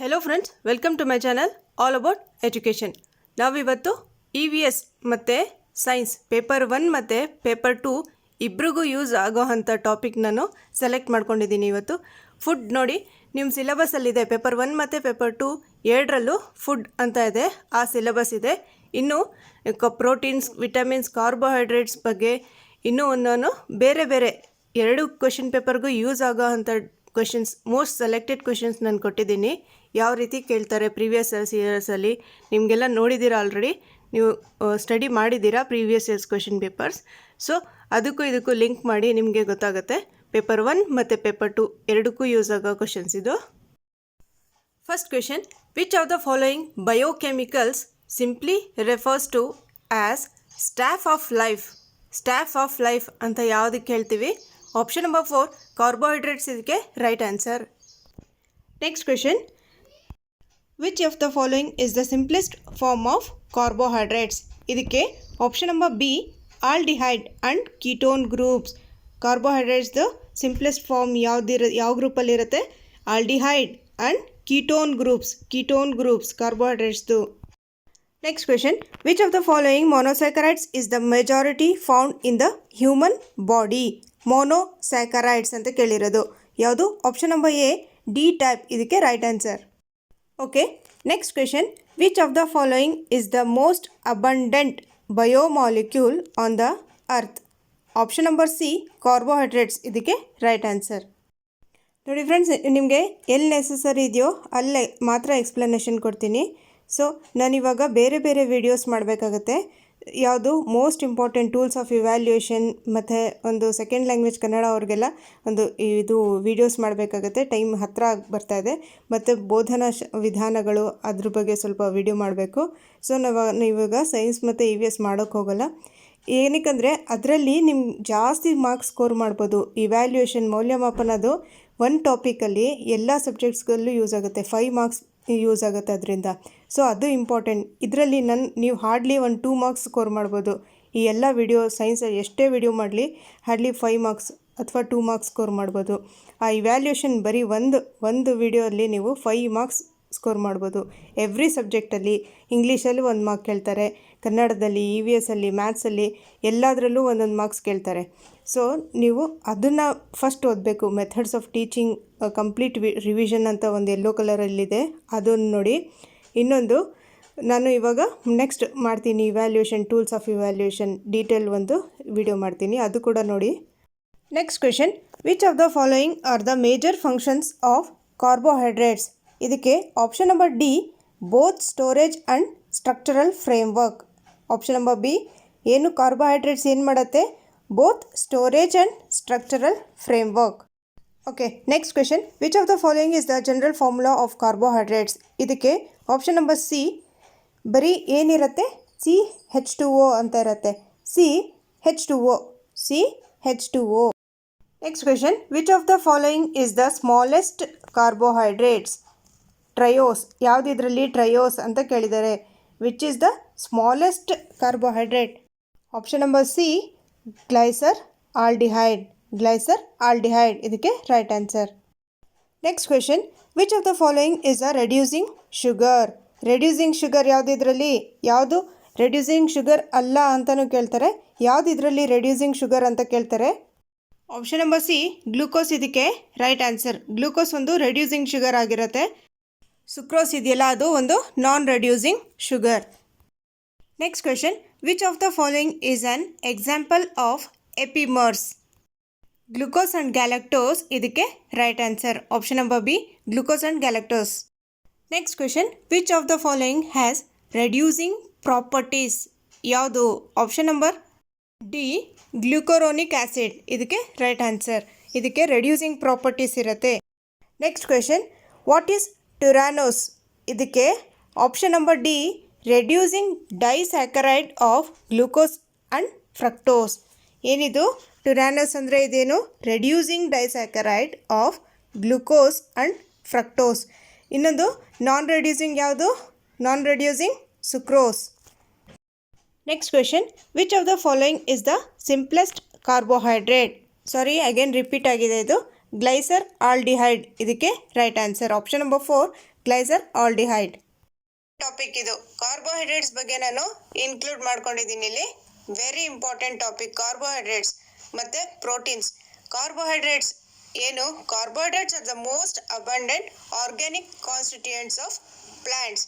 Hello friends, welcome to my channel all about education. ನಾವಿವತ್ತು EVS ಮತ್ತು science paper 1 ಮತ್ತು paper 2 ಇಬ್ರಿಗೂ use ಆಗೋ ಅಂಥ ಟಾಪಿಕ್ ನಾನು ಸೆಲೆಕ್ಟ್ ಮಾಡ್ಕೊಂಡಿದ್ದೀನಿ. ಇವತ್ತು ಫುಡ್ ನೋಡಿ, ನಿಮ್ಮ ಸಿಲೆಬಸಲ್ಲಿದೆ ಪೇಪರ್ 1 ಮತ್ತು ಪೇಪರ್ 2 ಎರಡರಲ್ಲೂ ಫುಡ್ ಅಂತ ಇದೆ, ಆ ಸಿಲೆಬಸ್ ಇದೆ. ಇನ್ನು ಪ್ರೋಟೀನ್ಸ್, ವಿಟಮಿನ್ಸ್, ಕಾರ್ಬೋಹೈಡ್ರೇಟ್ಸ್ ಬಗ್ಗೆ ಇನ್ನೂ ಒಂದೊಂದು ಬೇರೆ ಬೇರೆ ಎರಡು ಕ್ವೆಶನ್ ಪೇಪರ್ಗೂ ಯೂಸ್ ಆಗೋ ಅಂಥ ಕ್ವೆಶನ್ಸ್, ಮೋಸ್ಟ್ ಸೆಲೆಕ್ಟೆಡ್ ಕ್ವೆಶನ್ಸ್ ನಾನು ಕೊಟ್ಟಿದ್ದೀನಿ. ಯಾವ ರೀತಿ ಕೇಳ್ತಾರೆ ಪ್ರೀವಿಯಸ್ ಇಯರ್ಸಲ್ಲಿ ನಿಮಗೆಲ್ಲ ನೋಡಿದ್ದೀರಾ, ಆಲ್ರೆಡಿ ನೀವು ಸ್ಟಡಿ ಮಾಡಿದ್ದೀರಾ previous years question papers. So ಅದಕ್ಕೂ ಇದಕ್ಕೂ ಲಿಂಕ್ ಮಾಡಿ ನಿಮಗೆ ಗೊತ್ತಾಗುತ್ತೆ. ಪೇಪರ್ 1 ಮತ್ತು ಪೇಪರ್ 2 ಎರಡಕ್ಕೂ ಯೂಸ್ ಆಗೋ ಕ್ವೆಶನ್ಸ್ ಇದು. First question, which of the following biochemicals simply refers to as staff of life? Staff of life ಅಂತ ಯಾವುದಕ್ಕೆ ಹೇಳ್ತೀವಿ? ಆಪ್ಷನ್ ನಂಬರ್ 4 ಕಾರ್ಬೋಹೈಡ್ರೇಟ್ಸ್ ಇದಕ್ಕೆ right answer. Next question, which of the following is the simplest form of carbohydrates? ಇದಕ್ಕೆ option number B aldehyde and ketone groups. ಕಾರ್ಬೋಹೈಡ್ರೇಟ್ಸ್ದು simplest form ಯಾವ ಗ್ರೂಪಲ್ಲಿರುತ್ತೆ? Aldehyde and ketone groups ಕಾರ್ಬೋಹೈಡ್ರೇಟ್ಸ್ದು. Next question, which of the following monosaccharides is the majority found in the human body? Monosaccharides ಅಂತ ಕೇಳಿರೋದು ಯಾವುದು? Option number A D type ಇದಕ್ಕೆ right answer. Okay, next question, which of the following is the most abundant biomolecule on the earth? Option number C carbohydrates ಇದಕ್ಕೆ right answer. ನೋಡಿ friends, ನಿಮಗೆ ಎಲ್ಲಿ necessary ಇದೆಯೋ ಅಲ್ಲೇ ಮಾತ್ರ ಎಕ್ಸ್ಪ್ಲನೇಷನ್ ಕೊಡ್ತೀನಿ. So ನಾನಿವಾಗ ಬೇರೆ ಬೇರೆ ವೀಡಿಯೋಸ್ ಮಾಡಬೇಕಾಗತ್ತೆ. ಯಾವುದು most important tools of evaluation ಮತ್ತು ಒಂದು ಸೆಕೆಂಡ್ ಲ್ಯಾಂಗ್ವೇಜ್ ಕನ್ನಡ ಅವ್ರಿಗೆಲ್ಲ ಒಂದು ಇದು ವೀಡಿಯೋಸ್ ಮಾಡಬೇಕಾಗತ್ತೆ. ಟೈಮ್ ಹತ್ತಿರ ಬರ್ತಾ ಇದೆ. ಮತ್ತು ಬೋಧನಾ ವಿಧಾನಗಳು ಅದ್ರ ಬಗ್ಗೆ ಸ್ವಲ್ಪ ವೀಡಿಯೋ ಮಾಡಬೇಕು. ಸೊ ಇವಾಗ ಸೈನ್ಸ್ ಮತ್ತು EVS ಮಾಡೋಕ್ಕೆ ಹೋಗೋಲ್ಲ. ಏನಕ್ಕಂದರೆ ಅದರಲ್ಲಿ ನಿಮ್ಗೆ ಜಾಸ್ತಿ ಮಾರ್ಕ್ಸ್ ಸ್ಕೋರ್ ಮಾಡ್ಬೋದು. ಇವ್ಯಾಲ್ಯೂಯೇಷನ್ ಮೌಲ್ಯಮಾಪನದು ಒಂದು ಟಾಪಿಕಲ್ಲಿ ಎಲ್ಲ ಸಬ್ಜೆಕ್ಟ್ಸ್ಗಳಲ್ಲೂ ಯೂಸ್ ಆಗುತ್ತೆ. 5 ಮಾರ್ಕ್ಸ್ ಯೂಸ್ ಆಗುತ್ತೆ ಅದರಿಂದ. ಸೊ ಅದು ಇಂಪಾರ್ಟೆಂಟ್. ಇದರಲ್ಲಿ ನೀವು ಹಾರ್ಡ್ಲಿ 2 ಮಾರ್ಕ್ಸ್ ಸ್ಕೋರ್ ಮಾಡ್ಬೋದು. ಈ ಎಲ್ಲ ವಿಡಿಯೋ ಸೈನ್ಸ್ ಎಷ್ಟೇ ವಿಡಿಯೋ ಮಾಡಲಿ ಹಾರ್ಡ್ಲಿ 5 ಮಾರ್ಕ್ಸ್ ಅಥವಾ 2 ಮಾರ್ಕ್ಸ್ ಸ್ಕೋರ್ ಮಾಡ್ಬೋದು. ಆ ಇವ್ಯಾಲ್ಯೂಯೇಷನ್ ಬರೀ ಒಂದು ವಿಡಿಯೋಲ್ಲಿ ನೀವು 5 ಮಾರ್ಕ್ಸ್ ಸ್ಕೋರ್ ಮಾಡ್ಬೋದು. ಎವ್ರಿ ಸಬ್ಜೆಕ್ಟಲ್ಲಿ ಇಂಗ್ಲೀಷಲ್ಲಿ 1 ಮಾರ್ಕ್ ಕೇಳ್ತಾರೆ, ಕನ್ನಡದಲ್ಲಿ, EVSಲ್ಲಿ, ಮ್ಯಾಥ್ಸಲ್ಲಿ ಎಲ್ಲದರಲ್ಲೂ 1 ಮಾರ್ಕ್ಸ್ ಕೇಳ್ತಾರೆ. ಸೊ ನೀವು ಅದನ್ನು ಫಸ್ಟ್ ಓದಬೇಕು. Methods of teaching complete revision ಅಂತ ಒಂದು ಯೆಲ್ಲೋ ಕಲರಲ್ಲಿದೆ, ಅದನ್ನು ನೋಡಿ. ಇನ್ನೊಂದು ನಾನು ಇವಾಗ ನೆಕ್ಸ್ಟ್ ಮಾಡ್ತೀನಿ, evaluation tools of evaluation detail ಒಂದು ವಿಡಿಯೋ ಮಾಡ್ತೀನಿ, ಅದು ಕೂಡ ನೋಡಿ. Next question, which of the following are the major functions of carbohydrates? ಇದಕ್ಕೆ option number D both storage and structural framework. Option number B ಏನು ಕಾರ್ಬೋಹೈಡ್ರೇಟ್ಸ್ ಏನು ಮಾಡುತ್ತೆ? Both storage and structural framework. Okay, next question, which of the following is the general formula of carbohydrates? ಇದಕ್ಕೆ option number C ಬರೀ ಏನಿರುತ್ತೆ? CH2O ಅಂತ ಇರುತ್ತೆ. CH2O. Next question, which of the following is the smallest carbohydrates? Triose. ಯಾವುದಿದ್ರಲ್ಲಿ triose ಅಂತ ಕೇಳಿದ್ದಾರೆ. Which is the smallest carbohydrate? Option number C glyceraldehyde ಇದಕ್ಕೆ right answer. Next question, which of the following is a reducing sugar? Reducing sugar ಯಾವುದಿದ್ರಲ್ಲಿ? ಯಾವುದು reducing sugar ಅಲ್ಲ ಅಂತಲೂ ಕೇಳ್ತಾರೆ, ಯಾವುದಿದ್ರಲ್ಲಿ reducing sugar ಅಂತ ಕೇಳ್ತಾರೆ. ಆಪ್ಷನ್ ನಂಬರ್ ಸಿ ಗ್ಲೂಕೋಸ್ ಇದಕ್ಕೆ right answer. Glucose ಒಂದು ರೆಡ್ಯೂಸಿಂಗ್ ಶುಗರ್ ಆಗಿರುತ್ತೆ. ಸುಕ್ರೋಸ್ ಇದೆಯಲ್ಲ, ಅದು ಒಂದು non reducing sugar. Next question, which of the following is an example of epimers? Glucose and galactose ಇದಕ್ಕೆ right answer. Option number B glucose and galactose. Next question, which of the following has reducing properties? ಯಾವುದು? Option number D glucuronic acid ಇದಕ್ಕೆ right answer. ಇದಕ್ಕೆ reducing properties ಇರುತ್ತೆ. Next question, what is turanose? ಇದಕ್ಕೆ option number D reducing disaccharide of glucose and fructose. ಏನಿದು turanose ಅಂದರೆ ಇದೇನು? Reducing disaccharide of glucose and fructose. ಇನ್ನೊಂದು non reducing ಯಾವುದು? Non reducing sucrose. Next question, which of the following is the simplest carbohydrate? Sorry, again repeat ಆಗಿದೆ ಇದು. Glyceraldehyde ಇದಕ್ಕೆ right answer. Option number 4 glyceraldehyde. Topic ಇದು carbohydrates ಬಗ್ಗೆ ನಾನು include ಮಾಡ್ಕೊಂಡಿದ್ದೀನಿ ಇಲ್ಲಿ. ವೆರಿ ಇಂಪಾರ್ಟೆಂಟ್ ಟಾಪಿಕ್ ಕಾರ್ಬೋಹೈಡ್ರೇಟ್ಸ್ ಮತ್ತು proteins. Carbohydrates ಏನು? Carbohydrates are the most abundant organic constituents of plants.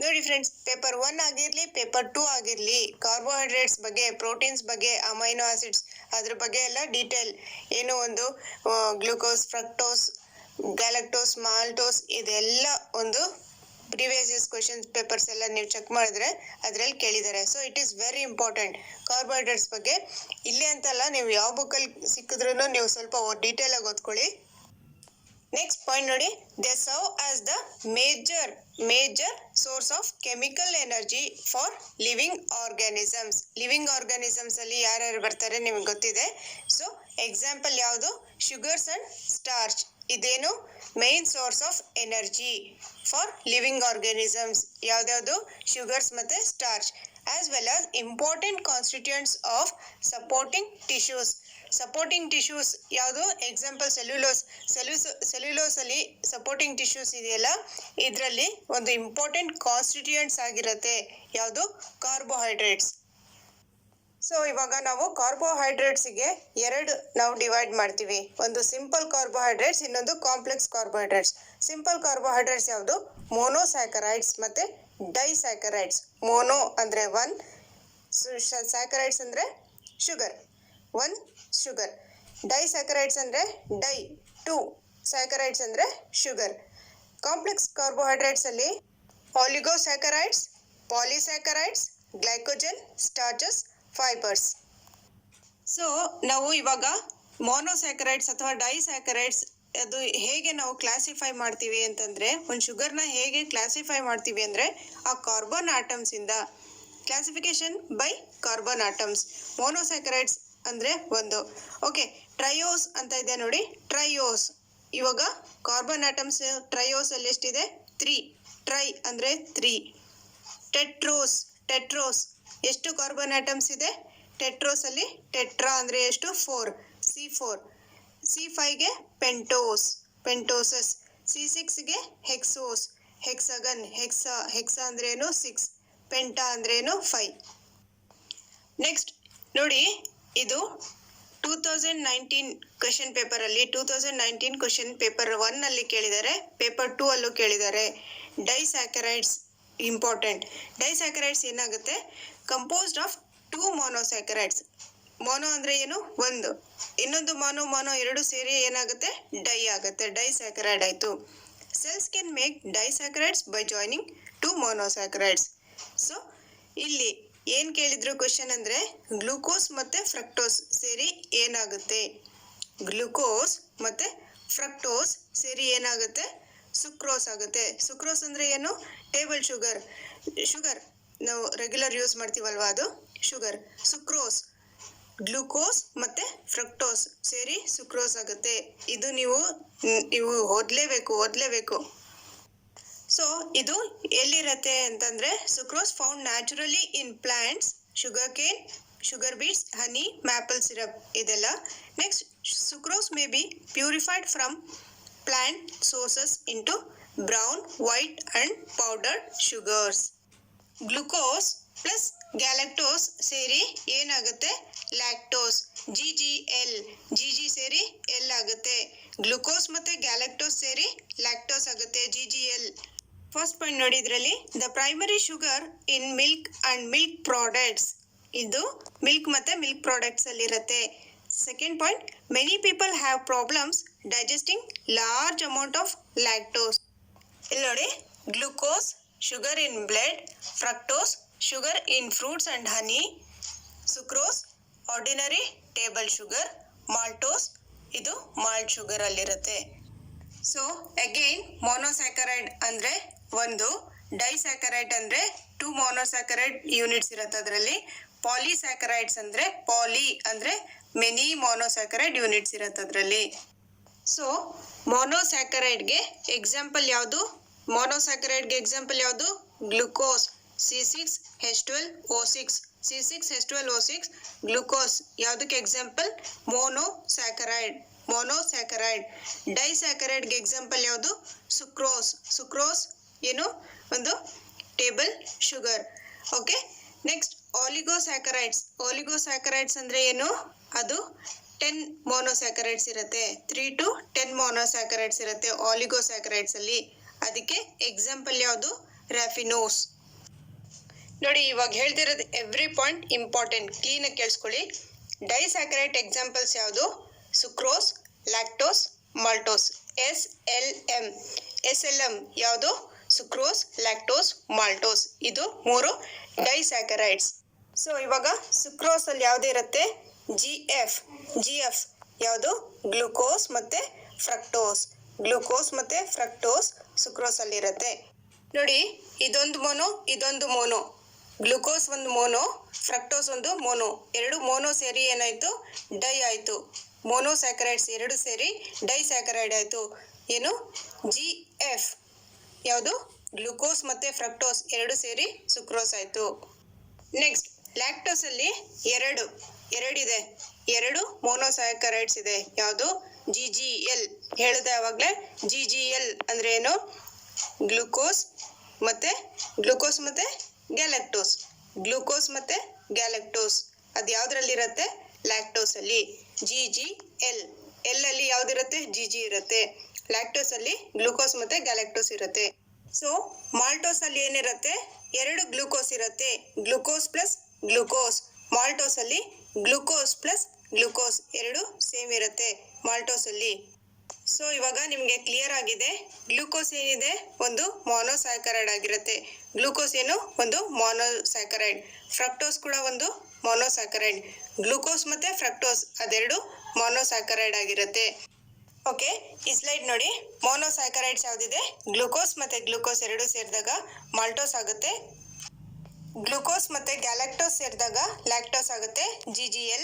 ನೋಡಿ ಫ್ರೆಂಡ್ಸ್, ಪೇಪರ್ 1 ಆಗಿರಲಿ ಪೇಪರ್ 2 ಆಗಿರಲಿ ಕಾರ್ಬೋಹೈಡ್ರೇಟ್ಸ್ ಬಗ್ಗೆ, ಪ್ರೋಟೀನ್ಸ್ ಬಗ್ಗೆ, ಅಮೈನೋ ಆಸಿಡ್ಸ್ ಅದ್ರ ಬಗ್ಗೆ ಎಲ್ಲ ಡೀಟೇಲ್ ಏನು ಒಂದು ಗ್ಲೂಕೋಸ್, ಫ್ರಕ್ಟೋಸ್, ಗ್ಯಾಲಕ್ಟೋಸ್, ಮಾಲ್ಟೋಸ್ ಇದೆಲ್ಲ ಒಂದು ಪ್ರೀವಿಯಸ್ ಇಯರ್ಸ್ ಕ್ವೆಶನ್ಸ್ ಪೇಪರ್ಸ್ ಎಲ್ಲ ನೀವು ಚೆಕ್ ಮಾಡಿದ್ರೆ ಅದರಲ್ಲಿ ಕೇಳಿದ್ದಾರೆ. So it is very important carbohydrates ಬಗ್ಗೆ. ಇಲ್ಲಿ ಅಂತಲ್ಲ, ನೀವು ಯಾವ ಬುಕ್ಕಲ್ಲಿ ಸಿಕ್ಕಿದ್ರೂ ನೀವು ಸ್ವಲ್ಪ ಡೀಟೇಲ್ ಆಗಿ ಓದ್ಕೊಳ್ಳಿ. ನೆಕ್ಸ್ಟ್ ಪಾಯಿಂಟ್ ನೋಡಿ, they serve as the major source of chemical energy for living organisms. Living organisms ಅಲ್ಲಿ ಯಾರ್ಯಾರು ಬರ್ತಾರೆ ನಿಮಗೆ ಗೊತ್ತಿದೆ. ಸೊ ಎಕ್ಸಾಂಪಲ್ ಯಾವುದು? Sugars and starch. ಇದೇನು? Main source of energy for living organisms. ಯಾವ್ದ್ಯಾವುದು? ಶುಗರ್ಸ್ ಮತ್ತು starch. As well as important constituents of supporting tissues. Supporting tissues ಯಾವುದು? ಎಕ್ಸಾಂಪಲ್ ಸೆಲ್ಯುಲೋಸ್ ಅಲ್ಲಿ ಸಪೋರ್ಟಿಂಗ್ ಟಿಶ್ಯೂಸ್ ಇದೆಯಲ್ಲ, ಇದರಲ್ಲಿ ಒಂದು ಇಂಪಾರ್ಟೆಂಟ್ ಕಾನ್ಸ್ಟಿಟ್ಯೂಯೆಂಟ್ಸ್ ಆಗಿರುತ್ತೆ ಯಾವುದು? ಕಾರ್ಬೋಹೈಡ್ರೇಟ್ಸ್. ಸೊ ಇವಾಗ ನಾವು ಕಾರ್ಬೋಹೈಡ್ರೇಟ್ಸಿಗೆ ಎರಡು ನಾವು ಡಿವೈಡ್ ಮಾಡ್ತೀವಿ. ಒಂದು ಸಿಂಪಲ್ ಕಾರ್ಬೋಹೈಡ್ರೇಟ್ಸ್, ಇನ್ನೊಂದು ಕಾಂಪ್ಲೆಕ್ಸ್ ಕಾರ್ಬೋಹೈಡ್ರೇಟ್ಸ್. ಸಿಂಪಲ್ ಕಾರ್ಬೋಹೈಡ್ರೇಟ್ಸ್ ಯಾವುದು? ಮೋನೋಸ್ಯಾಕರೈಡ್ಸ್ ಮತ್ತು ಡೈಸ್ಯಾಕರೈಡ್ಸ್. ಮೋನೋ ಅಂದರೆ 1, ಸ್ಯಾಕರೈಡ್ಸ್ ಅಂದರೆ ಶುಗರ್, 1 ಶುಗರ್. ಡೈಸ್ಯಾಕರೈಡ್ಸ್ ಅಂದರೆ 2 ಸ್ಯಾಕರೈಡ್ಸ್ ಅಂದರೆ ಶುಗರ್. ಕಾಂಪ್ಲೆಕ್ಸ್ ಕಾರ್ಬೋಹೈಡ್ರೇಟ್ಸಲ್ಲಿ oligosaccharides, polysaccharides, glycogen, starches, fibres. So ನಾವು ಇವಾಗ ಮೋನೋಸ್ಯಾಕರೈಡ್ಸ್ ಅಥವಾ ಡೈಸ್ಯಾಕರೈಡ್ಸ್ ಅದು ಹೇಗೆ ನಾವು ಕ್ಲಾಸಿಫೈ ಮಾಡ್ತೀವಿ ಅಂತಂದರೆ, ಒಂದು ಶುಗರ್ನ ಹೇಗೆ ಕ್ಲಾಸಿಫೈ ಮಾಡ್ತೀವಿ ಅಂದರೆ ಆ ಕಾರ್ಬನ್ ಆಟಮ್ಸಿಂದ. Classification by carbon atoms. Monosaccharides ಅಂದರೆ 1. ಓಕೆ, ಟ್ರಯೋಸ್ ಅಂತ ಇದೆ ನೋಡಿ, ಟ್ರಯೋಸ್. ಇವಾಗ ಕಾರ್ಬನ್ ಆಟಮ್ಸ್ ಟ್ರಯೋಸಲ್ಲಿ ಎಷ್ಟಿದೆ? 3. ಟ್ರೈ ಅಂದರೆ 3. ಟೆಟ್ರೋಸ್ ಎಷ್ಟು ಕಾರ್ಬನ್ ಆಟಮ್ಸ್ ಇದೆ? ಟೆಟ್ರೋಸಲ್ಲಿ ಟೆಟ್ರಾ ಅಂದರೆ ಎಷ್ಟು? 4. C4. C5ಗೆ ಪೆಂಟೋಸಸ್. C6ಗೆ ಹೆಕ್ಸೋಸ್. ಹೆಕ್ಸಗನ್, ಹೆಕ್ಸಾ ಅಂದ್ರೇನು? 6. ಪೆಂಟಾ ಅಂದ್ರೇನು? 5. ನೆಕ್ಸ್ಟ್ ನೋಡಿ, ಇದು 2019 ಕ್ವೆಶನ್ ಪೇಪರಲ್ಲಿ 2019 ಕ್ವೆಶನ್ ಪೇಪರ್ 1 ಕೇಳಿದ್ದಾರೆ, ಪೇಪರ್ 2 ಅಲ್ಲೂ ಕೇಳಿದ್ದಾರೆ. ಡೈಸ್ಯಾಕರೈಡ್ಸ್ ಇಂಪಾರ್ಟೆಂಟ್. ಡೈಸ್ಯಾಕರೈಡ್ಸ್ ಏನಾಗುತ್ತೆ? Composed of 2 ಮೋನೋಸ್ಯಾಕರೈಡ್ಸ್. ಮೋನೋ ಅಂದರೆ ಏನು? 1. ಇನ್ನೊಂದು ಮೋನೋ ಎರಡು ಸೇರಿ ಏನಾಗುತ್ತೆ? ಡೈ ಆಗುತ್ತೆ. ಡೈಸ್ಯಾಕರೈಡ್ ಆಯಿತು. Cells can make disaccharides by joining 2 monosaccharides. So ಇಲ್ಲಿ ಏನು ಕೇಳಿದ್ರು ಕ್ವೆಶನ್ ಅಂದರೆ, ಗ್ಲೂಕೋಸ್ ಮತ್ತು ಫ್ರಕ್ಟೋಸ್ ಸೇರಿ ಏನಾಗುತ್ತೆ? ಗ್ಲೂಕೋಸ್ ಮತ್ತು ಫ್ರಕ್ಟೋಸ್ ಸೇರಿ ಏನಾಗುತ್ತೆ? ಸುಕ್ರೋಸ್ ಆಗುತ್ತೆ. ಸುಕ್ರೋಸ್ ಅಂದರೆ ಏನು? ಟೇಬಲ್ ಶುಗರ್ ನಾವು ರೆಗ್ಯುಲರ್ ಯೂಸ್ ಮಾಡ್ತೀವಲ್ವ, ಅದು ಶುಗರ್. ಸುಕ್ರೋಸ್, ಗ್ಲೂಕೋಸ್ ಮತ್ತು ಫ್ರಕ್ಟೋಸ್ ಸೇರಿ ಸುಕ್ರೋಸ್ ಆಗುತ್ತೆ. ಇದು ನೀವು ಓದಲೇಬೇಕು. ಸೊ ಇದು ಎಲ್ಲಿರುತ್ತೆ ಅಂತಂದರೆ, sucrose found naturally in plants, sugar cane, sugar beets, honey, maple syrup ಇದೆಲ್ಲ. Next, sucrose may be purified from plant sources into brown, white and powdered sugars. Glucose plus galactose ಸೇರಿ ಏನಾಗುತ್ತೆ? ಲ್ಯಾಕ್ಟೋಸ್. GG ಸೇರಿ L ಆಗುತ್ತೆ. Glucose ಮತ್ತು galactose ಸೇರಿ lactose ಆಗುತ್ತೆ, GGL. First point ನೋಡಿ, ಇದರಲ್ಲಿ the primary sugar in milk and milk products. ಇದು ಮಿಲ್ಕ್ ಮತ್ತು ಮಿಲ್ಕ್ ಪ್ರಾಡಕ್ಟ್ಸಲ್ಲಿರುತ್ತೆ. Second point, many people have problems digesting large amount of lactose. ಇಲ್ಲಿ ನೋಡಿ, glucose sugar in blood, fructose sugar in fruits and honey, sucrose ordinary table sugar, maltose ಇದು malt ಶುಗರಲ್ಲಿರುತ್ತೆ. So again monosaccharide ಅಂದರೆ 1, ಡೈಸ್ಯಾಕರೈಡ್ ಅಂದರೆ 2 ಮೋನೋಸ್ಯಾಕರೈಡ್ units ಇರುತ್ತೆ ಅದರಲ್ಲಿ. ಪಾಲಿಸ್ಯಾಕರೈಡ್ಸ್ ಅಂದರೆ ಪಾಲಿ ಅಂದರೆ ಮೆನಿ ಮೋನೋಸ್ಯಾಕರೈಡ್ ಯೂನಿಟ್ಸ್ ಇರುತ್ತೆ ಅದರಲ್ಲಿ. ಸೊ ಮೋನೋಸ್ಯಾಕರೈಡ್ಗೆ ಎಕ್ಸಾಂಪಲ್ ಯಾವುದು? ಮೋನೋಸ್ಯಾಕರೈಡ್ಗೆ ಎಕ್ಸಾಂಪಲ್ ಯಾವುದು? Glucose, C6H12O6. C6H12O6 ಗ್ಲುಕೋಸ್ ಯಾವುದಕ್ಕೆ ಎಕ್ಸಾಂಪಲ್? ಮೋನೋಸ್ಯಾಕರೈಡ್. ಮೊನೋಸ್ಯಾಕರೈಡ್. ಡೈಸ್ಯಾಕರೈಡ್ಗೆ ಎಕ್ಸಾಂಪಲ್ ಯಾವುದು? ಸುಕ್ರೋಸ್. ಸುಕ್ರೋಸ್ ಏನು? ಒಂದು table sugar. Okay, next oligosaccharides. Oligosaccharides ಅಂದರೆ ಏನು? ಅದು 10 ಮೊನೋಸ್ಯಾಕರೈಡ್ಸ್ ಇರುತ್ತೆ. 3 to 10 ಮೊನೋಸ್ಯಾಕರೈಡ್ಸ್ ಇರುತ್ತೆ ಆಲಿಗೋಸ್ಯಾಕರೈಡ್ಸ್ ಅಲ್ಲಿ. ಅದಕ್ಕೆ ಎಕ್ಸಾಂಪಲ್ ಯಾವುದು? ರ್ಯಾಫಿನೋಸ್. ನೋಡಿ, ಇವಾಗ ಹೇಳ್ತಿರೋದು ಎವ್ರಿ ಪಾಯಿಂಟ್ ಇಂಪಾರ್ಟೆಂಟ್, ಕ್ಲೀನಾಗಿ ಕೇಳಿಸ್ಕೊಳ್ಳಿ. ಡೈಸ್ಯಾಕರೈಡ್ ಎಕ್ಸಾಂಪಲ್ಸ್ ಯಾವುದು? Sucrose, lactose, maltose. SLM. SLM ಯಾವುದು? Sucrose, lactose, maltose. ಇದು 3 ಡೈಸ್ಯಾಕರೈಡ್ಸ್. ಸೊ ಇವಾಗ ಸುಕ್ರೋಸ್ ಅಲ್ಲಿ ಯಾವುದು ಇರುತ್ತೆ? GF. ಯಾವುದು? ಗ್ಲೂಕೋಸ್ ಮತ್ತೆ ಫ್ರಕ್ಟೋಸ್. ಗ್ಲೂಕೋಸ್ ಮತ್ತೆ ಫ್ರಕ್ಟೋಸ್ ಸುಕ್ರೋಸ್ ಅಲ್ಲಿ ಇರುತ್ತೆ. ನೋಡಿ, ಇದೊಂದು ಮೋನೋ, ಇದೊಂದು ಮೋನೋ. ಗ್ಲೂಕೋಸ್ ಒಂದು ಮೋನೋ, ಫ್ರಕ್ಟೋಸ್ ಒಂದು ಮೋನೋ. ಎರಡು ಮೋನೋ ಸೇರಿ ಏನಾಯ್ತು? ಡೈ ಆಯ್ತು. ಮೋನೋಸ್ಯಾಕರೈಡ್ಸ್ ಎರಡು ಸೇರಿ ಡೈಸ್ಯಾಕರೈಡ್ ಆಯ್ತು. ಏನು? GF ಯಾವುದು? ಗ್ಲೂಕೋಸ್ ಮತ್ತೆ ಫ್ರಕ್ಟೋಸ್ ಎರಡು ಸೇರಿ ಸುಕ್ರೋಸ್ ಆಯ್ತು. ನೆಕ್ಸ್ಟ್ ಲ್ಯಾಕ್ಟೋಸ್ ಅಲ್ಲಿ ಎರಡಿದೆ. 2 ಮೊನೋಸ್ಯಾಕರೈಡ್ಸ್ ಇದೆ. ಯಾವುದು? GGL. ಹೇಳಿದೆ ಯಾವಾಗಲೇ. GGL ಅಂದ್ರೆ ಏನು? ಗ್ಲೂಕೋಸ್ ಮತ್ತೆ ಗ್ಯಾಲಕ್ಟೋಸ್. ಗ್ಲೂಕೋಸ್ ಮತ್ತೆ ಗ್ಯಾಲಕ್ಟೋಸ್. ಅದು ಯಾವುದ್ರಲ್ಲಿರುತ್ತೆ? ಲ್ಯಾಕ್ಟೋಸ್ ಅಲ್ಲಿ. GGL. ಎಲ್ ಅಲ್ಲಿ ಯಾವುದಿರುತ್ತೆ? GG ಇರುತ್ತೆ. ಲ್ಯಾಕ್ಟೋಸ್ ಅಲ್ಲಿ ಗ್ಲೂಕೋಸ್ ಮತ್ತೆ ಗ್ಯಾಲಕ್ಟೋಸ್ ಇರುತ್ತೆ. ಸೊ ಮಾಲ್ಟೋಸ್ ಅಲ್ಲಿ ಏನಿರುತ್ತೆ? 2 ಗ್ಲೂಕೋಸ್ ಇರುತ್ತೆ. Glucose plus glucose. ಮಾಲ್ಟೋಸ್ ಅಲ್ಲಿ ಗ್ಲೂಕೋಸ್ ಪ್ಲಸ್ ಗ್ಲೂಕೋಸ್ ಎರಡು ಸೇಮ್ ಇರುತ್ತೆ ಮಾಲ್ಟೋಸ್ ಅಲ್ಲಿ. ಸೊ ಇವಾಗ ನಿಮಗೆ ಕ್ಲಿಯರ್ ಆಗಿದೆ. ಗ್ಲೂಕೋಸ್ ಏನಿದೆ? ಒಂದು ಮೊನೋಸ್ಯಾಕರೈಡ್ ಆಗಿರುತ್ತೆ. ಗ್ಲೂಕೋಸ್ ಏನು? ಒಂದು ಮೊನೋಸ್ಯಾಕರೈಡ್. ಫ್ರಕ್ಟೋಸ್ ಕೂಡ ಒಂದು ಮೊನೋಸ್ಯಾಕರೈಡ್. ಗ್ಲೂಕೋಸ್ ಮತ್ತೆ ಫ್ರಕ್ಟೋಸ್ ಅದೆರಡು ಮೊನೋಸ್ಯಾಕರೈಡ್ ಆಗಿರುತ್ತೆ. ಓಕೆ, ಈ ಸ್ಲೈಡ್ ನೋಡಿ. ಮೊನೋಸ್ಯಾಕರೈಡ್ಸ್ ಯಾವುದಿದೆ? ಗ್ಲೂಕೋಸ್ ಮತ್ತೆ ಗ್ಲೂಕೋಸ್ ಎರಡು ಸೇರಿದಾಗ ಮಾಲ್ಟೋಸ್ ಆಗುತ್ತೆ. ಗ್ಲೂಕೋಸ್ ಮತ್ತೆ ಗ್ಯಾಲಕ್ಟೋಸ್ ಸೇರಿದಾಗ ಲ್ಯಾಕ್ಟೋಸ್ ಆಗುತ್ತೆ, GGL.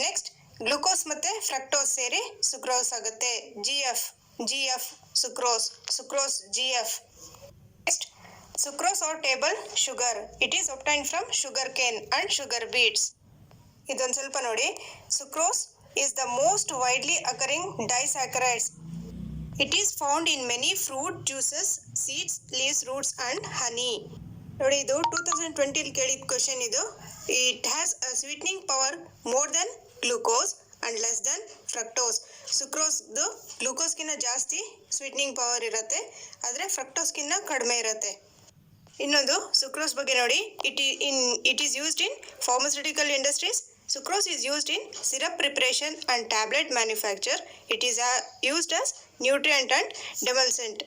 ನೆಕ್ಸ್ಟ್ ಗ್ಲೂಕೋಸ್ ಮತ್ತೆ ಫ್ರಕ್ಟೋಸ್ ಸೇರಿ ಸುಕ್ರೋಸ್ ಆಗುತ್ತೆ, GF sucrose GF. Next sucrose are table sugar. It is obtained from sugar cane and sugar beets. ಇದೊಂದು ಸ್ವಲ್ಪ ನೋಡಿ. Sucrose is the most widely occurring disaccharides. It is found in many fruit juices, seeds, leaves, roots and honey. ನೋಡಿ, ಇದು 2020 ಕೇಳಿದ question ಇದು. It has a sweetening power more than glucose and less than fructose. ಸುಕ್ರೋಸ್ದು ಗ್ಲೂಕೋಸ್ಗಿನ್ನ ಜಾಸ್ತಿ sweetening power ಇರುತ್ತೆ, ಆದರೆ ಫ್ರಕ್ಟೋಸ್ಗಿನ್ನ ಕಡಿಮೆ ಇರುತ್ತೆ. ಇನ್ನೊಂದು ಸುಕ್ರೋಸ್ ಬಗ್ಗೆ ನೋಡಿ. It is used in pharmaceutical industries. Sucrose is used in syrup preparation and tablet manufacture. It is used as nutrient and demulcent.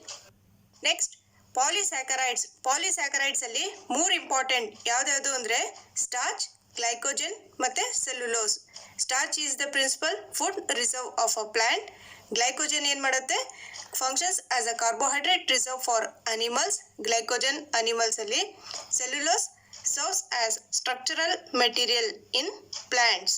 Next, polysaccharides. Polysaccharides ಅಲ್ಲಿ 3 ಇಂಪಾರ್ಟೆಂಟ್ ಯಾವ್ದು ಅಂದರೆ ಸ್ಟಾರ್ಚ್, ಗ್ಲೈಕೋಜನ್ ಮತ್ತು cellulose. Starch is the principal food reserve of a plant. Glycogen ಏನು ಮಾಡುತ್ತೆ? Functions as a carbohydrate reserve for animals. Glycogen animals ಅಲ್ಲಿ. Cellulose serves as structural material in plants.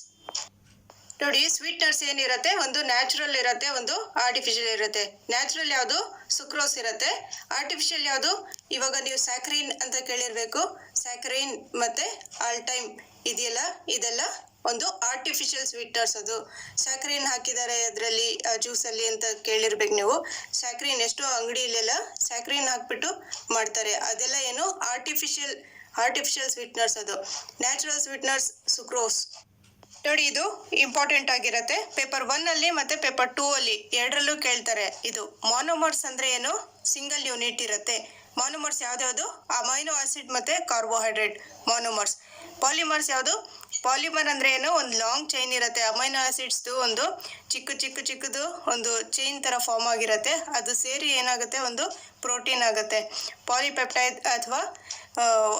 ನೋಡಿ, sweeteners ಏನಿರುತ್ತೆ? ಒಂದು natural ಇರುತ್ತೆ, ಒಂದು artificial ಇರುತ್ತೆ. ನ್ಯಾಚುರಲ್ ಯಾವುದು? ಸುಕ್ರೋಸ್ ಇರುತ್ತೆ. ಆರ್ಟಿಫಿಷಿಯಲ್ ಯಾವುದು? ಇವಾಗ ನೀವು ಸ್ಯಾಕ್ರಿನ್ ಅಂತ ಕೇಳಿರಬೇಕು. ಸ್ಯಾಕ್ರಿನ್ ಮತ್ತು ಆಲ್ಟೈಮ್ ಇದೆಲ್ಲ ಒಂದು ಆರ್ಟಿಫಿಷಿಯಲ್ ಸ್ವೀಟ್ನರ್ಸ್. ಅದು ಸ್ಯಾಕ್ರಿನ್ ಹಾಕಿದ್ದಾರೆ ಅದರಲ್ಲಿ ಜ್ಯೂಸಲ್ಲಿ ಅಂತ ಕೇಳಿರ್ಬೇಕು ನೀವು. ಸ್ಯಾಕ್ರಿನ್ ಎಷ್ಟೋ ಅಂಗಡಿಯಲ್ಲೆಲ್ಲ ಸ್ಯಾಕ್ರಿನ್ ಹಾಕ್ಬಿಟ್ಟು ಮಾಡ್ತಾರೆ. ಅದೆಲ್ಲ ಏನು? Artificial sweeteners. ಅದು ನ್ಯಾಚುರಲ್ ಸ್ವೀಟ್ನರ್ಸ್ ಸುಕ್ರೋಸ್. ನೋಡಿ, ಇದು ಇಂಪಾರ್ಟೆಂಟ್ ಆಗಿರುತ್ತೆ. ಪೇಪರ್ 1 ಅಲ್ಲಿ ಮತ್ತು ಪೇಪರ್ 2 ಅಲ್ಲಿ ಎರಡರಲ್ಲೂ ಕೇಳ್ತಾರೆ. ಇದು ಮಾನೋಮರ್ಸ್ ಅಂದರೆ ಏನು? ಸಿಂಗಲ್ ಯೂನಿಟ್ ಇರುತ್ತೆ. ಮಾನೋಮರ್ಸ್ ಯಾವ್ದು? ಅಮೈನೋ ಆಸಿಡ್ ಮತ್ತು ಕಾರ್ಬೋಹೈಡ್ರೇಟ್ ಮಾನೋಮರ್ಸ್. ಪಾಲಿಮರ್ಸ್ ಯಾವುದು? ಪಾಲಿಮರ್ ಅಂದರೆ ಏನು? ಒಂದು ಲಾಂಗ್ ಚೈನ್ ಇರುತ್ತೆ. ಅಮೈನೋ ಆಸಿಡ್ಸ್ದು ಒಂದು ಚಿಕ್ಕದು ಒಂದು ಚೈನ್ ಥರ ಫಾರ್ಮ್ ಆಗಿರುತ್ತೆ. ಅದು ಸೇರಿ ಏನಾಗುತ್ತೆ? ಒಂದು ಪ್ರೋಟೀನ್ ಆಗುತ್ತೆ. ಪಾಲಿಪೆಪ್ಟೈಡ್ ಅಥವಾ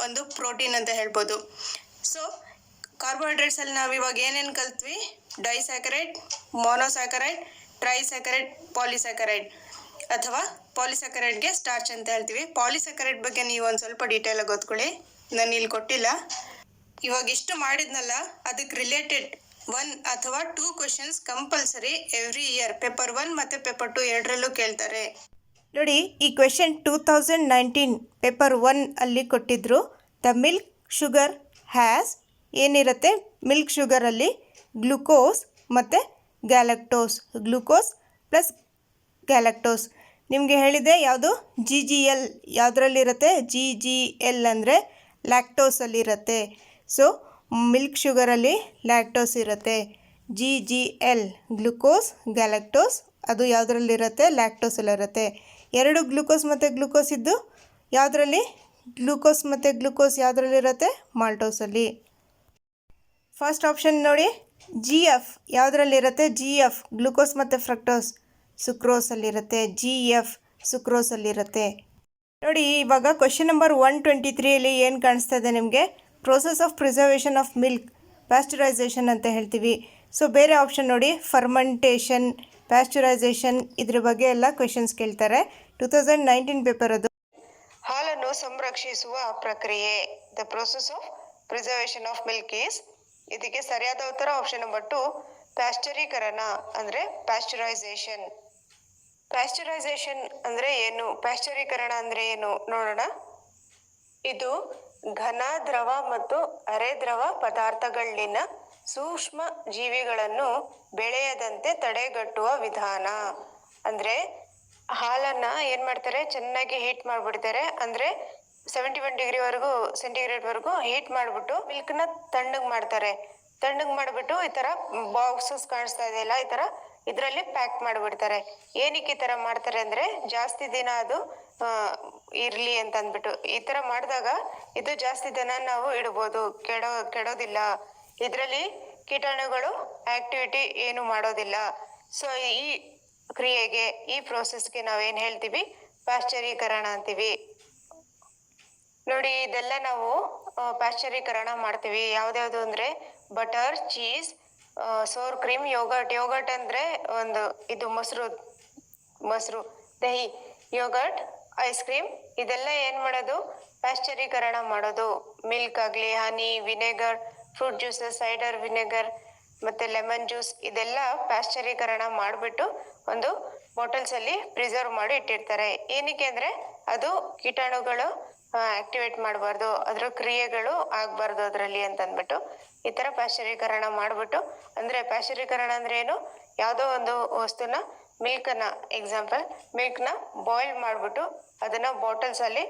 ಒಂದು ಪ್ರೋಟೀನ್ ಅಂತ ಹೇಳ್ಬೋದು. ಸೊ ಕಾರ್ಬೋಹೈಡ್ರೇಟ್ಸಲ್ಲಿ ನಾವು ಇವಾಗ ಏನೇನು ಕಲ್ತ್ವಿ? ಡೈಸ್ಯಾಕರೈಡ್, ಮೊನೋಸ್ಯಾಕರೈಡ್, ಟ್ರೈಸ್ಯಾಕರೈಡ್, ಪಾಲಿಸ್ಯಾಕರೈಡ್. ಅಥವಾ ಪಾಲಿಸ್ಯಾಕರೈಡ್ಗೆ ಸ್ಟಾರ್ಚ್ ಅಂತ ಹೇಳ್ತೀವಿ. ಪಾಲಿಸ್ಯಾಕರೈಡ್ ಬಗ್ಗೆ ನೀವು ಒಂದು ಸ್ವಲ್ಪ ಡೀಟೇಲಾಗಿ ಓದ್ಕೊಳ್ಳಿ, ನಾನು ಇಲ್ಲಿ ಕೊಟ್ಟಿಲ್ಲ. ಇವಾಗ ಇಷ್ಟು ಮಾಡಿದ್ನಲ್ಲ, ಅದಕ್ಕೆ ರಿಲೇಟೆಡ್ 1 ಅಥವಾ 2 questions compulsory every year paper 1 ಮತ್ತು ಪೇಪರ್ 2 ಎರಡರಲ್ಲೂ ಕೇಳ್ತಾರೆ. ನೋಡಿ, ಈ ಕ್ವೆಶನ್ 2019 ಪೇಪರ್ 1 ಅಲ್ಲಿ ಕೊಟ್ಟಿದ್ರು. ದ ಮಿಲ್ಕ್ ಶುಗರ್ ಹ್ಯಾಸ್ ಏನಿರುತ್ತೆ? ಮಿಲ್ಕ್ ಶುಗರಲ್ಲಿ ಗ್ಲೂಕೋಸ್ ಮತ್ತು ಗ್ಯಾಲಕ್ಟೋಸ್, ಗ್ಲೂಕೋಸ್ ಪ್ಲಸ್ ಗ್ಯಾಲಕ್ಟೋಸ್. ನಿಮಗೆ ಹೇಳಿದೆ ಯಾವುದು GGL ಯಾವುದರಲ್ಲಿರುತ್ತೆ, GGL ಅಂದರೆ ಲ್ಯಾಕ್ಟೋಸಲ್ಲಿರುತ್ತೆ. ಸೊ ಮಿಲ್ಕ್ ಶುಗರಲ್ಲಿ ಲ್ಯಾಕ್ಟೋಸ್ ಇರುತ್ತೆ. GGL ಗ್ಲುಕೋಸ್ ಗ್ಯಾಲಕ್ಟೋಸ್ ಅದು ಯಾವುದರಲ್ಲಿರುತ್ತೆ, ಲ್ಯಾಕ್ಟೋಸಲ್ಲಿರುತ್ತೆ. ಎರಡು ಗ್ಲೂಕೋಸ್ ಮತ್ತು ಗ್ಲೂಕೋಸ್ ಇದ್ದು ಯಾವುದರಲ್ಲಿ, ಗ್ಲೂಕೋಸ್ ಮತ್ತು ಗ್ಲೂಕೋಸ್ ಯಾವುದರಲ್ಲಿರುತ್ತೆ, ಮಾಲ್ಟೋಸಲ್ಲಿ. ಫಸ್ಟ್ ಆಪ್ಷನ್ ನೋಡಿ, GF ಯಾವುದರಲ್ಲಿರುತ್ತೆ, GF ಗ್ಲೂಕೋಸ್ ಮತ್ತು ಫ್ರಕ್ಟೋಸ್ ಸುಕ್ರೋಸಲ್ಲಿರುತ್ತೆ. GF ಸುಕ್ರೋಸಲ್ಲಿರುತ್ತೆ. ನೋಡಿ ಇವಾಗ ಕ್ವೆಶ್ಚನ್ ನಂಬರ್ 123ಯಲ್ಲಿ ಏನು ಕಾಣಿಸ್ತಾ ಇದೆ ನಿಮಗೆ, process of preservation of milk, pasteurisation ಅಂತ ಹೇಳ್ತೀವಿ. ಸೊ ಬೇರೆ ಆಪ್ಷನ್ ನೋಡಿ, ಫರ್ಮೆಂಟೇಷನ್, ಪ್ಯಾಸ್ಚರೈಸೇಷನ್, ಇದ್ರ ಬಗ್ಗೆ ಎಲ್ಲ ಕ್ವೆಶನ್ಸ್ ಕೇಳ್ತಾರೆ. 2019 ಪೇಪರ್ ಅದು. ಹಾಲನ್ನು ಸಂರಕ್ಷಿಸುವ ಪ್ರಕ್ರಿಯೆ, the process of preservation of milk is. ಇದಕ್ಕೆ ಸರಿಯಾದ ಉತ್ತರ ಆಪ್ಷನ್ ನಂಬರ್ 2, ಪ್ಯಾಸ್ಚರೀಕರಣ ಅಂದರೆ ಪ್ಯಾಸ್ಚರೈಸೇಷನ್. ಪ್ಯಾಸ್ಚರೈಸೇಷನ್ ಅಂದರೆ ಏನು, ಪ್ಯಾಸ್ಚರೀಕರಣ ಅಂದರೆ ಏನು ನೋಡೋಣ. ಇದು ಘನ, ದ್ರವ ಮತ್ತು ಅರೆ ದ್ರವ ಪದಾರ್ಥಗಳಲ್ಲಿನ ಸೂಕ್ಷ್ಮ ಜೀವಿಗಳನ್ನು ಬೆಳೆಯದಂತೆ ತಡೆಗಟ್ಟುವ ವಿಧಾನ. ಅಂದರೆ ಹಾಲನ್ನು ಏನು ಮಾಡ್ತಾರೆ, ಚೆನ್ನಾಗಿ ಹೀಟ್ ಮಾಡಿಬಿಡ್ತಾರೆ. ಅಂದರೆ 71 ಡಿಗ್ರಿವರೆಗೂ ಸೆಂಟಿಗ್ರೇಡ್ವರೆಗೂ ಹೀಟ್ ಮಾಡಿಬಿಟ್ಟು ಮಿಲ್ಕ್ನ ತಣ್ಣಗೆ ಮಾಡ್ತಾರೆ. ತಣ್ಣಗೆ ಮಾಡಿಬಿಟ್ಟು ಈ ಥರ ಬಾಕ್ಸಸ್ ಕಾಣಿಸ್ತಾ ಇದೆಯಲ್ಲ, ಈ ಥರ ಇದರಲ್ಲಿ ಪ್ಯಾಕ್ ಮಾಡಿಬಿಡ್ತಾರೆ. ಏನಕ್ಕೆ ಈ ಥರ ಮಾಡ್ತಾರೆ ಅಂದರೆ ಜಾಸ್ತಿ ದಿನ ಅದು ಇರಲಿ ಅಂತ ಅಂದ್ಬಿಟ್ಟು. ಈ ಥರ ಮಾಡಿದಾಗ ಇದು ಜಾಸ್ತಿ ದಿನ ನಾವು ಇಡ್ಬೋದು, ಕೆಡೋದಿಲ್ಲ. ಇದರಲ್ಲಿ ಕೀಟಾಣುಗಳು ಆಕ್ಟಿವಿಟಿ ಏನು ಮಾಡೋದಿಲ್ಲ. ಸೊ ಈ ಕ್ರಿಯೆಗೆ, ಈ ಪ್ರೋಸೆಸ್ಗೆ ನಾವೇನು ಹೇಳ್ತೀವಿ, ಪ್ಯಾಸ್ಚರೀಕರಣ ಅಂತೀವಿ. ನೋಡಿ ಇದೆಲ್ಲ ನಾವು ಪ್ಯಾಸ್ಚರೀಕರಣ ಮಾಡ್ತೀವಿ. ಯಾವ್ದ್ಯಾವುದು ಅಂದರೆ ಬಟರ್, ಚೀಸ್, ಸೋರ್ ಕ್ರೀಮ್, ಯೋಗರ್ಟ್ ಅಂದರೆ ಒಂದು ಇದು ಮೊಸರು, ದಹಿ, ಯೋಗರ್ಟ್, ಐಸ್ ಕ್ರೀಮ್, ಇದೆಲ್ಲ ಏನು ಮಾಡೋದು, ಪ್ಯಾಸ್ಚರೀಕರಣ ಮಾಡೋದು. ಮಿಲ್ಕ್ ಆಗಲಿ, honey, vinegar, fruit juices, cider vinegar ಮತ್ತು ಲೆಮನ್ ಜ್ಯೂಸ್, ಇದೆಲ್ಲ ಪ್ಯಾಸ್ಚರೀಕರಣ ಮಾಡಿಬಿಟ್ಟು ಒಂದು ಬಾಟಲ್ಸಲ್ಲಿ ಪ್ರಿಸರ್ವ್ ಮಾಡಿ ಇಟ್ಟಿರ್ತಾರೆ. ಏನಕ್ಕೆ ಅಂದರೆ ಅದು ಕೀಟಾಣುಗಳು ಆಕ್ಟಿವೇಟ್ ಮಾಡಬಾರ್ದು, ಅದರ ಕ್ರಿಯೆಗಳು ಆಗಬಾರ್ದು ಅದರಲ್ಲಿ ಅಂತಂದ್ಬಿಟ್ಟು ಈ ಥರ ಪ್ಯಾಸ್ಚರೀಕರಣ ಮಾಡಿಬಿಟ್ಟು. ಅಂದರೆ ಪ್ಯಾಸ್ಚರೀಕರಣ ಅಂದರೆ ಏನು, ಯಾವುದೋ ಒಂದು ವಸ್ತುನ, ಮಿಲ್ಕನ್ನು, ಎಕ್ಸಾಂಪಲ್ ಮಿಲ್ಕ್ನ ಬಾಯ್ಲ್ ಮಾಡಿಬಿಟ್ಟು ಅದನ್ನು ಬಾಟಲ್ಸಲ್ಲಿ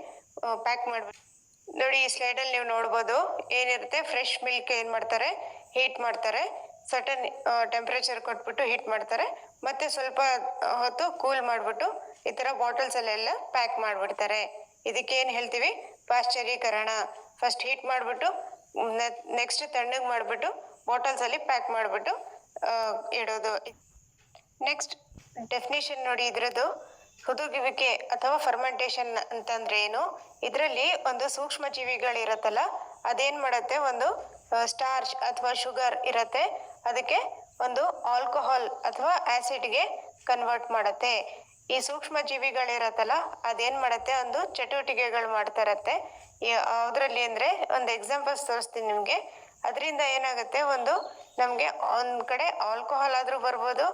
ಪ್ಯಾಕ್ ಮಾಡಿಬಿಟ್ಟು. ನೋಡಿ ಈ ಸ್ಲೈಡಲ್ಲಿ ನೀವು ನೋಡ್ಬೋದು, ಏನಿರುತ್ತೆ, ಫ್ರೆಶ್ ಮಿಲ್ಕ್ ಏನು ಮಾಡ್ತಾರೆ, ಹೀಟ್ ಮಾಡ್ತಾರೆ, ಸರ್ಟನ್ ಟೆಂಪ್ರೇಚರ್ ಕೊಟ್ಬಿಟ್ಟು ಹೀಟ್ ಮಾಡ್ತಾರೆ, ಮತ್ತು ಸ್ವಲ್ಪ ಹೊತ್ತು ಕೂಲ್ ಮಾಡಿಬಿಟ್ಟು ಈ ಥರ ಬಾಟಲ್ಸಲ್ಲೆಲ್ಲ ಪ್ಯಾಕ್ ಮಾಡಿಬಿಡ್ತಾರೆ. ಇದಕ್ಕೆ ಏನು ಹೇಳ್ತೀವಿ, ಪ್ಯಾಸ್ಚರೀಕರಣ. ಫಸ್ಟ್ ಹೀಟ್ ಮಾಡಿಬಿಟ್ಟು ನೆಕ್ಸ್ಟ್ ತಣ್ಣಗೆ ಮಾಡಿಬಿಟ್ಟು ಬಾಟಲ್ಸಲ್ಲಿ ಪ್ಯಾಕ್ ಮಾಡಿಬಿಟ್ಟು ಇಡೋದು. ನೆಕ್ಸ್ಟ್ ಡೆಫಿನೇಷನ್ ನೋಡಿ ಇದರದ್ದು. ಹುದುಗುವಿಕೆ ಅಥವಾ ಫರ್ಮೆಂಟೇಷನ್ ಅಂತಂದ್ರೆ ಏನು, ಇದರಲ್ಲಿ ಒಂದು ಸೂಕ್ಷ್ಮ ಜೀವಿಗಳಿರುತ್ತಲ್ಲ, ಅದೇನು ಮಾಡುತ್ತೆ, ಒಂದು ಸ್ಟಾರ್ಚ್ ಅಥವಾ ಶುಗರ್ ಇರುತ್ತೆ, ಅದಕ್ಕೆ ಒಂದು ಆಲ್ಕೋಹಾಲ್ ಅಥವಾ ಆ್ಯಸಿಡ್ಗೆ ಕನ್ವರ್ಟ್ ಮಾಡುತ್ತೆ. ಈ ಸೂಕ್ಷ್ಮ ಜೀವಿಗಳಿರತ್ತಲ್ಲ, ಅದೇನು ಮಾಡುತ್ತೆ, ಒಂದು ಚಟುವಟಿಕೆಗಳು ಮಾಡ್ತಾ ಇರತ್ತೆ. ಅದರಲ್ಲಿ ಅಂದರೆ ಒಂದು ಎಕ್ಸಾಂಪಲ್ಸ್ ತೋರಿಸ್ತೀನಿ ನಿಮಗೆ. ಅದರಿಂದ ಏನಾಗುತ್ತೆ, ಒಂದು ನಮಗೆ ಒಂದು ಕಡೆ ಆಲ್ಕೋಹಾಲ್ ಆದರೂ ಬರ್ಬೋದು,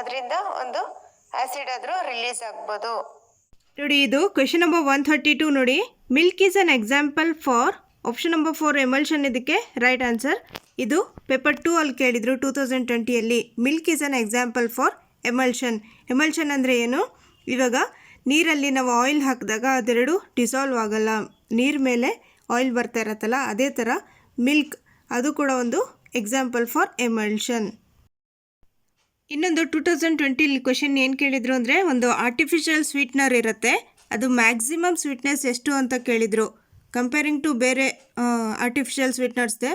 ಅದರಿಂದ ಒಂದು ಆ್ಯಸಿಡ್ ಆದರೂ ರಿಲೀಸ್ ಆಗ್ಬೋದು. ನೋಡಿ ಇದು ಕ್ವೆಶನ್ ನಂಬರ್ 132 ನೋಡಿ. Milk is an example for, option number 4 emulsion ಇದಕ್ಕೆ ರೈಟ್ ಆನ್ಸರ್. ಇದು ಪೇಪರ್ 2 ಅಲ್ಲಿ ಕೇಳಿದರು 2020ಯಲ್ಲಿ. Milk is an example for emulsion. Emulsion ಅಂದರೆ ಏನು, ಇವಾಗ ನೀರಲ್ಲಿ ನಾವು ಆಯಿಲ್ ಹಾಕಿದಾಗ ಅದೆರಡು ಡಿಸಾಲ್ವ್ ಆಗಲ್ಲ, ನೀರು ಮೇಲೆ ಆಯಿಲ್ ಬರ್ತಾ ಇರತ್ತಲ್ಲ, ಅದೇ ಥರ ಮಿಲ್ಕ್ ಅದು ಕೂಡ ಒಂದು ಎಕ್ಸಾಂಪಲ್ ಫಾರ್ ಎಮಲ್ಷನ್. ಇನ್ನೊಂದು 2020 ಕ್ವೆಶನ್ ಏನು ಕೇಳಿದರು ಅಂದರೆ, ಒಂದು ಆರ್ಟಿಫಿಷಿಯಲ್ ಸ್ವೀಟ್ನರ್ ಇರುತ್ತೆ, ಅದು ಮ್ಯಾಕ್ಸಿಮಮ್ ಸ್ವೀಟ್ನೆಸ್ ಎಷ್ಟು ಅಂತ ಕೇಳಿದರು. ಕಂಪೇರಿಂಗ್ ಟು ಬೇರೆ ಆರ್ಟಿಫಿಷಿಯಲ್ ಸ್ವೀಟ್ನರ್ಸ್ದೆ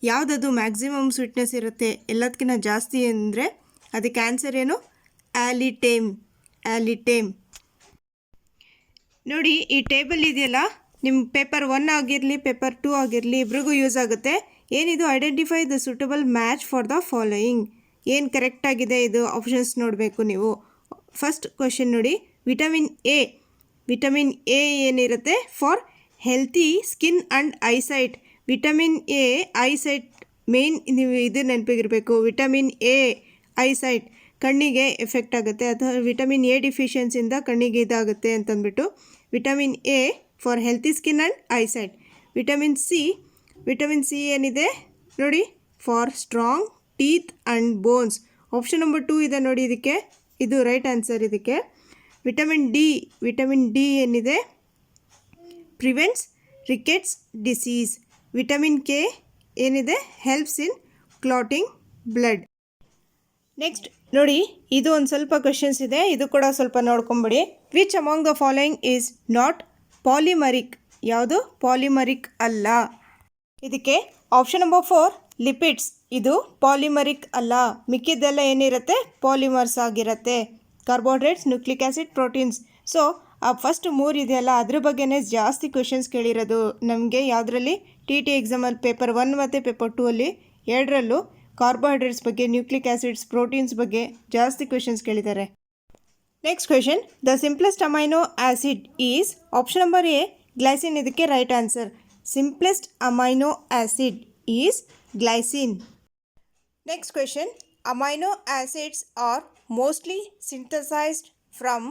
ಯಾವುದದು ಮ್ಯಾಕ್ಸಿಮಮ್ ಸ್ವೀಟ್ನೆಸ್ ಇರುತ್ತೆ ಎಲ್ಲದಕ್ಕಿಂತ ಜಾಸ್ತಿ ಅಂದರೆ, ಅದಕ್ಕೆ ಆನ್ಸರ್ ಏನು, ಆಲಿಟೇಮ್. ನೋಡಿ ಈ ಟೇಬಲ್ ಇದೆಯಲ್ಲ, ನಿಮ್ಮ ಪೇಪರ್ 1 ಆಗಿರಲಿ ಪೇಪರ್ 2 ಆಗಿರಲಿ ಇಬ್ರಿಗೂ ಯೂಸ್ ಆಗುತ್ತೆ. ಏನಿದು, identify the suitable match for the following. ಏನು ಕರೆಕ್ಟಾಗಿದೆ ಇದು ಆಪ್ಷನ್ಸ್ ನೋಡಬೇಕು ನೀವು. ಫಸ್ಟ್ ಕ್ವೆಶನ್ ನೋಡಿ, ವಿಟಮಿನ್ ಎ ಏನಿರುತ್ತೆ, for healthy skin and eyesight. Vitamin A eyesight main, ನೀವು ಇದು ನೆನಪಿಗಿರಬೇಕು. ವಿಟಮಿನ್ ಎ ಐಸೈಟ್ ಕಣ್ಣಿಗೆ ಎಫೆಕ್ಟ್ ಆಗುತ್ತೆ, ಅಥವಾ ವಿಟಮಿನ್ ಎ ಡಿಫಿಷಿಯನ್ಸಿಂದ ಕಣ್ಣಿಗೆ ಇದಾಗುತ್ತೆ ಅಂತಂದ್ಬಿಟ್ಟು vitamin A for healthy skin and eyesight. Vitamin C ಏನಿದೆ ನೋಡಿ, for strong teeth and bones. Option number 2 ಇದೆ ನೋಡಿ, ಇದಕ್ಕೆ ಇದು ರೈಟ್ ಆನ್ಸರ್. ಇದಕ್ಕೆ ವಿಟಮಿನ್ ಡಿ ಏನಿದೆ prevents rickets disease. Vitamin K ಏನಿದೆ helps in clotting blood. Next ನೋಡಿ, ಇದು ಒಂದು ಸ್ವಲ್ಪ ಕ್ವೆಶನ್ಸ್ ಇದೆ, ಇದು ಕೂಡ ಸ್ವಲ್ಪ ನೋಡ್ಕೊಂಬಿಡಿ. Which among the following is not polymeric? ಯಾವುದು ಪಾಲಿಮರಿಕ್ ಅಲ್ಲ? ಇದಕ್ಕೆ ಆಪ್ಷನ್ ನಂಬರ್ 4 ಲಿಪಿಡ್ಸ್, ಇದು ಪಾಲಿಮರಿಕ್ ಅಲ್ಲ. ಮಿಕ್ಕಿದ್ದೆಲ್ಲ ಏನಿರುತ್ತೆ ಪಾಲಿಮರ್ಸ್ ಆಗಿರುತ್ತೆ. Carbohydrates, nucleic acid, proteins. So ಆ ಫಸ್ಟ್ 3 ಇದೆಯಲ್ಲ ಅದ್ರ ಬಗ್ಗೆನೇ ಜಾಸ್ತಿ ಕ್ವೆಶನ್ಸ್ ಕೇಳಿರೋದು ನಮಗೆ. ಯಾವುದರಲ್ಲಿ? ಟಿ ಎಕ್ಸಾಮಲ್ಲಿ ಪೇಪರ್ 1 ಮತ್ತು ಪೇಪರ್ 2 ಅಲ್ಲಿ ಎರಡರಲ್ಲೂ ಕಾರ್ಬೋಹೈಡ್ರೇಟ್ಸ್ ಬಗ್ಗೆ, ನ್ಯೂಕ್ಲಿಕ್ ಆ್ಯಸಿಡ್ಸ್, ಪ್ರೋಟೀನ್ಸ್ ಬಗ್ಗೆ ಜಾಸ್ತಿ ಕ್ವೆಶನ್ಸ್ ಕೇಳಿದ್ದಾರೆ. Next question, the simplest amino acid is option number A glycine. ಇದಕ್ಕೆ right answer. Simplest amino acid is glycine. Next question, amino acids are mostly synthesized from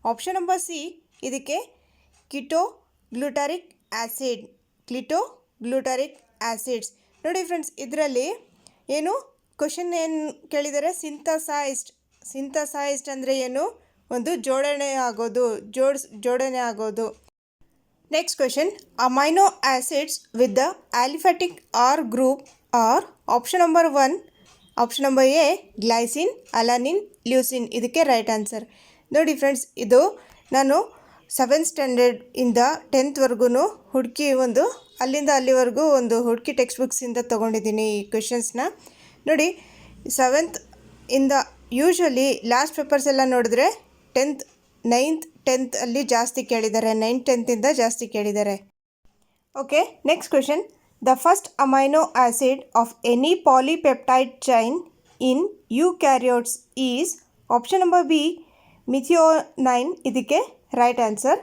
option number C. ಇದಕ್ಕೆ ketoglutaric acid. Acids ನೋಡಿ friends, ಇದರಲ್ಲಿ ಏನು question ಏನು ಕೇಳಿದ್ದಾರೆ? Synthesised ಅಂದರೆ ಏನು? ಒಂದು ಜೋಡಣೆ ಆಗೋದು. Next question, amino acids with the aliphatic R group are option number 1. Option number A glycine, alanine, leucine. ಇದಕ್ಕೆ ರೈಟ್ ಆನ್ಸರ್. ನೋಡಿ ಫ್ರೆಂಡ್ಸ್, ಇದು ನಾನು 7th ಸ್ಟ್ಯಾಂಡರ್ಡ್ ಇಂದ 10th ವರೆಗೂ ಹುಡುಕಿ ಅಲ್ಲಿಂದ ಅಲ್ಲಿವರೆಗೂ ಹುಡುಕಿ ಟೆಕ್ಸ್ಟ್ ಬುಕ್ಸಿಂದ ತೊಗೊಂಡಿದ್ದೀನಿ ಈ ಕ್ವೆಶನ್ಸ್ನ. ನೋಡಿ 7th ಇಂದ ಯೂಶ್ವಲಿ ಲಾಸ್ಟ್ ಪೇಪರ್ಸ್ ಎಲ್ಲ ನೋಡಿದ್ರೆ 9th 10th ಅಲ್ಲಿ ಜಾಸ್ತಿ ಕೇಳಿದ್ದಾರೆ. 9th 10th ಇಂದ ಜಾಸ್ತಿ ಕೇಳಿದ್ದಾರೆ. Okay, next question, the first amino acid of any polypeptide chain in eukaryotes is option number B methionine. ಇದಕ್ಕೆ ರೈಟ್ ಆನ್ಸರ್.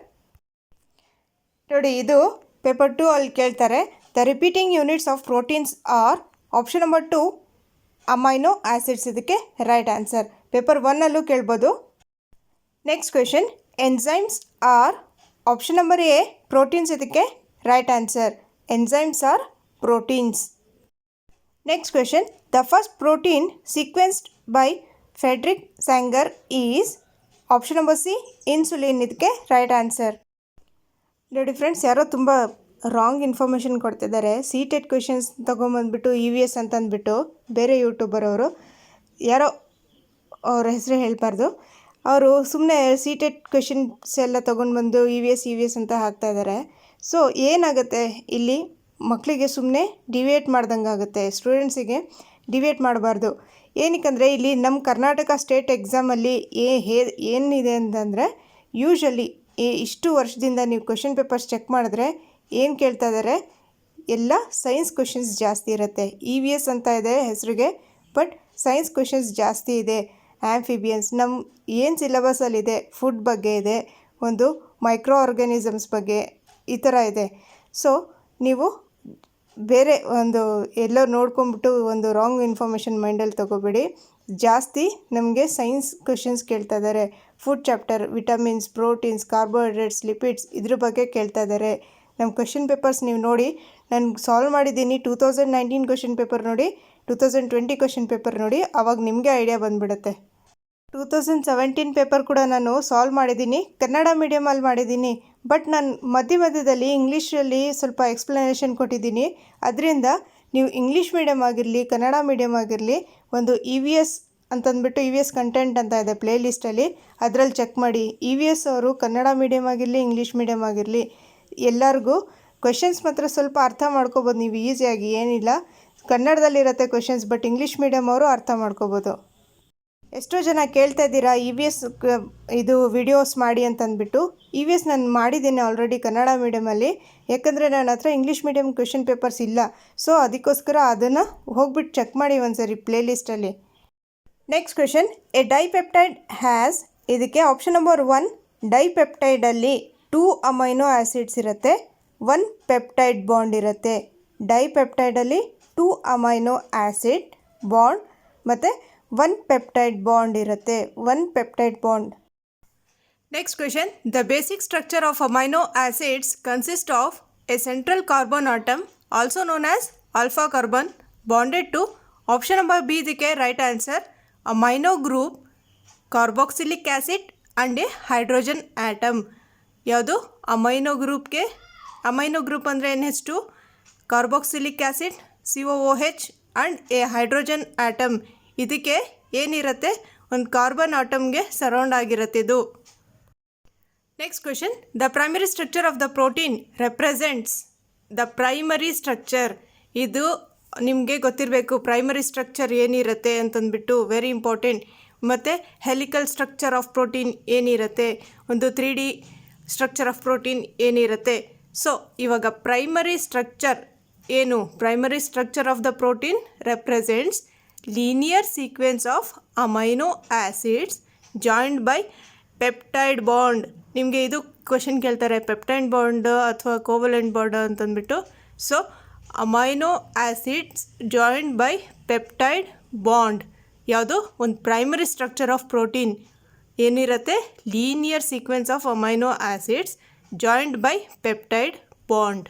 ನೋಡಿ, ಇದು ಪೇಪರ್ 2 ಅಲ್ಲಿ ಕೇಳ್ತಾರೆ. The repeating units of proteins are option number 2 amino acids. ಇದಕ್ಕೆ right answer. Paper 1 ಅಲ್ಲೂ ಕೇಳ್ಬೋದು. Next question, enzymes are option number A proteins. ಇದಕ್ಕೆ right answer. Enzymes are proteins. Next question, the first protein sequenced by Friedrich ಸ್ಯಾಂಗರ್ is option number C insulin. ಇದಕ್ಕೆ right answer. ನೋಡಿ friends, ಯಾರೋ ತುಂಬ wrong information ಕೊಡ್ತಿದ್ದಾರೆ. CTET questions ತೊಗೊಂಬಂದ್ಬಿಟ್ಟು EVS ಅಂತ ಅಂದ್ಬಿಟ್ಟು ಬೇರೆ YouTuber ಅವರು, ಯಾರೋ ಅವ್ರ ಹೆಸರು ಹೇಳಬಾರ್ದು, ಅವರು ಸುಮ್ಮನೆ CTET ಕ್ವೆಶನ್ಸ್ ಎಲ್ಲ ತೊಗೊಂಡು ಬಂದು EVS ಅಂತ ಹಾಕ್ತಾಯಿದ್ದಾರೆ. ಸೊ ಏನಾಗುತ್ತೆ ಇಲ್ಲಿ, ಮಕ್ಕಳಿಗೆ ಸುಮ್ಮನೆ ಡಿವೇಟ್ ಮಾಡ್ದಂಗೆ ಆಗುತ್ತೆ. ಸ್ಟೂಡೆಂಟ್ಸಿಗೆ ಡಿವೇಟ್ ಮಾಡಬಾರ್ದು. ಏನಕ್ಕಂದರೆ ಇಲ್ಲಿ ನಮ್ಮ ಕರ್ನಾಟಕ ಸ್ಟೇಟ್ ಎಕ್ಸಾಮಲ್ಲಿ ಏನಿದೆ ಅಂತಂದರೆ, ಯೂಶ್ವಲಿ ಇಷ್ಟು ವರ್ಷದಿಂದ ನೀವು ಕ್ವೆಶನ್ ಪೇಪರ್ಸ್ ಚೆಕ್ ಮಾಡಿದ್ರೆ ಏನು ಕೇಳ್ತಾ ಇದ್ದಾರೆ, ಎಲ್ಲ ಸೈನ್ಸ್ ಕ್ವೆಶನ್ಸ್ ಜಾಸ್ತಿ ಇರುತ್ತೆ. EVS ಅಂತ ಇದೆ ಹೆಸರಿಗೆ, ಬಟ್ ಸೈನ್ಸ್ ಕ್ವೆಶನ್ಸ್ ಜಾಸ್ತಿ ಇದೆ. ಆ್ಯಂಫಿಬಿಯನ್ಸ್ ನಮ್ಮ ಏನು ಸಿಲೆಬಸಲ್ಲಿದೆ, ಫುಡ್ ಬಗ್ಗೆ ಇದೆ, ಒಂದು ಮೈಕ್ರೋ ಆರ್ಗ್ಯಾನಿಸಮ್ಸ್ ಬಗ್ಗೆ ಈ ಥರ ಇದೆ. ಸೊ ನೀವು ಬೇರೆ ಎಲ್ಲೋ ನೋಡ್ಕೊಂಬಿಟ್ಟು ರಾಂಗ್ ಇನ್ಫಾರ್ಮೇಷನ್ ಮೈಂಡಲ್ಲಿ ತೊಗೋಬೇಡಿ. ಜಾಸ್ತಿ ನಮಗೆ ಸೈನ್ಸ್ ಕ್ವೆಶನ್ಸ್ ಕೇಳ್ತಾ ಇದ್ದಾರೆ. Food chapter, vitamins, proteins, carbohydrates, lipids ಇದ್ರ ಬಗ್ಗೆ ಕೇಳ್ತಾ ಇದ್ದಾರೆ. ನಮ್ಮ ಕ್ವೆಶನ್ ಪೇಪರ್ಸ್ ನೀವು ನೋಡಿ, ನಾನು ಸಾಲ್ವ್ ಮಾಡಿದ್ದೀನಿ. 2019 ಕ್ವೆಶನ್ ಪೇಪರ್ ನೋಡಿ, 2020 ಕ್ವೆಶನ್ ಪೇಪರ್ ನೋಡಿ, ಆವಾಗ ನಿಮಗೆ ಐಡಿಯಾ ಬಂದುಬಿಡುತ್ತೆ. 2017 ಪೇಪರ್ ಕೂಡ ನಾನು ಸಾಲ್ವ್ ಮಾಡಿದ್ದೀನಿ, ಕನ್ನಡ ಮೀಡಿಯಮಲ್ಲಿ ಮಾಡಿದ್ದೀನಿ. ಬಟ್ ನಾನು ಮಧ್ಯದಲ್ಲಿ ಇಂಗ್ಲೀಷಲ್ಲಿ ಸ್ವಲ್ಪ ಎಕ್ಸ್ಪ್ಲನೇಷನ್ ಕೊಟ್ಟಿದ್ದೀನಿ. ಅದರಿಂದ ನೀವು ಇಂಗ್ಲೀಷ್ ಮೀಡಿಯಮ್ ಆಗಿರಲಿ, ಕನ್ನಡ ಮೀಡಿಯಮ್ ಆಗಿರಲಿ, EVS ಅಂತಂದ್ಬಿಟ್ಟು EVS ಕಂಟೆಂಟ್ ಅಂತ ಇದೆ ಪ್ಲೇ ಲಿಸ್ಟಲ್ಲಿ, ಅದರಲ್ಲಿ ಚೆಕ್ ಮಾಡಿ. EVS ಅವರು ಕನ್ನಡ ಮೀಡಿಯಮ್ ಆಗಿರಲಿ, ಇಂಗ್ಲೀಷ್ ಮೀಡಿಯಮ್ ಆಗಿರಲಿ, ಎಲ್ಲರಿಗೂ ಕ್ವೆಶನ್ಸ್ ಮಾತ್ರ ಸ್ವಲ್ಪ ಅರ್ಥ ಮಾಡ್ಕೋಬೋದು ನೀವು ಈಸಿಯಾಗಿ. ಏನಿಲ್ಲ, ಕನ್ನಡದಲ್ಲಿರುತ್ತೆ ಕ್ವೆಶನ್ಸ್, ಬಟ್ ಇಂಗ್ಲೀಷ್ ಮೀಡಿಯಮ್ ಅವರು ಅರ್ಥ ಮಾಡ್ಕೋಬೋದು. ಎಷ್ಟೋ ಜನ ಕೇಳ್ತಾ ಇದ್ದೀರಾ EVS ಇದು ವಿಡಿಯೋಸ್ ಮಾಡಿ ಅಂತಂದ್ಬಿಟ್ಟು. EVS ನಾನು ಮಾಡಿದ್ದೀನಿ ಆಲ್ರೆಡಿ ಕನ್ನಡ ಮೀಡಿಯಮಲ್ಲಿ, ಯಾಕಂದರೆ ನನ್ನ ಹತ್ರ ಇಂಗ್ಲೀಷ್ ಮೀಡಿಯಮ್ ಕ್ವೆಶನ್ ಪೇಪರ್ಸ್ ಇಲ್ಲ. ಸೊ ಅದಕ್ಕೋಸ್ಕರ ಅದನ್ನು ಹೋಗ್ಬಿಟ್ಟು ಚೆಕ್ ಮಾಡಿ ಒಂದ್ಸರಿ ಪ್ಲೇ ಲಿಸ್ಟಲ್ಲಿ. Next question, a dipeptide has. ಇದಕ್ಕೆ ಆಪ್ಷನ್ ನಂಬರ್ 1 ಡೈಪೆಪ್ಟೈಡಲ್ಲಿ 2 ಅಮೈನೋ ಆ್ಯಸಿಡ್ಸ್ ಇರುತ್ತೆ, 1 ಪೆಪ್ಟೈಡ್ ಬಾಂಡ್ ಇರುತ್ತೆ. ಡೈಪೆಪ್ಟೈಡಲ್ಲಿ 2 ಅಮೈನೋ ಆ್ಯಸಿಡ್ ಬಾಂಡ್ ಮತ್ತು 1 ಪೆಪ್ಟೈಡ್ ಬಾಂಡ್ ಇರುತ್ತೆ. 1 peptide bond. Next question, the basic structure of amino acids consist of a central carbon atom also known as alpha carbon bonded to option number B. ಇದಕ್ಕೆ right answer amino group, carboxylic acid and a hydrogen atom. ಯಾವುದು amino group ಅಂದರೆ NH2, carboxylic acid COOH and a hydrogen atom. ಇದಕ್ಕೆ ಏನಿರುತ್ತೆ, ಒಂದು carbon ಆಟಮ್ಗೆ surround ಆಗಿರುತ್ತೆ ಇದು. Next question, the primary structure of the protein represents the primary structure. ಇದು ನಿಮಗೆ ಗೊತ್ತಿರಬೇಕು, ಪ್ರೈಮರಿ ಸ್ಟ್ರಕ್ಚರ್ ಏನಿರುತ್ತೆ ಅಂತಂದ್ಬಿಟ್ಟು, ವೆರಿ ಇಂಪಾರ್ಟೆಂಟ್. ಮತ್ತು ಹೆಲಿಕಲ್ ಸ್ಟ್ರಕ್ಚರ್ ಆಫ್ ಪ್ರೋಟೀನ್ ಏನಿರುತ್ತೆ, ಒಂದು 3D ಸ್ಟ್ರಕ್ಚರ್ ಆಫ್ ಪ್ರೋಟೀನ್ ಏನಿರುತ್ತೆ. ಸೊ ಇವಾಗ ಪ್ರೈಮರಿ ಸ್ಟ್ರಕ್ಚರ್ ಏನು, primary structure of the protein represents linear sequence of amino acids joined by peptide bond. ನಿಮಗೆ ಇದು ಕ್ವಶನ್ ಕೇಳ್ತಾರೆ, ಪೆಪ್ಟೈಡ್ ಬಾಂಡ್ ಅಥವಾ ಕೋವಲೆಂಟ್ ಬಾಂಡ್ ಅಂತಂದ್ಬಿಟ್ಟು. So amino acids joined by peptide bond. ಯಾವುದು ಒಂದು ಪ್ರೈಮರಿ ಸ್ಟ್ರಕ್ಚರ್ ಆಫ್ ಪ್ರೋಟೀನ್ ಏನಿರುತ್ತೆ, linear sequence of amino acids joined by peptide bond.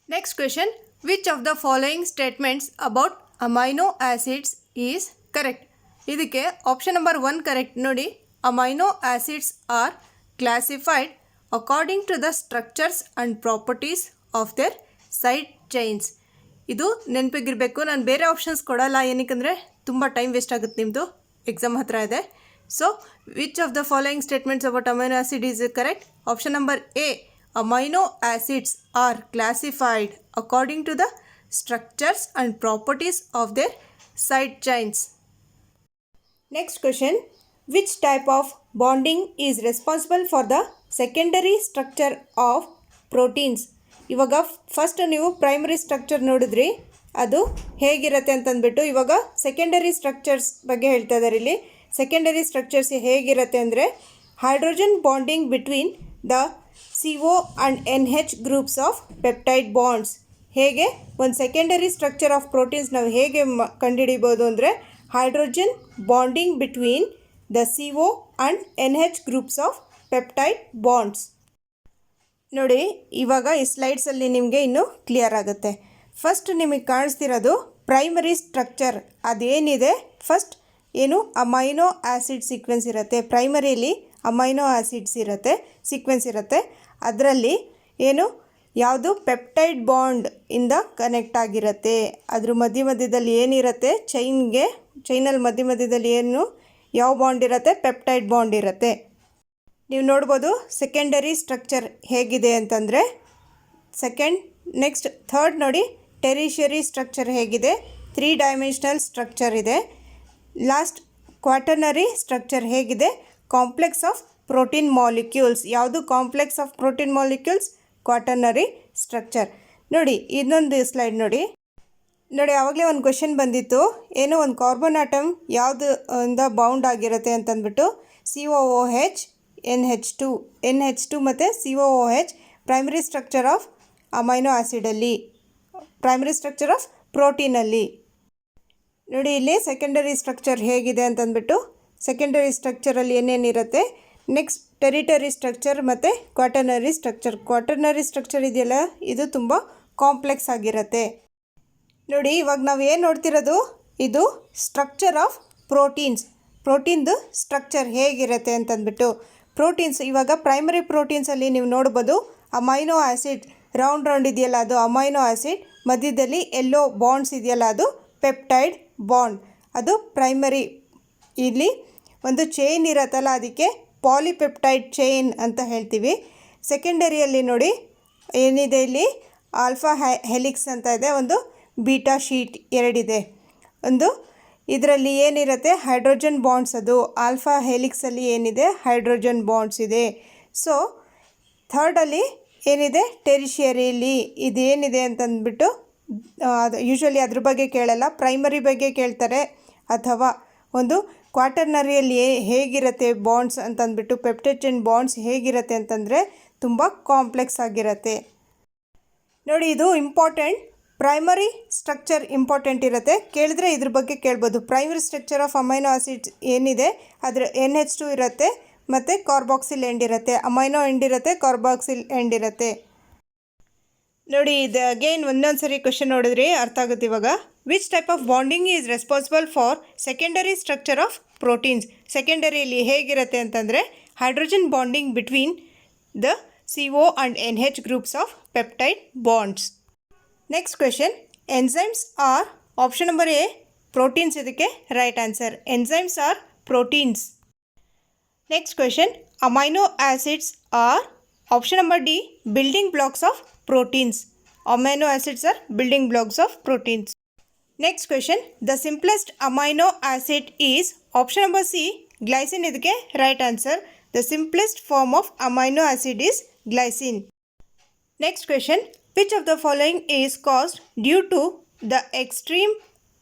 Next question, which of the following statements about amino acids is correct. ಇದಕ್ಕೆ option number 1 correct ನೋಡಿ. Amino acids are classified according to the structures and properties of their side chains. ಇದು ನೆನಪಿಗಿರಬೇಕು. ನಾನು ಬೇರೆ options ಕೊಡಲ್ಲ, ಏನಕ್ಕೆ ತುಂಬ time waste ಆಗುತ್ತೆ, ನಿಮ್ಮದು ಎಕ್ಸಾಮ್ ಹತ್ರ ಇದೆ. So which of the following statements about amino acid is correct. Option number A, amino acids are classified according to the structures and properties of their side chains. Next question, which type of bonding is responsible for the secondary structure of proteins. ಇವಾಗ first ನೀವು primary structure ನೋಡಿದ್ರಿ, ಅದು ಹೇಗಿರುತ್ತೆ ಅಂತಂದ್ಬಿಟ್ಟು, ಇವಾಗ secondary structures ಬಗ್ಗೆ ಹೇಳ್ತಾ ಇದ್ದಾರೆ ಇಲ್ಲಿ. ಸೆಕೆಂಡರಿ ಸ್ಟ್ರಕ್ಚರ್ಸ್ ಹೇಗಿರುತ್ತೆ ಅಂದರೆ, hydrogen bonding between the CO and NH groups of peptide bonds. ಹೇಗೆ ಒಂದು ಸೆಕೆಂಡರಿ ಸ್ಟ್ರಕ್ಚರ್ ಆಫ್ ಪ್ರೋಟೀನ್ಸ್ ನಾವು ಹೇಗೆ ಕಂಡುಹಿಡಿಬೋದು ಅಂದರೆ, hydrogen bonding between the CO and NH groups of peptide bonds. ನೋಡಿ ಇವಾಗ ಈ ಸ್ಲೈಡ್ಸಲ್ಲಿ ನಿಮಗೆ ಇನ್ನೂ ಕ್ಲಿಯರ್ ಆಗುತ್ತೆ. ಫಸ್ಟ್ ನಿಮಗೆ ಕಾಣಿಸ್ತಿರೋದು ಪ್ರೈಮರಿ ಸ್ಟ್ರಕ್ಚರ್. ಅದೇನಿದೆ, ಫಸ್ಟ್ ಏನು ಅಮೈನೋ ಆ್ಯಸಿಡ್ ಸೀಕ್ವೆನ್ಸ್ ಇರುತ್ತೆ. ಪ್ರೈಮರಿಯಲ್ಲಿ ಅಮೈನೋ ಆ್ಯಸಿಡ್ಸ್ ಇರುತ್ತೆ, ಸೀಕ್ವೆನ್ಸ್ ಇರುತ್ತೆ. ಅದರಲ್ಲಿ ಏನು ಯಾವುದು ಪೆಪ್ಟೈಡ್ ಬಾಂಡ್ ಇಂದ ಕನೆಕ್ಟ್ ಆಗಿರುತ್ತೆ. ಅದ್ರ ಮಧ್ಯದಲ್ಲಿ ಏನಿರುತ್ತೆ, ಚೈನಲ್ಲಿ ಮಧ್ಯದಲ್ಲಿ ಏನು ಯಾವ ಬಾಂಡ್ ಇರುತ್ತೆ, ಪೆಪ್ಟೈಡ್ ಬಾಂಡ್ ಇರುತ್ತೆ. ನೀವು ನೋಡ್ಬೋದು ಸೆಕೆಂಡರಿ ಸ್ಟ್ರಕ್ಚರ್ ಹೇಗಿದೆ ಅಂತಂದರೆ. ನೆಕ್ಸ್ಟ್ ಥರ್ಡ್ ನೋಡಿ, ಟೆರಿಷಿಯರಿ ಸ್ಟ್ರಕ್ಚರ್ ಹೇಗಿದೆ, 3 ಡೈಮೆನ್ಷನಲ್ ಸ್ಟ್ರಕ್ಚರ್ ಇದೆ. ಲಾಸ್ಟ್ ಕ್ವಾಟರ್ನರಿ ಸ್ಟ್ರಕ್ಚರ್ ಹೇಗಿದೆ, ಕಾಂಪ್ಲೆಕ್ಸ್ ಆಫ್ ಪ್ರೋಟೀನ್ ಮಾಲಿಕ್ಯೂಲ್ಸ್. ಯಾವುದು complex of protein molecules, quaternary structure. ನೋಡಿ ಇನ್ನೊಂದು ಸ್ಲೈಡ್ ನೋಡಿ. ಆವಾಗಲೇ ಒಂದು ಕ್ವೆಶನ್ ಬಂದಿತ್ತು, ಏನೋ ಒಂದು ಕಾರ್ಬನ್ ಆಟಮ್ ಯಾವುದು ಇಂದ ಬೌಂಡ್ ಆಗಿರುತ್ತೆ ಅಂತಂದ್ಬಿಟ್ಟು, COOH, NH2 ಮತ್ತು COOH primary structure of amino ಆ್ಯಸಿಡಲ್ಲಿ, ಪ್ರೈಮರಿ ಸ್ಟ್ರಕ್ಚರ್ ಆಫ್ ಪ್ರೋಟೀನಲ್ಲಿ. ನೋಡಿ ಇಲ್ಲಿ ಸೆಕೆಂಡರಿ ಸ್ಟ್ರಕ್ಚರ್ ಹೇಗಿದೆ ಅಂತಂದ್ಬಿಟ್ಟು, ಸೆಕೆಂಡರಿ ಸ್ಟ್ರಕ್ಚರಲ್ಲಿ ಏನೇನಿರುತ್ತೆ. ನೆಕ್ಸ್ಟ್ ಟೆರಿಟರಿ ಸ್ಟ್ರಕ್ಚರ್ ಮತ್ತು ಕ್ವಾಟರ್ನರಿ ಸ್ಟ್ರಕ್ಚರ್ ಇದೆಯಲ್ಲ, ಇದು ತುಂಬ ಕಾಂಪ್ಲೆಕ್ಸ್ ಆಗಿರುತ್ತೆ. ನೋಡಿ ಇವಾಗ ನಾವು ಏನು ನೋಡ್ತಿರೋದು, ಇದು ಸ್ಟ್ರಕ್ಚರ್ ಆಫ್ ಪ್ರೋಟೀನ್ದು ಸ್ಟ್ರಕ್ಚರ್ ಹೇಗಿರುತ್ತೆ ಅಂತಂದ್ಬಿಟ್ಟು. ಪ್ರೋಟೀನ್ಸ್ ಇವಾಗ ಪ್ರೈಮರಿ ಪ್ರೋಟೀನ್ಸಲ್ಲಿ ನೀವು ನೋಡ್ಬೋದು, ಅಮೈನೋ ಆ್ಯಸಿಡ್ ರೌಂಡ್ ಇದೆಯಲ್ಲ, ಅದು ಅಮೈನೋ ಆ್ಯಸಿಡ್. ಮಧ್ಯದಲ್ಲಿ ಎಲ್ಲೋ ಬಾಂಡ್ಸ್ ಇದೆಯಲ್ಲ, ಅದು ಪೆಪ್ಟೈಡ್ ಬಾಂಡ್, ಅದು ಪ್ರೈಮರಿ. ಇಲ್ಲಿ ಒಂದು ಚೈನ್ ಇರತ್ತಲ್ಲ, ಅದಕ್ಕೆ ಪಾಲಿಪೆಪ್ಟೈಡ್ ಚೈನ್ ಅಂತ ಹೇಳ್ತೀವಿ. ಸೆಕೆಂಡರಿಯಲ್ಲಿ ನೋಡಿ ಏನಿದೆ, ಇಲ್ಲಿ ಆಲ್ಫಾ ಹೆಲಿಕ್ಸ್ ಅಂತ ಇದೆ, ಒಂದು ಬೀಟಾ ಶೀಟ್ ಎರಡಿದೆ. ಒಂದು ಇದರಲ್ಲಿ ಏನಿರುತ್ತೆ, ಹೈಡ್ರೋಜನ್ ಬಾಂಡ್ಸ್. ಅದು ಆಲ್ಫಾ ಹೆಲಿಕ್ಸಲ್ಲಿ ಏನಿದೆ, ಹೈಡ್ರೋಜನ್ ಬಾಂಡ್ಸ್ ಇದೆ. ಸೊ ಥರ್ಡಲ್ಲಿ ಏನಿದೆ, ಟೆರಿಷಿಯರಿಲಿ ಇದೇನಿದೆ ಅಂತಂದ್ಬಿಟ್ಟು, ಅದು ಯೂಶ್ವಲಿ ಅದ್ರ ಬಗ್ಗೆ ಕೇಳಲ್ಲ, ಪ್ರೈಮರಿ ಬಗ್ಗೆ ಕೇಳ್ತಾರೆ. ಅಥವಾ ಒಂದು ಕ್ವಾಟರ್ನರಿಯಲ್ಲಿ ಹೇಗಿರುತ್ತೆ ಬಾಂಡ್ಸ್ ಅಂತಂದ್ಬಿಟ್ಟು, ಪೆಪ್ಟೈಡ್ ಬಾಂಡ್ಸ್ ಹೇಗಿರುತ್ತೆ ಅಂತಂದರೆ ತುಂಬ ಕಾಂಪ್ಲೆಕ್ಸ್ ಆಗಿರುತ್ತೆ. ನೋಡಿ ಇದು ಇಂಪಾರ್ಟೆಂಟ್, ಪ್ರೈಮರಿ ಸ್ಟ್ರಕ್ಚರ್ ಇಂಪಾರ್ಟೆಂಟ್ ಇರುತ್ತೆ. ಕೇಳಿದ್ರೆ ಇದ್ರ ಬಗ್ಗೆ ಕೇಳ್ಬೋದು. Primary structure of amino acids ಏನಿದೆ, ಅದರ NH2 ಇರುತ್ತೆ ಮತ್ತು ಕಾರ್ಬಾಕ್ಸಿಲ್ ಎಂಡ್ ಇರುತ್ತೆ. ಅಮೈನೋ ಎಂಡ್ ಇರುತ್ತೆ, ಕಾರ್ಬಾಕ್ಸಿಲ್ ಎಂಡ್ ಇರುತ್ತೆ. ನೋಡಿ, ಇದು ಅಗೇನ್ ಒಂದೊಂದ್ಸರಿ ಕ್ವಶನ್ ನೋಡಿದ್ರಿ ಅರ್ಥ ಆಗುತ್ತೆ ಇವಾಗ. Which type of bonding is responsible for secondary structure of proteins? ಸೆಕೆಂಡರಿಯಲ್ಲಿ ಹೇಗಿರುತ್ತೆ ಅಂತಂದರೆ hydrogen bonding between the CO and NH groups of peptide bonds. Next question, enzymes are option number A proteins, ಇದಕ್ಕೆ right answer. Enzymes are proteins. Next question, amino acids are option number D building blocks of proteins. Amino acids are building blocks of proteins. Next question, the simplest amino acid is option number C glycine, ಇದಕ್ಕೆ right answer. The simplest form of amino acid is glycine. Next question, which of the following is caused due to the extreme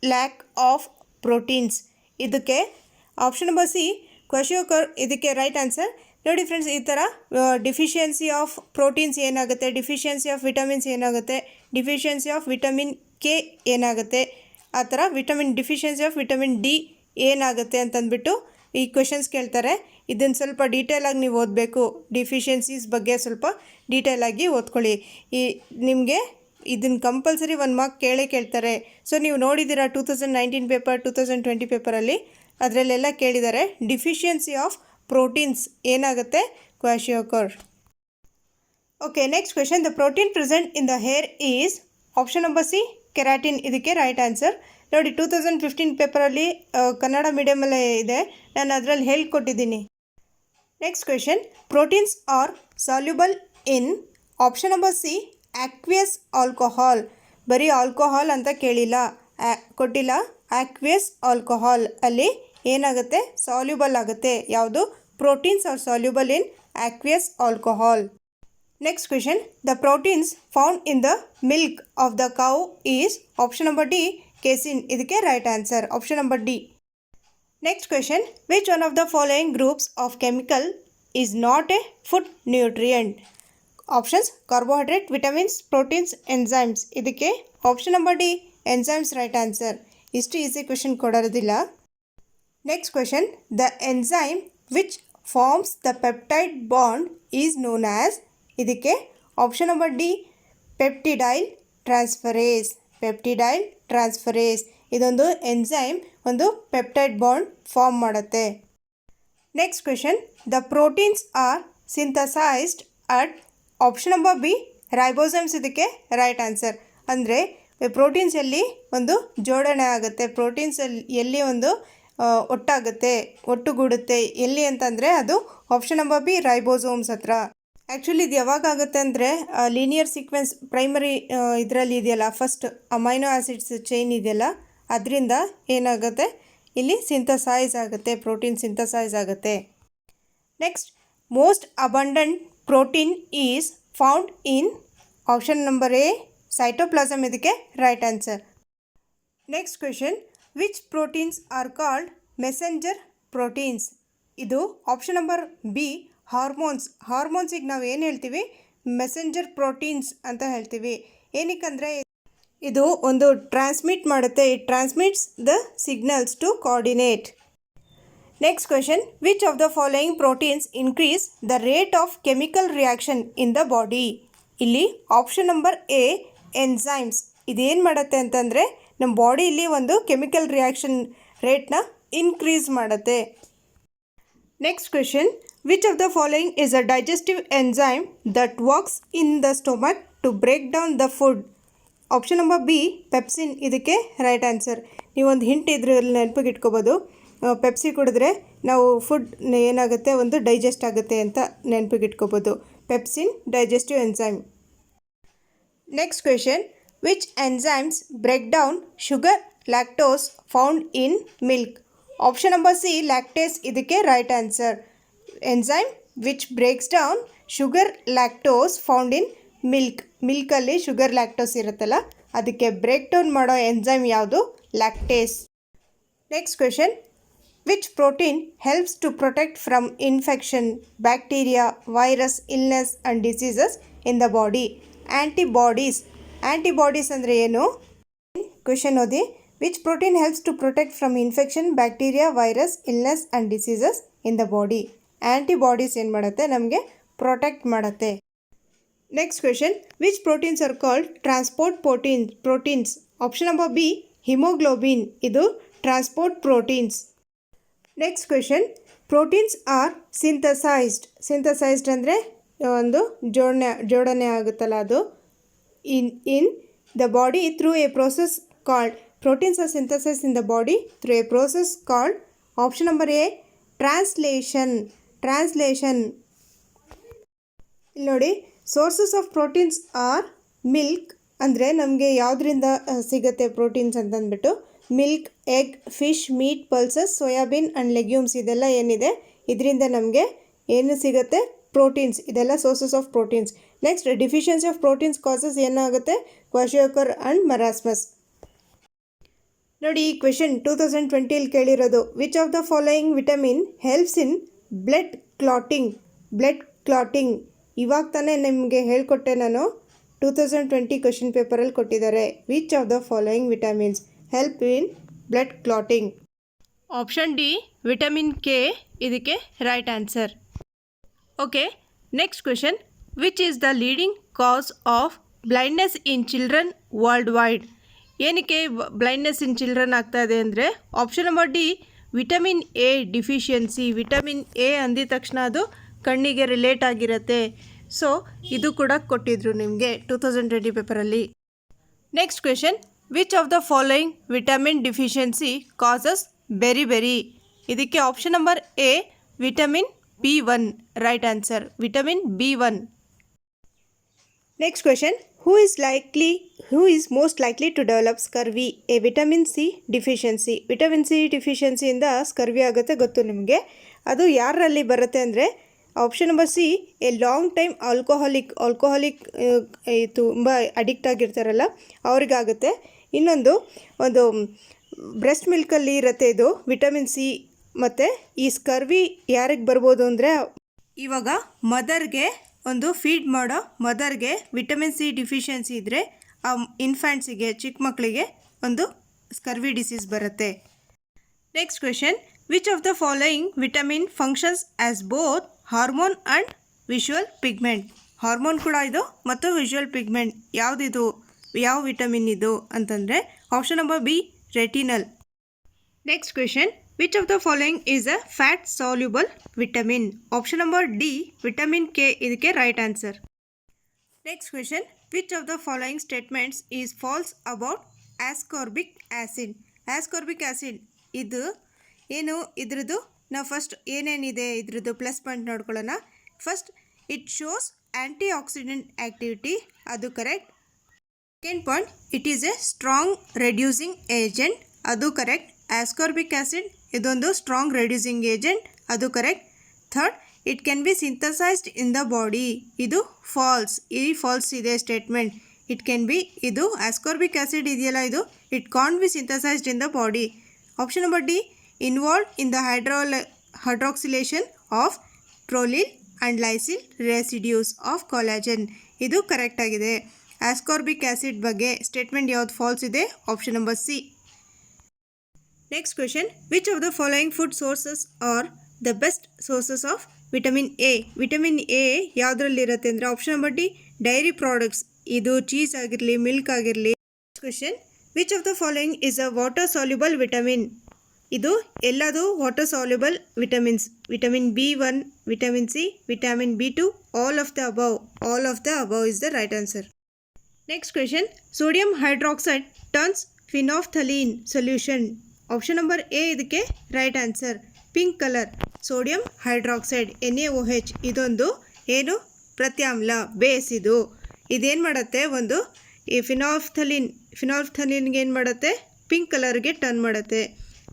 lack of proteins? ಇದಕ್ಕೆ option number C kwashiorkor, ಇದಕ್ಕೆ right answer. ನೋಡಿ friends, ಈ ಥರ deficiency of proteins ಏನಾಗುತ್ತೆ, deficiency of vitamins ಏನಾಗುತ್ತೆ, deficiency of vitamin K ಏನಾಗುತ್ತೆ, ಆ ಥರ ಡಿಫಿಷಿಯನ್ಸಿ ಆಫ್ ವಿಟಮಿನ್ ಡಿ ಏನಾಗುತ್ತೆ ಅಂತಂದ್ಬಿಟ್ಟು ಈ ಕ್ವೆಶನ್ಸ್ ಕೇಳ್ತಾರೆ. ಇದನ್ನು ಸ್ವಲ್ಪ ಡೀಟೇಲಾಗಿ ನೀವು ಓದಬೇಕು. ಡಿಫಿಷಿಯನ್ಸೀಸ್ ಬಗ್ಗೆ ಸ್ವಲ್ಪ ಡೀಟೇಲಾಗಿ ಓದ್ಕೊಳ್ಳಿ. ನಿಮಗೆ ಇದನ್ನು ಕಂಪಲ್ಸರಿ 1 ಮಾರ್ಕ್ ಕೇಳ್ತಾರೆ. ಸೊ ನೀವು ನೋಡಿದ್ದೀರಾ 2019 ಪೇಪರ್, 2020 ಪೇಪರಲ್ಲಿ ಅದರಲ್ಲೆಲ್ಲ ಕೇಳಿದ್ದಾರೆ. ಡಿಫಿಷಿಯನ್ಸಿ ಆಫ್ ಪ್ರೋಟೀನ್ಸ್ ಏನಾಗುತ್ತೆ, kwashiorkor. Okay, next question, the protein present in the hair is option number C keratin, ಇದಕ್ಕೆ ರೈಟ್ ಆನ್ಸರ್. ನೋಡಿ 2015 ಪೇಪರಲ್ಲಿ ಕನ್ನಡ ಮೀಡಿಯಮಲ್ಲೇ ಇದೆ, ನಾನು ಅದರಲ್ಲಿ ಹೇಳ್ಕೊಟ್ಟಿದ್ದೀನಿ. Next question, proteins are soluble in option number C aqueous alcohol. ಬರೀ ಆಲ್ಕೋಹಾಲ್ ಅಂತ ಕೇಳಿಲ್ಲ, ಕೊಟ್ಟಿಲ್ಲ. ಆಕ್ವಿಯಸ್ ಆಲ್ಕೋಹಾಲ್ ಅಲ್ಲಿ ಏನಾಗುತ್ತೆ, ಸಾಲ್ಯುಬಲ್ ಆಗುತ್ತೆ. ಯಾವುದು, proteins are soluble in aqueous alcohol. Next question, the proteins found in the milk of the cow is option number D casein, ಇದಕ್ಕೆ right answer, option number D. Next question, which one of the following groups of chemical is not a food nutrient? Options carbohydrate, vitamins, proteins, enzymes, ಇದಕ್ಕೆ option number D enzymes right answer. ಇಷ್ಟು easy question ಕೊಡೋದಿಲ್ಲ. Next question, the enzyme which forms the peptide bond is known as, ಇದಕ್ಕೆ option number D peptidyl transferase. Peptidyl transferase ಇದೊಂದು enzyme, ಒಂದು peptide bond form ಮಾಡುತ್ತೆ. Next question, the proteins are synthesized at option number B ribosomes, ಇದಕ್ಕೆ right answer. ಅಂದರೆ proteins ಎಲ್ಲಿ ಒಂದು ಜೋಡಣೆ ಆಗುತ್ತೆ, ಪ್ರೋಟೀನ್ಸ್ ಎಲ್ಲಿ ಒಂದು ಒಟ್ಟಾಗುತ್ತೆ, ಒಟ್ಟುಗೂಡುತ್ತೆ ಎಲ್ಲಿ ಅಂತಂದರೆ ಅದು ಆಪ್ಷನ್ ನಂಬರ್ ಬಿ ರೈಬೋಸೋಮ್ಸ್ ಹತ್ರ. ಆ್ಯಕ್ಚುಲಿ ಇದು ಯಾವಾಗ ಆಗುತ್ತೆ ಅಂದರೆ ಲೀನಿಯರ್ ಸೀಕ್ವೆನ್ಸ್ ಪ್ರೈಮರಿ ಇದರಲ್ಲಿ ಇದೆಯಲ್ಲ, ಫಸ್ಟ್ ಅಮೈನೋ ಆಸಿಡ್ಸ್ ಚೈನ್ ಇದೆಯಲ್ಲ, ಅದರಿಂದ ಏನಾಗುತ್ತೆ ಇಲ್ಲಿ ಸಿಂಥಸೈಸ್ ಆಗುತ್ತೆ, ಪ್ರೋಟೀನ್ ಸಿಂಥಸೈಸ್ ಆಗುತ್ತೆ. Next, most abundant protein is found in option number A cytoplasm, ಇದಕ್ಕೆ right answer. Next question, which proteins are called messenger proteins? ಇದು ಆಪ್ಷನ್ ನಂಬರ್ ಬಿ ಹಾರ್ಮೋನ್ಸ್. ಹಾರ್ಮೋನ್ಸಿಗೆ ನಾವು ಏನು ಹೇಳ್ತೀವಿ, ಮೆಸೆಂಜರ್ ಪ್ರೋಟೀನ್ಸ್ ಅಂತ ಹೇಳ್ತೀವಿ. ಏನಕ್ಕಂದರೆ ಇದು ಒಂದು ಟ್ರಾನ್ಸ್ಮಿಟ್ ಮಾಡುತ್ತೆ, it transmits the signals to coordinate. Next question, which of the following proteins increase the rate of chemical reaction in the body? ಇಲ್ಲಿ ಆಪ್ಷನ್ ನಂಬರ್ ಎ ಎನ್ಸೈಮ್ಸ್. ಇದೇನು ಮಾಡುತ್ತೆ ಅಂತಂದರೆ ನಮ್ಮ ಬಾಡಿಯಲ್ಲಿ ಒಂದು ಕೆಮಿಕಲ್ ರಿಯಾಕ್ಷನ್ ರೇಟ್ನ ಇನ್ಕ್ರೀಸ್ ಮಾಡುತ್ತೆ. Next question, which of the following is a digestive enzyme that works in the stomach to break down the food? Option number B pepsin, ಇದಕ್ಕೆ right answer. ನೀವೊಂದು ಹಿಂಟ್ ಇದ್ರಲ್ಲಿ ನೆನಪಿಗೆ ಇಟ್ಕೋಬೋದು. ಪೆಪ್ಸಿ ಕುಡಿದ್ರೆ ನಾವು food ಏನಾಗುತ್ತೆ, ಒಂದು ಡೈಜೆಸ್ಟ್ ಆಗುತ್ತೆ ಅಂತ ನೆನಪಿಗೆ ಇಟ್ಕೋಬೋದು. Pepsin digestive enzyme. Next question, which enzymes break down sugar lactose found in milk? Option number C lactase, ಇದಕ್ಕೆ right answer. Enzyme which breaks down sugar lactose found in milk. ಮಿಲ್ಕಲ್ಲಿ sugar lactose ಇರುತ್ತಲ್ಲ, ಅದಕ್ಕೆ break down ಮಾಡೋ enzyme ಯಾವುದು, lactase. Next question, which protein helps to protect from infection, bacteria, virus, illness and diseases in the body? Antibodies. Antibodies ಅಂದರೆ ಏನು? Question ಓದಿ. Which protein helps to protect from infection, bacteria, virus, illness and diseases in the body? Antibodies ಏನು ಮಾಡುತ್ತೆ, ನಮಗೆ protect ಮಾಡುತ್ತೆ. Next question, which proteins are called transport proteins? Option number B, hemoglobin. ಇದು transport proteins. Next question, proteins are synthesized. Synthesized ಅಂದರೆ ಒಂದು ಜೋಡಣೆ ಆಗುತ್ತಲ್ಲ ಅದು in the body through a process called, proteins are synthesized in the body through a process called, option number A, translation. ಇಲ್ಲಿ ನೋಡಿ, sources of proteins are milk, ಅಂದರೆ ನಮಗೆ ಯಾವುದರಿಂದ ಸಿಗುತ್ತೆ ಪ್ರೋಟೀನ್ಸ್ ಅಂತಂದ್ಬಿಟ್ಟು milk, egg, fish, meat, pulses, soybean and legumes, ಇದೆಲ್ಲ ಏನಿದೆ ಇದರಿಂದ ನಮಗೆ ಏನು ಸಿಗುತ್ತೆ ಪ್ರೋಟೀನ್ಸ್, ಇದೆಲ್ಲ sources of proteins. Next, deficiency of proteins causes ಏನಾಗುತ್ತೆ ಕ್ವಾಶಿಯೋಕರ್ ಆ್ಯಂಡ್ ಮರಾಸ್ಮಸ್. ನೋಡಿ ಈ ಕ್ವೆಶನ್ 2020 ಕೇಳಿರೋದು, which of the following vitamin helps in blood clotting. ಇವಾಗ ತಾನೇ ನಿಮಗೆ ಹೇಳ್ಕೊಟ್ಟೆ ನಾನು, 2020 ಕ್ವೆಶನ್ ಪೇಪರಲ್ಲಿ ಕೊಟ್ಟಿದ್ದಾರೆ. Which of the following vitamins help in blood clotting? Option D, vitamin K ಇದಕ್ಕೆ right answer. Okay, next question, which is the leading cause of blindness in children worldwide? ಏನಕ್ಕೆ blindness in children ಆಗ್ತಾ ಇದೆ ಅಂದರೆ, option number D, vitamin A deficiency. Vitamin A ಅಂದಿದ ತಕ್ಷಣ ಅದು ಕಣ್ಣಿಗೆ relate ಆಗಿರುತ್ತೆ. ಸೊ ಇದು ಕೂಡ ಕೊಟ್ಟಿದ್ರು ನಿಮಗೆ 2020 ಪೇಪರಲ್ಲಿ. Next question, which of the following vitamin deficiency causes beri? ಇದಕ್ಕೆ option number A, vitamin B1 right answer, vitamin B1. Next question, who is most likely to develop scurvy? A, vitamin C deficiency. Vitamin C ಡಿಫಿಷಿಯನ್ಸಿಯಿಂದ scurvy ಆಗುತ್ತೆ, ಗೊತ್ತು ನಿಮಗೆ. ಅದು ಯಾರಲ್ಲಿ ಬರುತ್ತೆ ಅಂದರೆ, option number C, a long time alcoholic ತುಂಬ addict ಆಗಿರ್ತಾರಲ್ಲ ಅವ್ರಿಗಾಗುತ್ತೆ. ಇನ್ನೊಂದು ಒಂದು ಬ್ರೆಸ್ಟ್ ಮಿಲ್ಕಲ್ಲಿ ಇರುತ್ತೆ ಇದು ವಿಟಮಿನ್ ಸಿ. ಮತ್ತು ಈ ಸ್ಕರ್ವಿ ಯಾರಿಗೆ ಬರ್ಬೋದು ಅಂದರೆ, ಇವಾಗ ಮದರ್ಗೆ ಒಂದು ಫೀಡ್ ಮಾಡೋ ಮದರ್ಗೆ ವಿಟಮಿನ್ ಸಿ ಡಿಫಿಷಿಯನ್ಸಿ ಇದ್ದರೆ ಆ ಇನ್ಫ್ಯಾಂಟ್ಸಿಗೆ, ಚಿಕ್ಕ ಮಕ್ಕಳಿಗೆ ಒಂದು ಸ್ಕರ್ವಿ ಡಿಸೀಸ್ ಬರುತ್ತೆ. Next question, which of the following vitamin functions as both hormone and visual pigment? Hormone ಕೂಡ ಇದು ಮತ್ತು ವಿಷುವಲ್ ಪಿಗ್ಮೆಂಟ್. ಯಾವುದಿದು, ಯಾವ ವಿಟಮಿನ್ ಇದು ಅಂತಂದರೆ, option number B, retinal. Next question, which of the following is a fat soluble vitamin? Option number D, vitamin K ಇದಕ್ಕೆ right answer. Next question, which of the following statements is false about ascorbic acid? Ascorbic acid ಇದು ಏನು, ಇದ್ರದ್ದು ನಾವು first ಏನೇನಿದೆ ಇದ್ರದ್ದು plus point ನೋಡ್ಕೊಳ್ಳೋಣ. First, it shows antioxidant activity, ಅದು correct. Second point, it is a strong reducing agent, ಅದು correct. Ascorbic acid ಇದೊಂದು ಸ್ಟ್ರಾಂಗ್ ರೆಡ್ಯೂಸಿಂಗ್ ಏಜೆಂಟ್, ಅದು correct. Third, it can be synthesized in the body, ಇದು false. ಈ false ಇದೆ statement. It can be, ಇದು ascorbic acid ಇದೆಯಲ್ಲ ಇದು, it can't be synthesized in the body. Option number D, involved in the hydroxylation of prolyl and lysyl residues of collagen, ಇದು correct ಆಗಿದೆ. Ascorbic acid ಬಗ್ಗೆ statement ಯಾವ್ದು false ಇದೆ, option number C. Next question, which of the following food sources are the best sources of vitamin A? Vitamin A ಯಾವುದ್ರಲ್ಲಿರುತ್ತೆ ಅಂದರೆ, option number D, dairy products, ಇದು cheese ಆಗಿರಲಿ, milk ಆಗಿರಲಿ. Next question, which of the following is a water soluble vitamin? ಇದು ಎಲ್ಲದು water soluble vitamins. Vitamin B1, vitamin C, vitamin B2, all of the above is the right answer. Next question, sodium hydroxide turns phenolphthalein solution. Option number A ಇದಕ್ಕೆ right answer, pink colour. Sodium hydroxide NaOH ಇದೊಂದು ಏನು ಪ್ರತ್ಯಾಮ್ಲ, base. ಇದೇನು ಮಾಡುತ್ತೆ, ಒಂದು ಈ ಫಿನಾಫ್ಥಲೀನ್ಗೆ ಏನು ಮಾಡುತ್ತೆ, pink ಕಲರ್ಗೆ turn ಮಾಡುತ್ತೆ.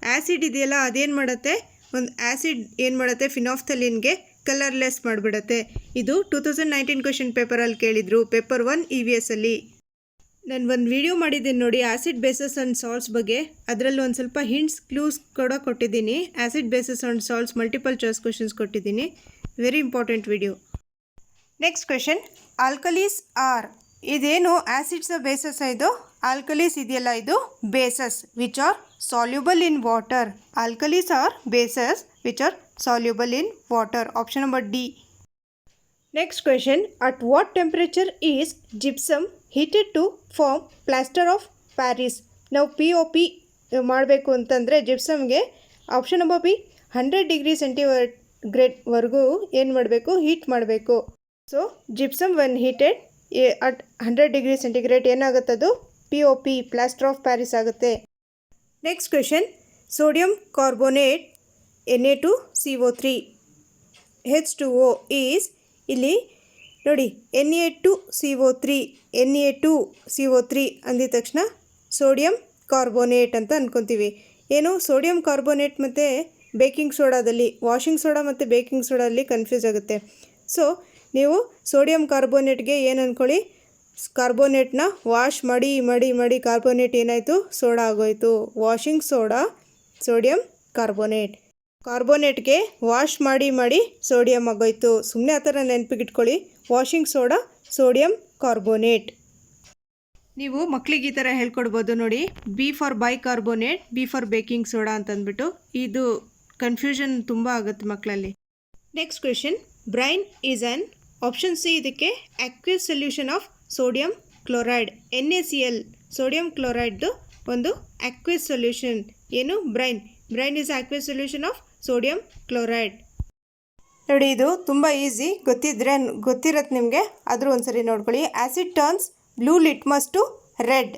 ಆ್ಯಸಿಡ್ ಇದೆಯಲ್ಲ ಅದೇನು ಮಾಡುತ್ತೆ, ಒಂದು ಆ್ಯಸಿಡ್ ಏನು ಮಾಡುತ್ತೆ ಫಿನಾಫ್ಥಲೀನ್ಗೆ ಕಲರ್ಲೆಸ್ ಮಾಡಿಬಿಡುತ್ತೆ. ಇದು 2019 ಕ್ವೆಶನ್ ಪೇಪರಲ್ಲಿ ಕೇಳಿದರು, ಪೇಪರ್ 1 EVS ಅಲ್ಲಿ. ನಾನು ಒಂದು ವಿಡಿಯೋ ಮಾಡಿದ್ದೀನಿ ನೋಡಿ ಆ್ಯಸಿಡ್ ಬೇಸಸ್ ಆ್ಯಂಡ್ ಸಾಲ್ಟ್ಸ್ ಬಗ್ಗೆ, ಅದರಲ್ಲಿ ಒಂದು ಸ್ವಲ್ಪ ಹಿಂಟ್ಸ್ ಕ್ಲೂಸ್ ಕೂಡ ಕೊಟ್ಟಿದ್ದೀನಿ. Acid bases and salts multiple choice questions ಕೊಟ್ಟಿದ್ದೀನಿ, very important video. Next question, alkalis are, ಇದೇನು ಆ್ಯಸಿಡ್ಸ್ ಬೇಸಸ್ ಇದು, ಆಲ್ಕಲೀಸ್ ಇದೆಯಲ್ಲ ಇದು bases which are soluble in water. Alkalis are bases which are soluble in water, option number D. Next question, at what temperature is gypsum heated to form plaster of Paris? ನಾವು POP ಮಾಡಬೇಕು ಅಂತಂದರೆ ಜಿಪ್ಸಮ್ಗೆ option number B 100 degree ಸೆಂಟಿಗ್ರೇಡ್ವರೆಗೂ ಏನು ಮಾಡಬೇಕು, heat ಮಾಡಬೇಕು. So gypsum when heated at 100 degree centigrade ಏನಾಗುತ್ತದು POP plaster of Paris ಆಗುತ್ತೆ. Next question, sodium carbonate Na2CO3 H2O is, ಇಲ್ಲಿ ನೋಡಿ Na2CO3 ಅಂದಿದ ತಕ್ಷಣ ಸೋಡಿಯಂ ಕಾರ್ಬೋನೇಟ್ ಅಂತ ಅಂದ್ಕೊತೀವಿ. ಏನು ಸೋಡಿಯಂ ಕಾರ್ಬೋನೇಟ್ ಮತ್ತು ಬೇಕಿಂಗ್ ಸೋಡಾದಲ್ಲಿ, ವಾಷಿಂಗ್ ಸೋಡಾ ಮತ್ತು ಬೇಕಿಂಗ್ ಸೋಡಾದಲ್ಲಿ ಕನ್ಫ್ಯೂಸ್ ಆಗುತ್ತೆ. ಸೊ ನೀವು ಸೋಡಿಯಂ ಕಾರ್ಬೋನೇಟ್ಗೆ ಏನು ಅಂದ್ಕೊಳ್ಳಿ, ಕಾರ್ಬೋನೇಟ್ನ ವಾಶ್ ಮಾಡಿ ಮಾಡಿ ಮಾಡಿ ಕಾರ್ಬೋನೇಟ್ ಏನಾಯಿತು, ಸೋಡಾ ಆಗೋಯಿತು. ವಾಷಿಂಗ್ ಸೋಡಾ ಸೋಡಿಯಂ ಕಾರ್ಬೋನೇಟ್, ಕಾರ್ಬೋನೇಟ್ಗೆ ವಾಶ್ ಮಾಡಿ ಮಾಡಿ ಸೋಡಿಯಂ ಆಗೋಯ್ತು. ಸುಮ್ಮನೆ ಆ ಥರ ನೆನಪಿಗಿಟ್ಕೊಳ್ಳಿ, ವಾಷಿಂಗ್ ಸೋಡಾ ಸೋಡಿಯಂ ಕಾರ್ಬೋನೇಟ್. ನೀವು ಮಕ್ಕಳಿಗೆ ಈ ಥರ ಹೇಳ್ಕೊಡ್ಬೋದು ನೋಡಿ, B for bicarbonate, B for baking soda ಅಂತಂದ್ಬಿಟ್ಟು. ಇದು ಕನ್ಫ್ಯೂಷನ್ ತುಂಬ ಆಗುತ್ತೆ ಮಕ್ಕಳಲ್ಲಿ. Next question, brine is on, option C ಇದಕ್ಕೆ aqueous solution of sodium chloride. NaCl sodium ಕ್ಲೋರೈಡ್ದು ಒಂದು ಅಕ್ಯೂಸ್ ಸೊಲ್ಯೂಷನ್. ಏನು brine is aqueous solution of sodium chloride. ನೋಡಿ ಇದು ತುಂಬ ಈಸಿ, ಗೊತ್ತಿರತ್ತೆ ನಿಮಗೆ, ಆದರೂ ಒಂದ್ಸರಿ ನೋಡ್ಕೊಳ್ಳಿ. Acid turns blue litmus to red,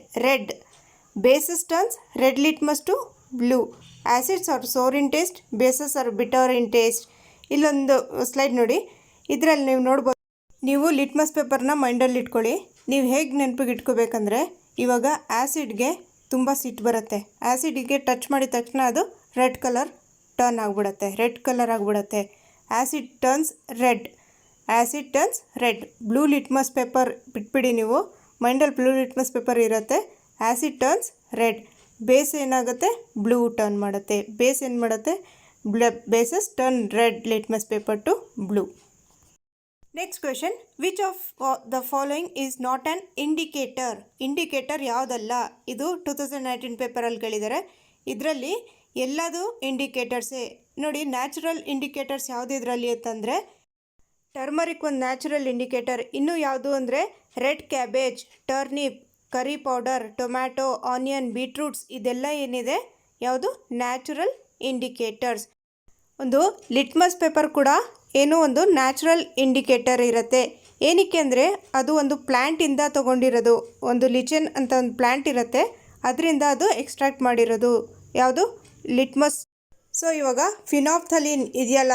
bases turns red litmus to blue. Acids are sour in taste, bases are bitter in taste. ಇಲ್ಲೊಂದು ಸ್ಲೈಡ್ ನೋಡಿ, ಇದರಲ್ಲಿ ನೀವು ನೋಡ್ಬೋದು. ನೀವು ಲಿಟ್ಮಸ್ ಪೇಪರ್ನ ಮೈಂಡಲ್ಲಿ ಇಟ್ಕೊಳ್ಳಿ. ನೀವು ಹೇಗೆ ನೆನಪಿಗೆ ಇಟ್ಕೋಬೇಕಂದ್ರೆ, ಇವಾಗ ಆ್ಯಸಿಡ್ಗೆ ತುಂಬ ಸಿಟ್ಟು ಬರುತ್ತೆ. ಆ್ಯಸಿಡಿಗೆ ಟಚ್ ಮಾಡಿದ ತಕ್ಷಣ ಅದು ರೆಡ್ ಕಲರ್ ಆಗಿಬಿಡುತ್ತೆ. Acid turns red. Blue litmus paper ಬಿಟ್ಬಿಡಿ ನೀವು, ಮೈಂಡಲ್ಲಿ ಬ್ಲೂ ಲಿಟ್ಮಸ್ ಪೇಪರ್ ಇರುತ್ತೆ. ಆ್ಯಸಿಡ್ ಟರ್ನ್ಸ್ ರೆಡ್, ಬೇಸ್ ಏನಾಗುತ್ತೆ, ಬ್ಲೂ ಟರ್ನ್ ಮಾಡುತ್ತೆ. ಬೇಸ್ ಏನು ಮಾಡುತ್ತೆ, bases turn red litmus paper to blue. Next question, which of the following is not an indicator ಯಾವುದಲ್ಲ? ಇದು 2019 ಪೇಪರಲ್ಲಿ ಕೇಳಿದ್ದಾರೆ. ಇದರಲ್ಲಿ ಎಲ್ಲದು ಇಂಡಿಕೇಟರ್ಸೇ ನೋಡಿ. ನ್ಯಾಚುರಲ್ ಇಂಡಿಕೇಟರ್ಸ್ ಯಾವುದು ಇದರಲ್ಲಿ ಅಂತಂದರೆ, ಟರ್ಮರಿಕ್ ಒಂದು ನ್ಯಾಚುರಲ್ ಇಂಡಿಕೇಟರ್. ಇನ್ನೂ ಯಾವುದು ಅಂದರೆ ರೆಡ್ ಕ್ಯಾಬೇಜ್, ಟರ್ನಿಪ್, ಕರಿ ಪೌಡರ್, ಟೊಮ್ಯಾಟೊ, ಆನಿಯನ್, ಬೀಟ್ರೂಟ್ಸ್, ಇದೆಲ್ಲ ಏನಿದೆ ಯಾವುದು ನ್ಯಾಚುರಲ್ ಇಂಡಿಕೇಟರ್ಸ್. ಒಂದು ಲಿಟ್ಮಸ್ ಪೇಪರ್ ಕೂಡ ಏನೋ ಒಂದು ನ್ಯಾಚುರಲ್ ಇಂಡಿಕೇಟರ್ ಇರುತ್ತೆ. ಏನಕ್ಕೆ ಅಂದರೆ ಅದು ಒಂದು ಪ್ಲ್ಯಾಂಟಿಂದ ತೊಗೊಂಡಿರೋದು. ಒಂದು ಲಿಚನ್ ಅಂತ ಒಂದು ಪ್ಲ್ಯಾಂಟ್ ಇರುತ್ತೆ, ಅದರಿಂದ ಅದು ಎಕ್ಸ್ಟ್ರಾಕ್ಟ್ ಮಾಡಿರೋದು ಯಾವುದು, ಲಿಟ್ಮಸ್. ಸೊ ಇವಾಗ ಫಿನಾಫ್ಥಲೀನ್ ಇದೆಯಲ್ಲ,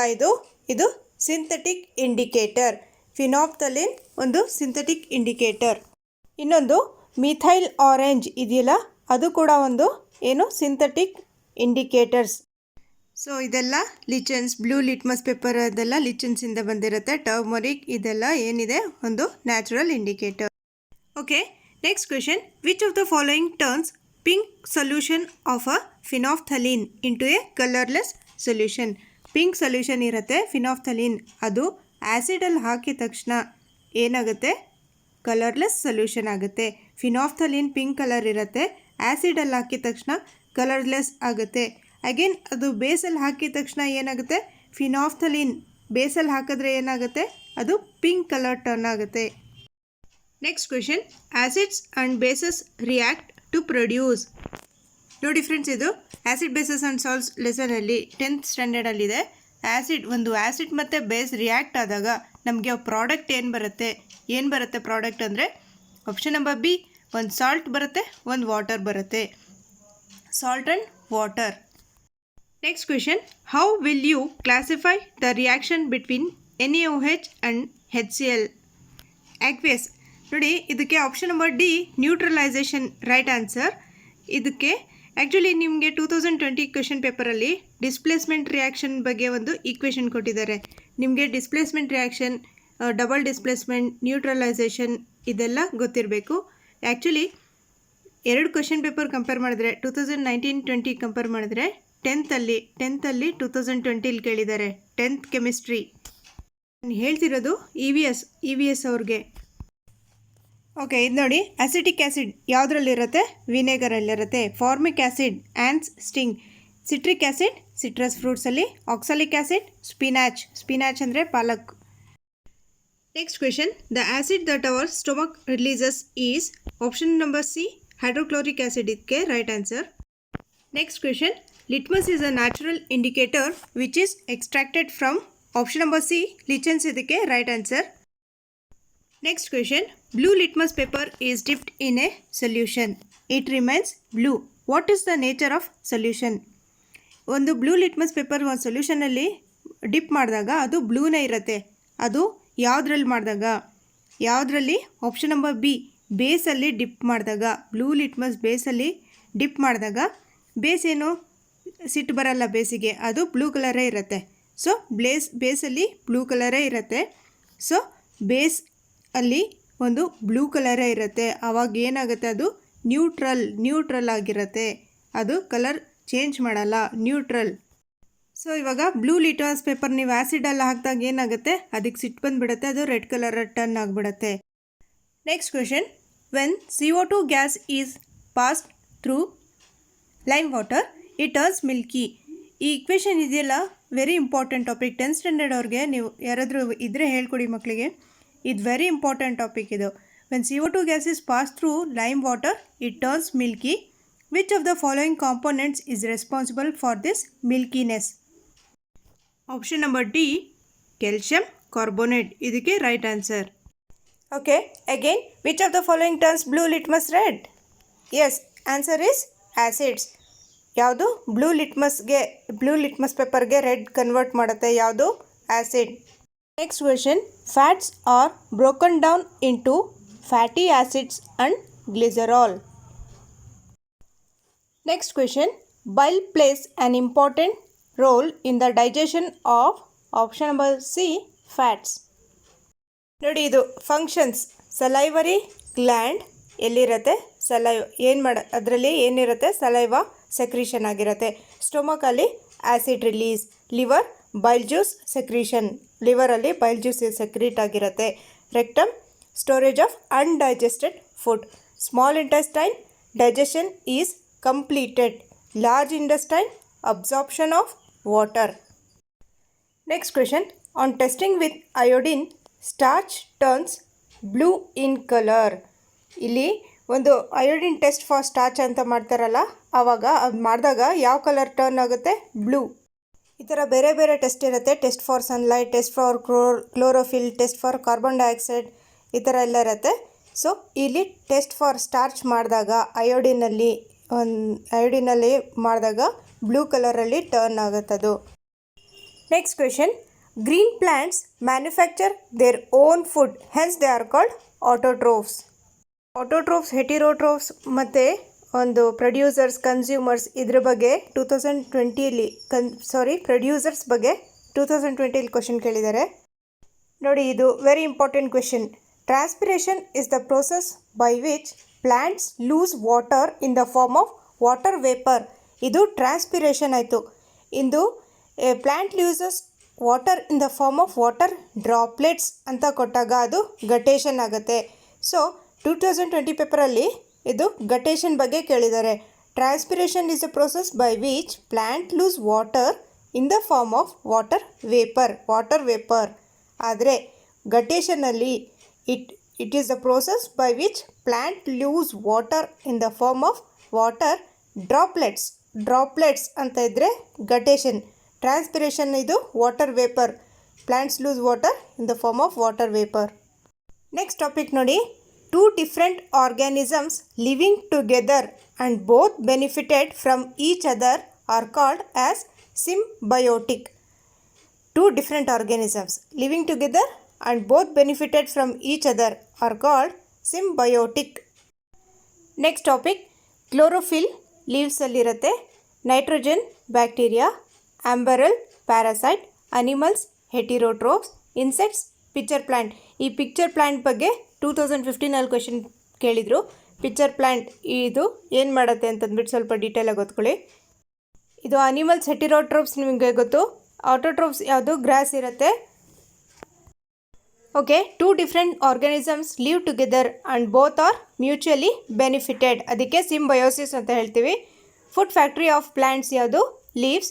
ಇದು ಸಿಂಥೆಟಿಕ್ ಇಂಡಿಕೇಟರ್. ಫಿನಾಫ್ಥಲೀನ್ ಒಂದು ಸಿಂಥೆಟಿಕ್ ಇಂಡಿಕೇಟರ್. ಇನ್ನೊಂದು ಮಿಥೈಲ್ ಆರೆಂಜ್ ಇದೆಯಲ್ಲ, ಅದು ಕೂಡ ಒಂದು ಏನು ಸಿಂಥೆಟಿಕ್ ಇಂಡಿಕೇಟರ್ಸ್. ಸೊ ಇದೆಲ್ಲ ಲಿಚನ್ಸ್, ಬ್ಲೂ ಲಿಟ್ಮಸ್ ಪೇಪರ್ ಅದೆಲ್ಲ ಲಿಚನ್ಸಿಂದ ಬಂದಿರುತ್ತೆ. ಟರ್ಮರಿಕ್ ಇದೆಲ್ಲ ಏನಿದೆ ಒಂದು natural indicator. Okay, next question, which of the following turns pink solution of a phenolphthalein into a colourless solution? Pink solution ಇರುತ್ತೆ ಫಿನಾಫ್ಥಲೀನ್, ಅದು ಆ್ಯಸಿಡಲ್ಲಿ ಹಾಕಿದ ತಕ್ಷಣ ಏನಾಗುತ್ತೆ, ಕಲರ್ಲೆಸ್ ಸೊಲ್ಯೂಷನ್ ಆಗುತ್ತೆ. ಫಿನಾಫ್ಥಲೀನ್ ಪಿಂಕ್ ಕಲರ್ ಇರುತ್ತೆ, ಆ್ಯಸಿಡಲ್ಲಿ ಹಾಕಿದ ತಕ್ಷಣ ಕಲರ್ಲೆಸ್ ಆಗುತ್ತೆ. ಅಗೇನ್ ಅದು ಬೇಸಲ್ಲಿ ಹಾಕಿದ ತಕ್ಷಣ ಏನಾಗುತ್ತೆ, ಫಿನಾಫ್ಥಲೀನ್ ಬೇಸಲ್ಲಿ ಹಾಕಿದ್ರೆ ಏನಾಗುತ್ತೆ, ಅದು ಪಿಂಕ್ ಕಲರ್ ಟರ್ನ್ ಆಗುತ್ತೆ. Next question, acids and bases react to produce. ನೋಡಿ ಫ್ರೆಂಡ್ಸ್, ಇದು ಆ್ಯಸಿಡ್ ಬೇಸಸ್ ಆ್ಯಂಡ್ ಸಾಲ್ಟ್ಸ್ ಲೆಸನಲ್ಲಿ 10th ಸ್ಟ್ಯಾಂಡರ್ಡಲ್ಲಿದೆ. ಒಂದು ಆ್ಯಸಿಡ್ ಮತ್ತು ಬೇಸ್ ರಿಯಾಕ್ಟ್ ಆದಾಗ ನಮಗೆ ಪ್ರಾಡಕ್ಟ್ ಏನು ಬರುತ್ತೆ ಪ್ರಾಡಕ್ಟ್ ಅಂದರೆ ಆಪ್ಷನ್ ನಂಬರ್ ಬಿ, ಒಂದು ಸಾಲ್ಟ್ ಬರುತ್ತೆ, ಒಂದು ವಾಟರ್ ಬರುತ್ತೆ. Salt and water. Next question, how will you classify the reaction between NaOH and HCl? Aqueous. ನೋಡಿ ಇದಕ್ಕೆ option number D, neutralisation right answer. ಇದಕ್ಕೆ ಆ್ಯಕ್ಚುಲಿ ನಿಮಗೆ 2020 ಕ್ವೆಶನ್ ಪೇಪರಲ್ಲಿ ಡಿಸ್ಪ್ಲೇಸ್ಮೆಂಟ್ ರಿಯಾಕ್ಷನ್ ಬಗ್ಗೆ ಒಂದು ಈಕ್ವೇಷನ್ ಕೊಟ್ಟಿದ್ದಾರೆ. ನಿಮಗೆ displacement reaction, double displacement, neutralisation ಇದೆಲ್ಲ ಗೊತ್ತಿರಬೇಕು. ಆ್ಯಕ್ಚುಲಿ 2 ಕ್ವೆಶನ್ ಪೇಪರ್ ಕಂಪೇರ್ ಮಾಡಿದ್ರೆ 2019-20 ಕಂಪೇರ್ ಮಾಡಿದ್ರೆ 10th 2020 ಕೇಳಿದ್ದಾರೆ. 10th chemistry. ನಾನು ಹೇಳ್ತಿರೋದು ಇ ವಿ ಎಸ್ ಅವ್ರಿಗೆ. ಓಕೆ, ಇದು ನೋಡಿ, ಅಸಿಟಿಕ್ ಆ್ಯಸಿಡ್ ಯಾವುದ್ರಲ್ಲಿರುತ್ತೆ, ವಿನೆಗರಲ್ಲಿರುತ್ತೆ. Formic acid ants sting. Citric acid citrus ಫ್ರೂಟ್ಸಲ್ಲಿ. ಆಕ್ಸಾಲಿಕ್ ಆ್ಯಸಿಡ್ ಸ್ಪಿನಾಚ್ ಅಂದರೆ ಪಾಲಕ್. Next question, the acid that our stomach releases is option number C, hydrochloric acid. ಇದಕ್ಕೆ right answer. Next question, litmus is a natural indicator which is extracted from option number C, lichens. ಇದಕ್ಕೆ right answer. Next question, blue litmus paper is dipped in a solution. It remains blue. What is the nature of solution? ಒಂದು blue litmus paper ಒಂದು ಸೊಲ್ಯೂಷನಲ್ಲಿ drip ಮಾಡಿದಾಗ ಅದು ಬ್ಲೂನೇ ಇರುತ್ತೆ. ಅದು ಯಾವುದ್ರಲ್ಲಿ ಯಾವುದರಲ್ಲಿ option number B, ಬೇಸಲ್ಲಿ drip ಮಾಡಿದಾಗ. ಬ್ಲೂ ಲಿಟ್ಮಸ್ ಬೇಸಲ್ಲಿ ಡಿಪ್ ಮಾಡಿದಾಗ ಬೇಸ್ ಏನು ಸಿಟ್ಟು ಬರಲ್ಲ, ಬೇಸಿಗೆ ಅದು ಬ್ಲೂ ಕಲರೇ ಇರುತ್ತೆ. ಸೊ ಬೇಸಲ್ಲಿ ಬ್ಲೂ ಕಲರೇ ಇರುತ್ತೆ. ಸೊ ಬೇಸ್ ಅಲ್ಲಿ ಒಂದು ಬ್ಲೂ ಕಲರೇ ಇರುತ್ತೆ. ಆವಾಗ ಏನಾಗುತ್ತೆ, ಅದು ನ್ಯೂಟ್ರಲ್ ಆಗಿರುತ್ತೆ. ಅದು ಕಲರ್ ಚೇಂಜ್ ಮಾಡಲ್ಲ, ನ್ಯೂಟ್ರಲ್. ಸೊ ಇವಾಗ ಬ್ಲೂ ಲಿಟ್ಮಸ್ ಪೇಪರ್ ನೀವು ಆ್ಯಸಿಡಲ್ಲಿ ಹಾಕಿದಾಗ ಏನಾಗುತ್ತೆ, ಅದಕ್ಕೆ ಸಿಟ್ಟು ಬಂದುಬಿಡುತ್ತೆ, ಅದು ರೆಡ್ ಕಲರ್ ಟರ್ನ್ ಆಗಿಬಿಡುತ್ತೆ. Next question, when CO2 gas is passed through lime water it turns Milky. ಈ ಇಕ್ವೇಷನ್ ಇದೆಯಲ್ಲ, very important topic. 10th standard ಅವ್ರಿಗೆ ನೀವು ಯಾರಾದರೂ ಇದ್ದರೆ ಹೇಳ್ಕೊಡಿ ಮಕ್ಕಳಿಗೆ. ಇದು ವೆರಿ ಇಂಪಾರ್ಟೆಂಟ್ ಟಾಪಿಕ್ ಇದು. When CO2 gas is pass through lime water it turns Milky. Which of the following components is responsible for this milkiness? Option number D, calcium carbonate. ಇದಕ್ಕೆ right answer. Okay, again, which of the following turns blue litmus red? Yes, answer is acids. ಯಾವುದು blue litmus ಪೇಪರ್ಗೆ red convert ಮಾಡುತ್ತೆ? ಯಾವುದು? Acid. Next question, fats are broken down into fatty acids and glycerol. Next question, bile plays an important role in the digestion of option number C, fats. ನೋಡಿ, ಇದು functions. Salivary gland ಎಲ್ಲಿರುತ್ತೆ? ಅದರಲ್ಲಿ ಏನಿರುತ್ತೆ? Saliva secretion ಆಗಿರುತ್ತೆ. ಸ್ಟೊಮಕಲ್ಲಿ acid release. Liver ಬೈಲ್ juice secretion. ಲಿವರಲ್ಲಿ ಬೈಲ್ juice secrete ಆಗಿರುತ್ತೆ. Rectum storage of undigested food. Small intestine digestion is completed. Large intestine absorption of water. Next question, on testing with iodine starch turns blue in color. ಇಲ್ಲಿ ಒಂದು iodine test for starch ಅಂತ ಮಾಡ್ತಾರಲ್ಲ, ಆವಾಗ ಅದು ಮಾಡಿದಾಗ ಯಾವ colour turn ಆಗುತ್ತೆ? Blue. ಈ ಥರ ಬೇರೆ ಬೇರೆ ಟೆಸ್ಟ್ ಇರುತ್ತೆ. Test for sunlight, test for chlorophyll, test for carbon dioxide, ಈ ಥರ ಎಲ್ಲ ಇರುತ್ತೆ. ಸೊ ಇಲ್ಲಿ ಟೆಸ್ಟ್ ಫಾರ್ ಸ್ಟಾರ್ಚ್ ಮಾಡಿದಾಗ ಅಯೋಡಿನಲ್ಲಿ ಮಾಡಿದಾಗ ಬ್ಲೂ ಕಲರಲ್ಲಿ ಟರ್ನ್ ಆಗುತ್ತದು. Next question, green plants manufacture their own food, hence they are called autotrophs. Autotrophs, heterotrophs ಮತ್ತು ಒಂದು ಪ್ರೊಡ್ಯೂಸರ್ಸ್, ಕನ್ಸ್ಯೂಮರ್ಸ್, ಇದ್ರ ಬಗ್ಗೆ 2020 ಪ್ರೊಡ್ಯೂಸರ್ಸ್ ಬಗ್ಗೆ 2020 ಕ್ವೆಶನ್ ಕೇಳಿದ್ದಾರೆ. ನೋಡಿ, ಇದು very important question. Transpiration is the process by which plants lose water in the form of water vapour. ಇದು transpiration ಆಯಿತು. ಇಂದು plant loses water in the form of water droplets ಅಂತ ಕೊಟ್ಟಾಗ ಅದು ಗಟೇಷನ್ ಆಗುತ್ತೆ. ಸೊ 2020 ಪೇಪರಲ್ಲಿ ಇದು ಗಟೇಷನ್ ಬಗ್ಗೆ ಕೇಳಿದ್ದಾರೆ. Transpiration is a process by which plant lose water in the form of water vapour. ಆದರೆ ಗಟೇಷನಲ್ಲಿ it is the process by which plant lose water in the form of water droplets ಅಂತ ಇದ್ದರೆ guttation. Transpiration ಇದು water vapour. Plants lose water in the form of water vapour. Next topic ನೋಡಿ, 2 different organisms living together and both benefited from each other are called as symbiotic. 2 different organisms living together and both benefited from each other are called symbiotic. Next topic, chlorophyll leaves allirutte, nitrogen bacteria, amberel parasite, animals heterotrophs, insects pitcher plant. ಈ picture plant ಬಗ್ಗೆ 2015 question ಕೇಳಿದರು. Picture plant ಇದು ಏನು ಮಾಡುತ್ತೆ ಅಂತಂದ್ಬಿಟ್ಟು ಸ್ವಲ್ಪ ಡೀಟೇಲಾಗಿ ಓದ್ಕೊಳ್ಳಿ. ಇದು ಅನಿಮಲ್ಸ್ ಹೆಟಿರೋಟ್ರೋಪ್ಸ್ ನಿಮಗೆ ಗೊತ್ತು. ಆಟೋಟ್ರೋಪ್ಸ್ ಯಾವುದು? ಗ್ರಾಸ್ ಇರುತ್ತೆ. Okay, 2 different organisms live together and both are mutually benefited. ಅದಕ್ಕೆ ಸಿಂಬಯೋಸಿಸ್ ಅಂತ ಹೇಳ್ತೀವಿ. ಫುಡ್ ಫ್ಯಾಕ್ಟ್ರಿ ಆಫ್ ಪ್ಲ್ಯಾಂಟ್ಸ್ ಯಾವುದು? Leaves.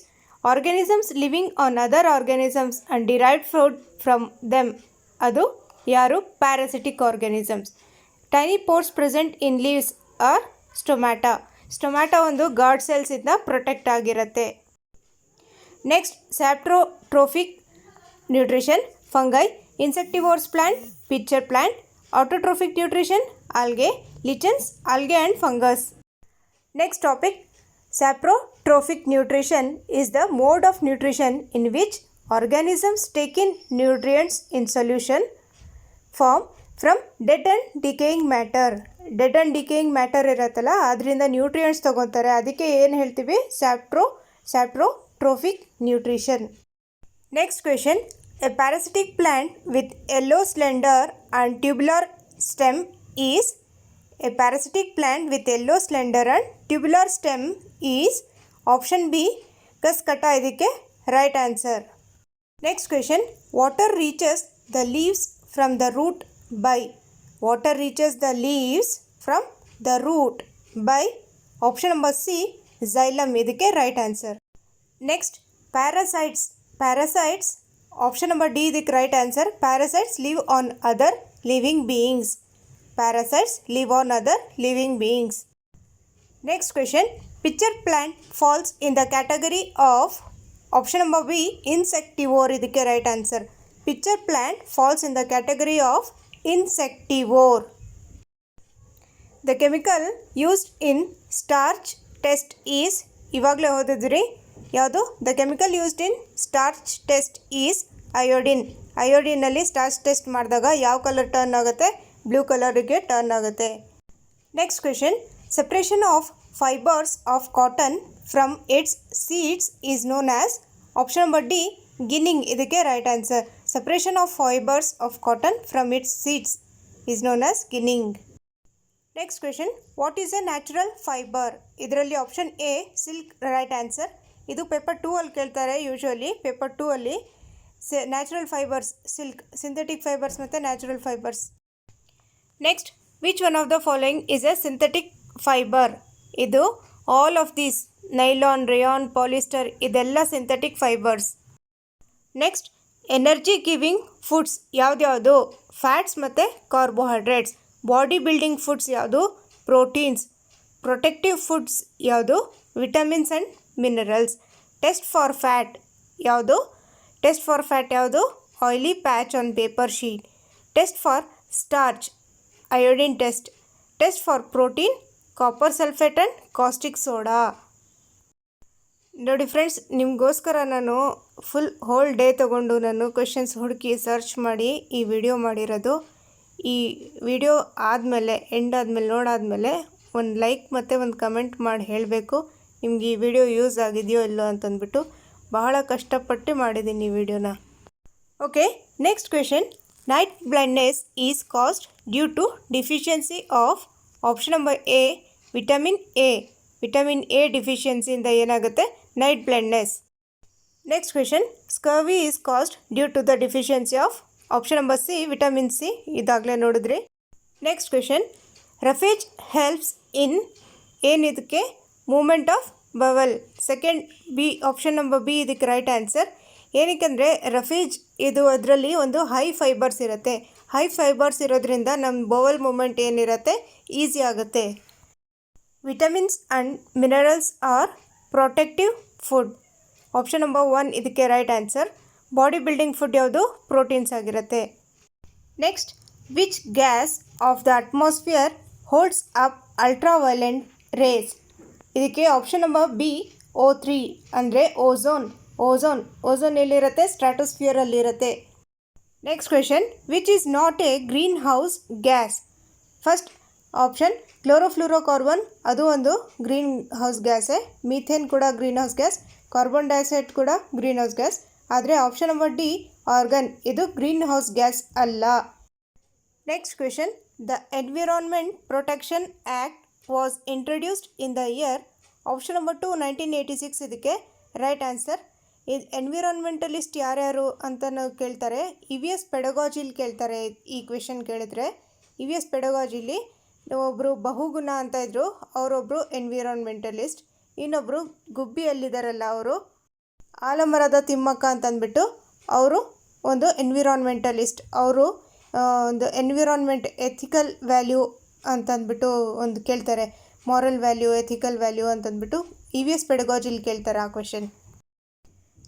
Organisms living on other organisms and derived food from them, ಅದು ಯಾರು? Parasitic organisms. Tiny pores present in leaves are stomata. Stomata ಒಂದು guard ಸೆಲ್ಸಿಂದ protect ಆಗಿರುತ್ತೆ. Next saprotrophic nutrition fungi, insectivores plant, pitcher plant. Autotrophic nutrition algae, lichens, algae and fungus. Next topic, saprotrophic nutrition is the mode of nutrition in which organisms take in nutrients in solution form from dead and decaying matter. Dead and decaying matter ಇರುತ್ತಲ್ಲ ಅದರಿಂದ nutrients ತೊಗೊತಾರೆ, ಅದಕ್ಕೆ ಏನು ಹೇಳ್ತೀವಿ? Saprotrophic nutrition. Next question, a parasitic plant with yellow slender and tubular stem is. A parasitic plant with yellow slender and tubular stem is option B, Cuscuta. ಇದಕ್ಕೆ right answer. Next question, water reaches the leaves from the root by. Water reaches the leaves from the root by option number C, xylem. ಇದಕ್ಕೆ right answer. Next, parasites option number D ಇದಕ್ಕೆ right answer. Parasites live on other living beings. Parasites live on other living beings. Next question, pitcher plant falls in the category of option number B, insectivore. ಇದಕ್ಕೆ right answer. Pitcher plant falls in the category of insectivore. The chemical used in starch test is, ಇವಾಗಲೇ ಓದಿದ್ರಿ ಯಾವುದು? The chemical used in starch test is iodine. ಅಯೋಡಿನಲ್ಲಿ starch test ಮಾಡಿದಾಗ ಯಾವ colour turn ಆಗುತ್ತೆ? Blue ಕಲರಿಗೆ turn ಆಗುತ್ತೆ. Next question, separation of fibres of cotton from its seeds is known as option number D, ginning. ಇದಕ್ಕೆ right answer. Separation of fibres of cotton from its seeds is known as ginning. Next question, what is a natural fibre? ಇದರಲ್ಲಿ option A, silk right answer. ಇದು paper 2 ಅಲ್ಲಿ ಕೇಳ್ತಾರೆ usually. Paper 2 ಅಲ್ಲಿ natural fibres, silk, synthetic fibres ಮತ್ತು natural fibres. Next, which one of the following is a synthetic fibre? ಇದು all of these, nylon, rayon, polyester, ಇದೆಲ್ಲ synthetic fibres. Next, energy giving foods ಯಾವ್ದ್ಯಾವುದು? Fats ಮತ್ತು carbohydrates. Body building foods ಯಾವುದು? Proteins. Protective foods ಯಾವುದು? Vitamins and minerals. Test for fat ಯಾವುದು? ಯಾವುದು? Oily patch on paper sheet. Test for starch, iodine test. Test for protein, copper sulfate and caustic soda. ನೋಡಿ friends, ನಿಮಗೋಸ್ಕರ ನಾನು full whole day ತೊಗೊಂಡು ನಾನು questions ಹುಡುಕಿ search ಮಾಡಿ ಈ ವಿಡಿಯೋ ಮಾಡಿರೋದು. ಈ ವಿಡಿಯೋ ಆದಮೇಲೆ, ಎಂಡ್ ಆದಮೇಲೆ, ನೋಡಾದಮೇಲೆ ಒಂದು ಲೈಕ್ ಮತ್ತು ಒಂದು ಕಮೆಂಟ್ ಮಾಡಿ ಹೇಳಬೇಕು ನಿಮ್ಗೆ ಈ ವಿಡಿಯೋ ಯೂಸ್ ಆಗಿದೆಯೋ ಇಲ್ಲೋ ಅಂತಂದ್ಬಿಟ್ಟು. ಬಹಳ ಕಷ್ಟಪಟ್ಟು ಮಾಡಿದ್ದೀನಿ ಈ ವಿಡಿಯೋನ. Okay, next question, night blindness is caused due to deficiency of option number A, vitamin A. Vitamin A ಡಿಫಿಷಿಯನ್ಸಿಯಿಂದ ಏನಾಗುತ್ತೆ? Night blindness. Next question, scurvy is caused due to the deficiency of option number C, vitamin C. ಇದಾಗಲೇ ನೋಡಿದ್ರಿ. Next question, roughage helps in, ಏನಿದಕ್ಕೆ? Movement of bowel. Second B, option number B ಇದಕ್ಕೆ right answer. ಏನಕ್ಕೆಂದರೆ roughage ಇದು ಅದರಲ್ಲಿ ಒಂದು high fibres ಇರುತ್ತೆ. High fibres ಇರೋದ್ರಿಂದ ನಮ್ಮ ಬೌವಲ್ ಮೂಮೆಂಟ್ ಏನಿರುತ್ತೆ ಈಸಿ ಆಗುತ್ತೆ. Vitamins and minerals are protective food. Option number 1 ಇದಕ್ಕೆ right answer. Body building food ಯಾವುದು? ಪ್ರೋಟೀನ್ಸ್ ಆಗಿರುತ್ತೆ. Next, which gas of the atmosphere holds up ultraviolet rays? ಇದಕ್ಕೆ option number B, O3 ಅಂದರೆ ozone. Ozone ಎಲ್ಲಿರುತ್ತೆ? ಸ್ಟ್ರಾಟೋಸ್ಫಿಯರಲ್ಲಿರುತ್ತೆ. Next question, which is not a greenhouse gas? First option chlorofluorocarbon, ಅದು ಒಂದು greenhouse ಗ್ಯಾಸೇ. Methane ಕೂಡ greenhouse gas. Carbon dioxide ಕೂಡ greenhouse gas. ಆದರೆ ಆಪ್ಷನ್ ನಂಬರ್ ಡಿ, ಆರ್ಗನ್, ಇದು ಗ್ರೀನ್ ಹೌಸ್ ಗ್ಯಾಸ್ ಅಲ್ಲ. Next question, the environment protection act was introduced in the year. Option number 2, 1986. ಇದಕ್ಕೆ right answer. ಇದು environmentalist ಯಾರ್ಯಾರು ಅಂತ ನಾವು ಕೇಳ್ತಾರೆ. EVS ಪೆಡಗಾಜಿಲಿ ಕೇಳ್ತಾರೆ ಈ ಕ್ವೆಶನ್ ಕೇಳಿದ್ರೆ. EVS ಪೆಡಗಾಜಿಲಿ ಒಬ್ಬರು ಬಹುಗುಣ ಅಂತ ಇದ್ದರು, ಅವರೊಬ್ಬರು ಎನ್ವಿರಾನ್ಮೆಂಟಲಿಸ್ಟ್. ಇನ್ನೊಬ್ಬರು ಗುಬ್ಬಿಯಲ್ಲಿದ್ದಾರಲ್ಲ ಅವರು, ಆಲಮರದ ತಿಮ್ಮಕ್ಕ ಅಂತಂದ್ಬಿಟ್ಟು ಅವರು ಒಂದು ಎನ್ವಿರಾನ್ಮೆಂಟಲಿಸ್ಟ್. ಅವರು ಒಂದು ಎನ್ವಿರಾನ್ಮೆಂಟ್ ಎಥಿಕಲ್ ವ್ಯಾಲ್ಯೂ ಅಂತಂದ್ಬಿಟ್ಟು ಒಂದು ಕೇಳ್ತಾರೆ, ಮಾರಲ್ ವ್ಯಾಲ್ಯೂ ಎಥಿಕಲ್ ವ್ಯಾಲ್ಯೂ ಅಂತಂದ್ಬಿಟ್ಟು EVS ಪೆಡಗಾಜಿಲಿ ಕೇಳ್ತಾರೆ ಆ question.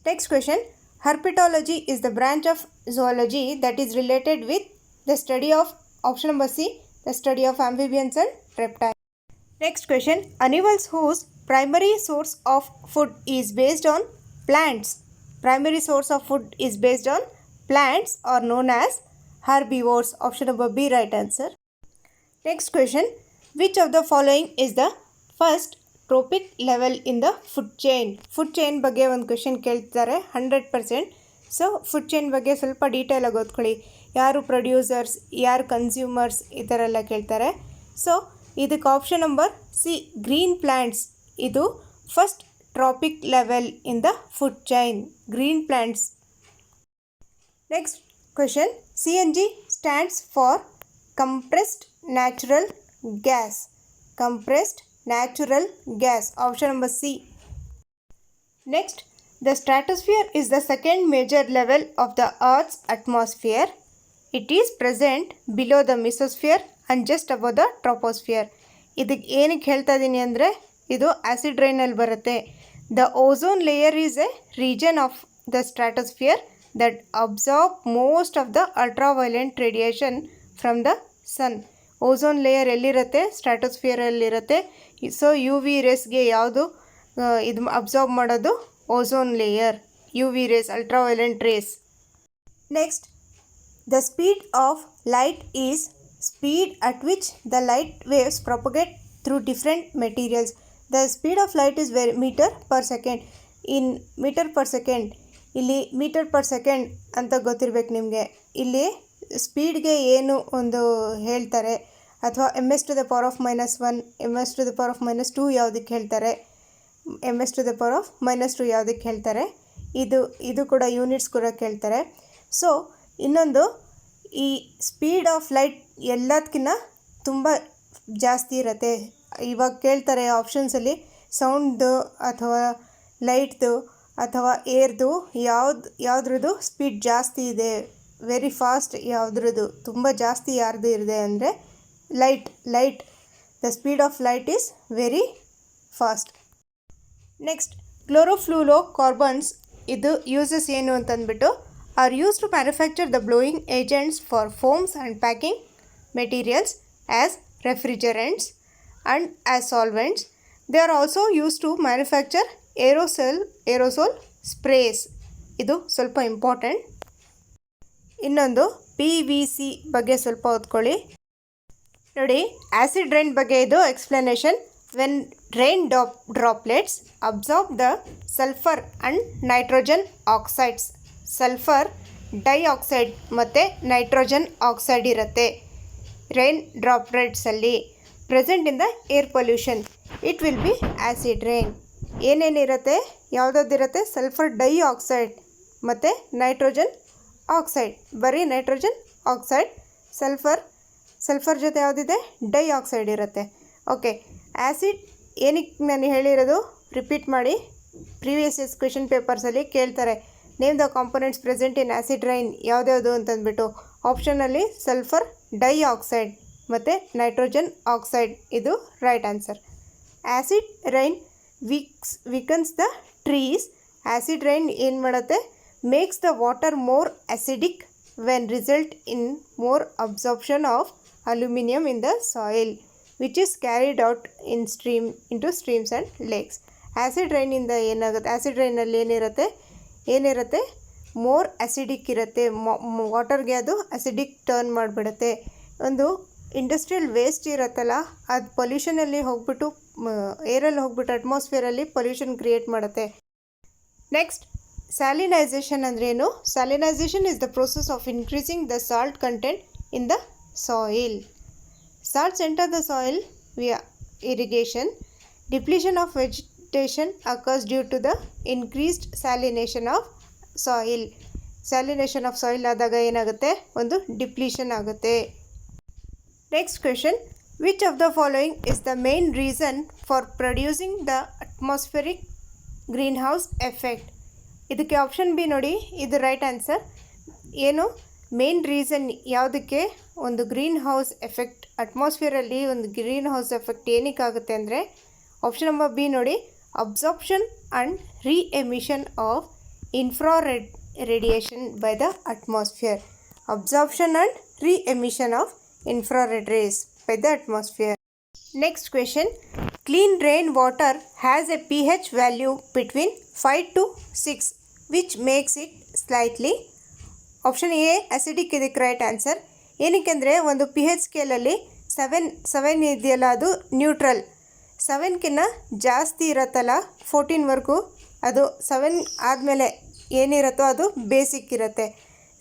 Next question, herpetology is the branch of zoology that is related with the study of, option number C, the study of amphibians and reptile. Next question, animals whose primary source of food is based on plants. Primary source of food is based on plants are known as herbivores. Option number B, right answer. Next question, which of the following is the first trophic level in the food chain? Food chain ಬಗ್ಗೆ ಒಂದು question ಕೇಳ್ತಾರೆ 100%. So food chain ಬಗ್ಗೆ ಸ್ವಲ್ಪ detail ಆಗಿ ಓದ್ಕೊಳ್ಳಿ. ಯಾರು producers, ಯಾರು consumers, ಈ ಥರ ಎಲ್ಲ ಕೇಳ್ತಾರೆ. ಸೊ ಇದಕ್ಕೆ option number C, green plants, ಇದು first trophic level in the food chain, green plants. Next question, CNG stands for compressed natural gas. Compressed natural gas, option number C. Next, the stratosphere is the second major level of the earth's atmosphere. It is present below the mesosphere and just above the troposphere. ಇದಕ್ಕೆ ಏನಕ್ಕೆ ಹೇಳ್ತಾ ಇದ್ದೀನಿ ಅಂದರೆ ಇದು acid ರೈನಲ್ಲಿ ಬರುತ್ತೆ. The ozone layer is A region of the stratosphere that absorb most of the ultraviolet radiation from the sun. Ozone layer ಎಲ್ಲಿರುತ್ತೆ? ಸ್ಟ್ರಾಟೋಸ್ಫಿಯರಲ್ಲಿರುತ್ತೆ. ಸೊ UV ರೇಸ್ಗೆ ಯಾವುದು ಇದು ಅಬ್ಸಾರ್ಬ್ ಮಾಡೋದು? Ozone layer, UV rays, ultraviolet rays. Next, the speed of light is speed at which the light waves propagate through different materials. The speed of light is metre per second. In metre per second, ಇಲ್ಲಿ metre per second ಅಂತ ಗೊತ್ತಿರಬೇಕು ನಿಮಗೆ. ಇಲ್ಲಿ ಸ್ಪೀಡ್ಗೆ ಏನು ಒಂದು ಹೇಳ್ತಾರೆ, ಅಥವಾ MS to the power of -1, MS to the power of -2 ಯಾವುದಕ್ಕೆ ಹೇಳ್ತಾರೆ, MS to the power of -2 ಯಾವುದಕ್ಕೆ ಹೇಳ್ತಾರೆ, ಇದು ಕೂಡ ಯೂನಿಟ್ಸ್ ಕೂಡ ಕೇಳ್ತಾರೆ. ಸೊ ಇನ್ನೊಂದು, ಈ ಸ್ಪೀಡ್ ಆಫ್ ಲೈಟ್ ಎಲ್ಲದಕ್ಕಿಂತ ತುಂಬ ಜಾಸ್ತಿ ಇರುತ್ತೆ. ಇವಾಗ ಕೇಳ್ತಾರೆ ಆಪ್ಷನ್ಸಲ್ಲಿ ಸೌಂಡ್ದು ಅಥವಾ ಲೈಟ್ದು ಅಥವಾ ಏರ್ದು ಯಾವುದ್ರದ್ದು ಸ್ಪೀಡ್ ಜಾಸ್ತಿ ಇದೆ, ವೆರಿ ಫಾಸ್ಟ್ ಯಾವುದ್ರದ್ದು ತುಂಬ ಜಾಸ್ತಿ ಯಾರ್ದು ಇದೆ ಅಂದರೆ light. The speed of light is very fast. Next, chlorofluorocarbons, ಇದು ಯೂಸಸ್ ಏನು ಅಂತಂದ್ಬಿಟ್ಟು, are use to manufacture the blowing agents for foams and packing materials as refrigerants and as solvents. They are also used to manufacture aerosol sprays. ಇದು ಸ್ವಲ್ಪ important. ಇನ್ನೊಂದು PVC ಬಗ್ಗೆ ಸ್ವಲ್ಪ ಓದ್ಕೊಳ್ಳಿ. ನೋಡಿ, ಆ್ಯಸಿಡ್ ರೈನ್ ಬಗ್ಗೆ ಇದು explanation. When rain droplets absorb the sulphur and nitrogen oxides. Sulphur dioxide ಮತ್ತು ನೈಟ್ರೋಜನ್ ಆಕ್ಸೈಡ್ ಇರುತ್ತೆ ರೈನ್ ಡ್ರಾಪ್ಲೆಟ್ಸಲ್ಲಿ. Present in the air pollution, it will be acid rain. ಏನೇನಿರುತ್ತೆ, ಯಾವುದಾದಿರುತ್ತೆ? ಸಲ್ಫರ್ ಡೈಆಕ್ಸೈಡ್ ಮತ್ತು ನೈಟ್ರೋಜನ್ ಆಕ್ಸೈಡ್. ಬರೀ nitrogen oxide, sulphur ಜೊತೆ ಯಾವುದಿದೆ? Dioxide ಇರುತ್ತೆ. ಓಕೆ, ಆ್ಯಸಿಡ್ ಏನಕ್ಕೆ ನಾನು ಹೇಳಿರೋದು ರಿಪೀಟ್ ಮಾಡಿ, ಪ್ರೀವಿಯಸ್ ಇಯರ್ಸ್ ಕ್ವೆಶನ್ ಪೇಪರ್ಸಲ್ಲಿ ಕೇಳ್ತಾರೆ. Name the components present in acid rain ಯಾವುದ್ಯಾವುದು ಅಂತಂದ್ಬಿಟ್ಟು. ಆಪ್ಷನಲ್ಲಿ ಸಲ್ಫರ್ ಡೈಆಕ್ಸೈಡ್ ಮತ್ತು ನೈಟ್ರೋಜನ್ ಆಕ್ಸೈಡ್, ಇದು right answer. Acid rain weakens the trees. Acid rain ಏನು ಮಾಡುತ್ತೆ? Makes the water more acidic when result in more absorption of aluminium in the soil which is carried out into streams and lakes. Acid ರೈನಿಂದ ಏನಾಗುತ್ತೆ? Acid ರೈನಲ್ಲಿ ಏನಿರುತ್ತೆ? More acidic ಇರುತ್ತೆ. ವಾಟರ್ಗೆ ಅದು acidic turn ಮಾಡಿಬಿಡುತ್ತೆ. ಒಂದು industrial waste ಇರುತ್ತಲ್ಲ, ಅದು ಪೊಲ್ಯೂಷನಲ್ಲಿ ಹೋಗ್ಬಿಟ್ಟು ಏರಲ್ಲಿ ಹೋಗ್ಬಿಟ್ಟು ಅಟ್ಮಾಸ್ಫಿಯರಲ್ಲಿ ಪೊಲ್ಯೂಷನ್ ಕ್ರಿಯೇಟ್ ಮಾಡುತ್ತೆ. ನೆಕ್ಸ್ಟ್, ಸ್ಯಾಲಿನೈಸೇಷನ್ ಅಂದ್ರೇನು? Salinisation is the process of increasing the salt content in the soil. Salts enter the soil via irrigation. Depletion of vegetation occurs due to the increased salination of soil. Salination of soil ಆದಾಗ ಏನಾಗುತ್ತೆ? ಒಂದು depletion ಆಗುತ್ತೆ. Next question, which of the following is the main reason for producing the atmospheric greenhouse effect? ಇದಕ್ಕೆ option B ನೋಡಿ, ಇದು right answer. ಏನು? Main reason ಯಾವುದಕ್ಕೆ ಒಂದು ಗ್ರೀನ್ ಹೌಸ್ ಎಫೆಕ್ಟ್ ಅಟ್ಮಾಸ್ಫಿಯರಲ್ಲಿ ಒಂದು ಗ್ರೀನ್ ಹೌಸ್ ಎಫೆಕ್ಟ್ ಏನಕ್ಕಾಗುತ್ತೆ ಅಂದರೆ ಆಪ್ಷನ್ ನಂಬರ್ ಬಿ ನೋಡಿ, absorption and ರೀ emission of infrared radiation by the atmosphere. Absorption and ರೀ emission of infrared rays by the atmosphere. Next question, clean rain water has a pH value between 5 to 6 which makes it slightly. Option A acidic ಇದಕ್ಕೆ right answer. ಏನಕ್ಕೆ ಅಂದರೆ ಒಂದು P H ಸ್ಕೇಲಲ್ಲಿ seven ಇದೆಯಲ್ಲ ಅದು neutral, 7ಕ್ಕಿಂತ ಜಾಸ್ತಿ ಇರುತ್ತಲ್ಲ 14ವರೆಗೂ ಅದು 7 ಆದಮೇಲೆ ಏನಿರುತ್ತೋ ಅದು ಬೇಸಿಕ್ ಇರುತ್ತೆ,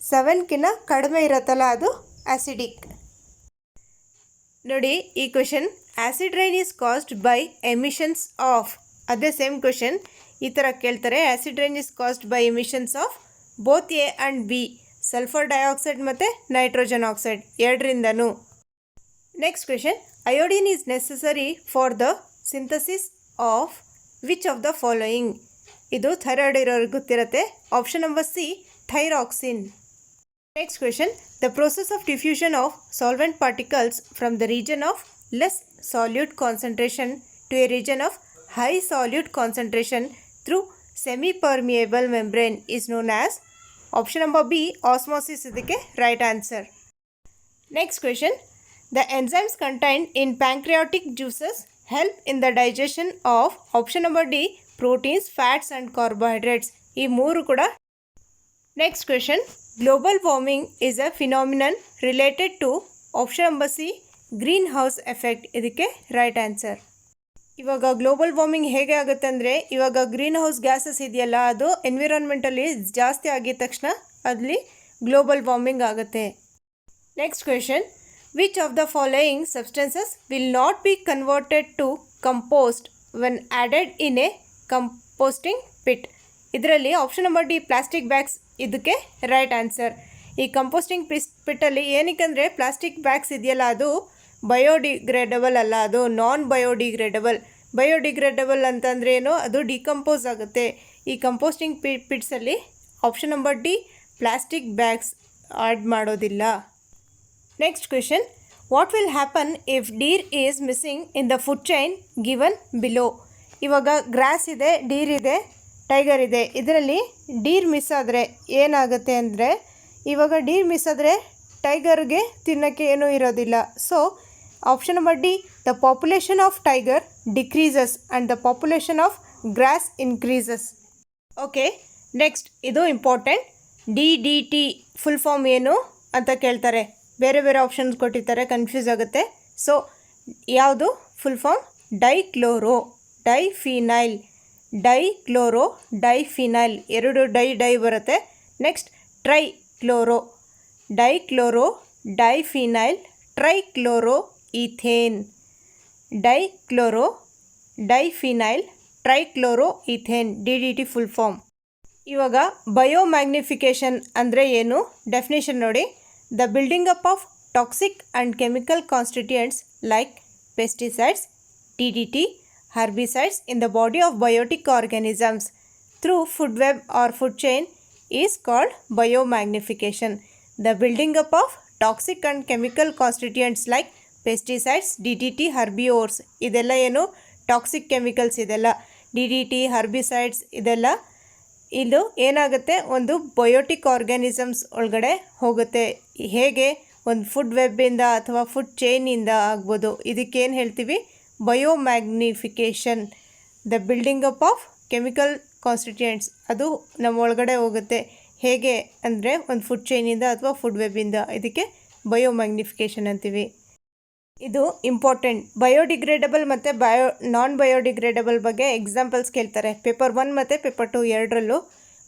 7ಕ್ಕಿಂತ ಕಡಿಮೆ ಇರುತ್ತಲ್ಲ ಅದು ಆಸಿಡಿಕ್. ನೋಡಿ ಈ question, acid rain is caused by emissions of, ಅದೇ ಸೇಮ್ ಕ್ವೆಶನ್ ಈ ಥರ ಕೇಳ್ತಾರೆ. Acid rain is caused by emissions of both A and B, sulphur dioxide ಮತ್ತು ನೈಟ್ರೋಜನ್ ಆಕ್ಸೈಡ್ ಎರಡರಿಂದನೂ. Next question, iodine is necessary for the synthesis of which of the following. ಇದು thyroid ಇರೋರಿಗೆ ಗೊತ್ತಿರುತ್ತೆ. Option number C thyroxine. Next question, the process of diffusion of solvent particles from the region of less solute concentration to a region of high solute concentration through semi-permeable membrane is known as. Option number B osmosis ಇದಕ್ಕೆ right answer. Next question, the enzymes contained in pancreatic juices help in the digestion of. Option number D proteins, fats and carbohydrates. ಈ ಮೂರು ಕೂಡ. Next question, global warming is a phenomenon related to. Option number C greenhouse effect ಇದಕ್ಕೆ right answer. ಇವಾಗ global warming ಹೇಗೆ ಆಗುತ್ತೆ ಅಂದರೆ, ಇವಾಗ green house gases ಇದೆಯಲ್ಲ ಅದು ಎನ್ವಿರಾನ್ಮೆಂಟಲ್ಲಿ ಜಾಸ್ತಿ ಆಗಿದ ತಕ್ಷಣ ಅಲ್ಲಿ ಗ್ಲೋಬಲ್ ವಾರ್ಮಿಂಗ್ ಆಗುತ್ತೆ. Next question, which of the following substances will not be converted to compost when added in a composting pit. ಇದರಲ್ಲಿ option number D plastic bags ಇದಕ್ಕೆ ರೈಟ್ ಆನ್ಸರ್. ಈ ಕಂಪೋಸ್ಟಿಂಗ್ ಪಿಟ್ಟಲ್ಲಿ ಏನಕ್ಕೆ ಪ್ಲಾಸ್ಟಿಕ್ ಬ್ಯಾಗ್ಸ್ ಇದೆಯಲ್ಲ ಅದು biodegradable ಅಲ್ಲ, ಅದು ನಾನ್ ಬಯೋಡಿಗ್ರೇಡಬಲ್. ಬಯೋಡಿಗ್ರೇಡಬಲ್ ಅಂತಂದರೆ ಏನು, ಅದು ಡಿಕಂಪೋಸ್ ಆಗುತ್ತೆ. ಈ ಕಂಪೋಸ್ಟಿಂಗ್ ಪಿಟ್ಸಲ್ಲಿ option number D plastic bags add ಮಾಡೋದಿಲ್ಲ. Next question, what will happen if deer is missing in the food chain given below. ಇವಾಗ ಗ್ರಾಸ್ ಇದೆ, ಡೀರ್ ಇದೆ, ಟೈಗರ್ ಇದೆ. ಇದರಲ್ಲಿ ಡೀರ್ ಮಿಸ್ ಆದರೆ ಏನಾಗುತ್ತೆ ಅಂದರೆ, ಇವಾಗ ಡೀರ್ ಮಿಸ್ ಆದರೆ ಟೈಗರ್ಗೆ ತಿನ್ನೋಕ್ಕೆ ಏನೂ ಇರೋದಿಲ್ಲ. So option number D the population of tiger decreases and the population of grass increases. Okay, next ಇದು ಇಂಪಾರ್ಟೆಂಟ್. DDT ಫುಲ್ ಫಾರ್ಮ್ ಏನು ಅಂತ ಕೇಳ್ತಾರೆ, ಬೇರೆ ಬೇರೆ ಆಪ್ಷನ್ಸ್ ಕೊಟ್ಟಿರ್ತಾರೆ, ಕನ್ಫ್ಯೂಸ್ ಆಗುತ್ತೆ. ಸೊ ಯಾವುದು full form? Dichloro diphenyl. Dichloro diphenyl, ಎರಡು ಡೈ ಬರುತ್ತೆ. Next trichloro dichloro diphenyl trichloro ethane. Dichloro diphenyl trichloro ethane DDT full form. ಇವಾಗ ಬಯೋಮ್ಯಾಗ್ನಿಫಿಕೇಷನ್ ಅಂದರೆ ಏನು? ಡೆಫಿನೇಷನ್ ನೋಡಿ, the building up of toxic and chemical constituents like pesticides, DDT, herbicides in the body of biotic organisms through food web or food chain is called biomagnification. The building up of toxic and chemical constituents like pesticides, DDT, herbivores ಇದೆಲ್ಲ ಏನು? Toxic chemicals ಇದೆಲ್ಲ, DDT, herbicides ಇದೆಲ್ಲ ಇದು ಏನಾಗುತ್ತೆ, ಒಂದು biotic organisms ಒಳಗಡೆ ಹೋಗುತ್ತೆ. ಹೇಗೆ? ಒಂದು ಫುಡ್ ವೆಬ್ಬಿಂದ ಅಥವಾ ಫುಡ್ ಚೈನಿಂದ ಆಗ್ಬೋದು. ಇದಕ್ಕೇನು ಹೇಳ್ತೀವಿ? Biomagnification. The building up of chemical constituents ಅದು ನಮ್ಮ ಒಳಗಡೆ ಹೋಗುತ್ತೆ. ಹೇಗೆ ಅಂದರೆ ಒಂದು ಫುಡ್ ಚೈನಿಂದ ಅಥವಾ ಫುಡ್ ವೆಬ್ಬಿಂದ. ಇದಕ್ಕೆ ಬಯೋಮ್ಯಾಗ್ನಿಫಿಕೇಷನ್ ಅಂತೀವಿ. ಇದು ಇಂಪಾರ್ಟೆಂಟ್. ಬಯೋಡಿಗ್ರೇಡಬಲ್ ಮತ್ತು ನಾನ್ ಬಯೋಡಿಗ್ರೇಡಬಲ್ ಬಗ್ಗೆ ಎಕ್ಸಾಂಪಲ್ಸ್ ಕೇಳ್ತಾರೆ ಪೇಪರ್ 1 ಮತ್ತು ಪೇಪರ್ 2 ಎರಡರಲ್ಲೂ.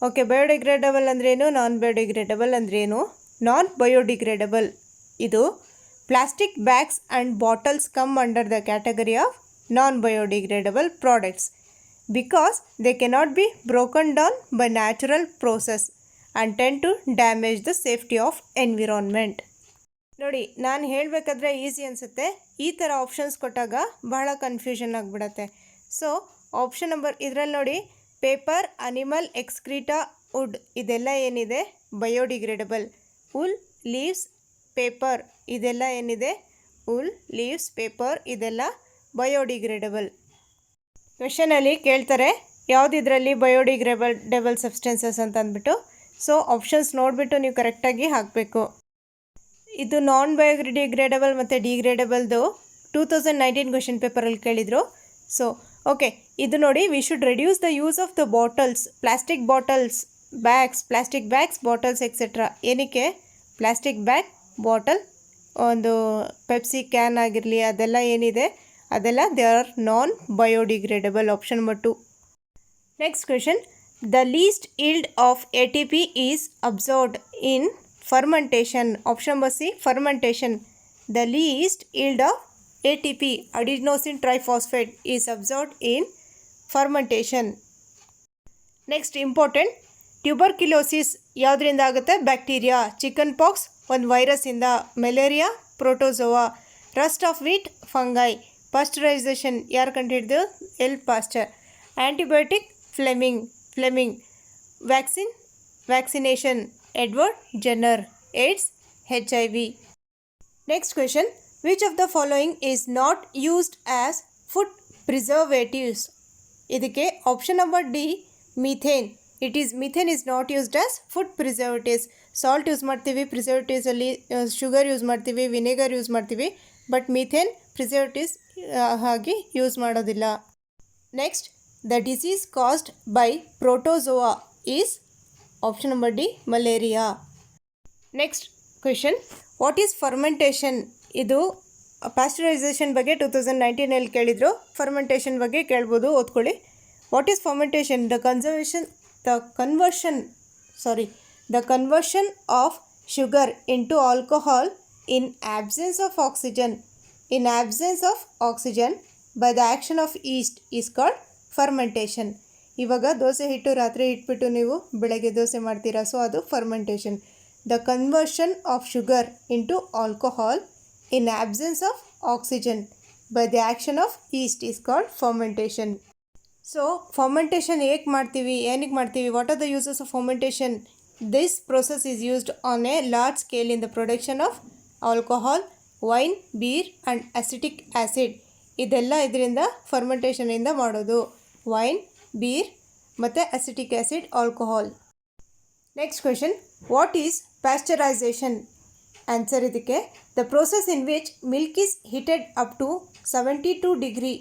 ಓಕೆ, ಬಯೋಡಿಗ್ರೇಡಬಲ್ ಅಂದ್ರೇನು, ನಾನ್ ಬಯೋಡಿಗ್ರೇಡಬಲ್ ಅಂದ್ರೇನು? ನಾನ್ ಬಯೋಡಿಗ್ರೇಡಬಲ್ ಇದು plastic bags and bottles come under the category of non-biodegradable products because they cannot be broken down by natural process and tend to damage the safety of environment. ನೋಡಿ, ನಾನು ಹೇಳಬೇಕಾದ್ರೆ easy ಅನಿಸುತ್ತೆ, ಈ ಥರ options ಕೊಟ್ಟಾಗ ಬಹಳ confusion ಆಗಿಬಿಡತ್ತೆ. So option number ಇದರಲ್ಲಿ ನೋಡಿ, ಪೇಪರ್, ಅನಿಮಲ್ ಎಕ್ಸ್ಕ್ರೀಟಾ, ವುಡ್ ಇದೆಲ್ಲ ಏನಿದೆ ಬಯೋಡಿಗ್ರೇಡಬಲ್. ವುಲ್, ಲೀವ್ಸ್ ಪೇಪರ್ ಇದೆಲ್ಲ ಏನಿದೆ ವುಲ್ ಲೀವ್ಸ್ ಪೇಪರ್ ಇದೆಲ್ಲ ಬಯೋಡಿಗ್ರೇಡಬಲ್. ಕ್ವೆಶನಲ್ಲಿ ಕೇಳ್ತಾರೆ ಯಾವುದಿದ್ರಲ್ಲಿ ಬಯೋಡಿಗ್ರೇಡಬಲ್ ಸಬ್ಸ್ಟೆನ್ಸಸ್ ಅಂತ ಅಂದ್ಬಿಟ್ಟು. ಸೊ ಆಪ್ಷನ್ಸ್ ನೋಡಿಬಿಟ್ಟು ನೀವು ಕರೆಕ್ಟಾಗಿ ಹಾಕಬೇಕು. ಇದು ನಾನ್ ಬಯೋಡಿಗ್ರೇಡಬಲ್ ಮತ್ತು ಡಿಗ್ರೇಡಬಲ್ದು 2019 ಕ್ವೆಶನ್ ಪೇಪರಲ್ಲಿ ಕೇಳಿದರು. ಸೊ ಓಕೆ, ಇದು ನೋಡಿ, we should reduce the use of the bottles, plastic bottles, plastic bags, bottles etcetera. ಏನಕ್ಕೆ ಪ್ಲಾಸ್ಟಿಕ್ ಬ್ಯಾಗ್, ಬಾಟಲ್, ಒಂದು ಪೆಪ್ಸಿ ಕ್ಯಾನ್ ಆಗಿರಲಿ ಅದೆಲ್ಲ ಏನಿದೆ ಅದೆಲ್ಲ they are non biodegradable. Option number 2. Next question, the least yield of ATP is observed in fermentation. Option number C, fermentation. The least yield of ATP, adenosine triphosphate, is observed in fermentation. Next important, tuberculosis ಯಾವುದರಿಂದ ಆಗುತ್ತೆ? Bacteria. Chickenpox ಒಂದು ವೈರಸ್ಸಿಂದ. Malaria protozoa. Rust of wheat fungi. Pasteurisation ಯಾರು ಕಂಡುಹಿಡಿದು? L Pasteur. Antibiotic Fleming. Vaccination Edward Jenner. AIDS HIV. Next question, which of the following is not used as food preservatives? ಇದಕ್ಕೆ option number D methane. Methane is not used as food preservatives. Salt use ಮಾಡ್ತೀವಿ, ಪ್ರಿಸರ್ವೇಟಿವ್ಸಲ್ಲಿ sugar use ಮಾಡ್ತೀವಿ, vinegar use ಮಾಡ್ತೀವಿ, but methane preservatives ಆಗಿ use ಮಾಡೋದಿಲ್ಲ. Next, the disease caused by protozoa is option number D malaria. Next question, what is fermentation? ಇದು pasteurisation ಬಗ್ಗೆ 2019 ಕೇಳಿದರು. Fermentation ಬಗ್ಗೆ ಕೇಳ್ಬೋದು, ಓದ್ಕೊಳ್ಳಿ. What is fermentation? The conversion of sugar into alcohol in absence of oxygen by the action of yeast is called fermentation. ಇವಾಗ ದೋಸೆ ಹಿಟ್ಟು ರಾತ್ರಿ ಇಟ್ಬಿಟ್ಟು ನೀವು ಬೆಳಗ್ಗೆ ದೋಸೆ ಮಾಡ್ತೀರಾ, ಸೊ ಅದು fermentation. The conversion of sugar into alcohol in absence of oxygen by the action of yeast is called fermentation. So fermentation ಏನಕ್ಕೆ ಮಾಡ್ತೀವಿ? What are the uses of fermentation? This process is used on a large scale in the production of alcohol, wine, beer and acetic acid. ಇದೆಲ್ಲ ಇದರಿಂದ ಫರ್ಮೆಂಟೇಷನಿಂದ ಮಾಡೋದು. Wine, beer ಮತ್ತು acetic acid, alcohol. Next question, what is pasteurisation? Answer ಇದಕ್ಕೆ, the process in which milk is heated up to 72 degree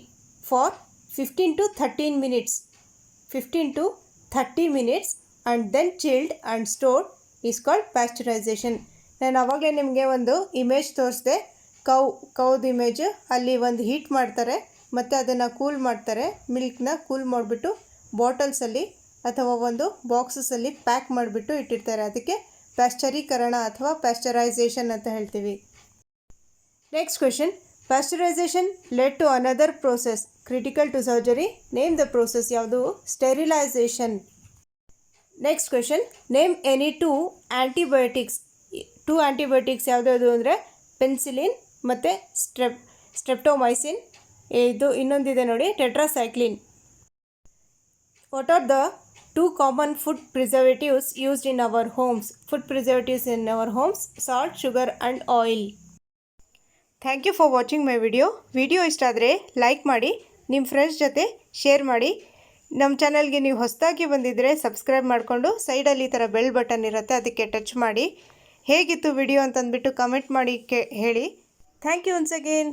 for 15 to 30 minutes and then chilled and stored is called pasteurization. ನಾನು ಆವಾಗಲೇ ನಿಮಗೆ ಒಂದು image ತೋರಿಸಿದೆ, ಕೌದು image. ಅಲ್ಲಿ ಒಂದು heat ಮಾಡ್ತಾರೆ ಮತ್ತು ಅದನ್ನು ಕೂಲ್ ಮಾಡ್ತಾರೆ. ಮಿಲ್ಕ್ನ ಕೂಲ್ ಮಾಡಿಬಿಟ್ಟು ಬಾಟಲ್ಸಲ್ಲಿ ಅಥವಾ ಒಂದು ಬಾಕ್ಸಸಲ್ಲಿ ಪ್ಯಾಕ್ ಮಾಡಿಬಿಟ್ಟು ಇಟ್ಟಿರ್ತಾರೆ. ಅದಕ್ಕೆ ಪ್ಯಾಸ್ಚರೀಕರಣ ಅಥವಾ ಪ್ಯಾಸ್ಚರೈಸೇಷನ್ ಅಂತ ಹೇಳ್ತೀವಿ. Next question, pasteurisation led to another process critical to surgery. Name the process ಯಾವುದು? Sterilisation. Next question, name any 2 antibiotics. 2 antibiotics ಯಾವುದ್ಯಾವುದು ಅಂದರೆ ಪೆನ್ಸಿಲಿನ್ ಮತ್ತು ಸ್ಟ್ರೆಪ್ಟೊಮೈಸಿನ್. ಇದು ಇನ್ನೊಂದಿದೆ ನೋಡಿ, tetracycline. What are the 2 common food preservatives used in our homes? Food preservatives in our homes: salt, sugar and oil. Thank you for watching my video ಇಷ್ಟ ಆದರೆ like ಮಾಡಿ, ನಿಮ್ಮ ಫ್ರೆಂಡ್ಸ್ ಜೊತೆ ಶೇರ್ ಮಾಡಿ. ನಮ್ಮ ಚಾನಲ್ಗೆ ನೀವು ಹೊಸದಾಗಿ ಬಂದಿದ್ದರೆ ಸಬ್ಸ್ಕ್ರೈಬ್ ಮಾಡಿಕೊಂಡು ಸೈಡಲ್ಲಿ ಈ ಥರ ಬೆಲ್ ಬಟನ್ ಇರುತ್ತೆ, ಅದಕ್ಕೆ ಟಚ್ ಮಾಡಿ. ಹೇಗಿತ್ತು ವಿಡಿಯೋ ಅಂತಂದ್ಬಿಟ್ಟು ಕಮೆಂಟ್ ಮಾಡಿ ಹೇಳಿ. Thank you once again.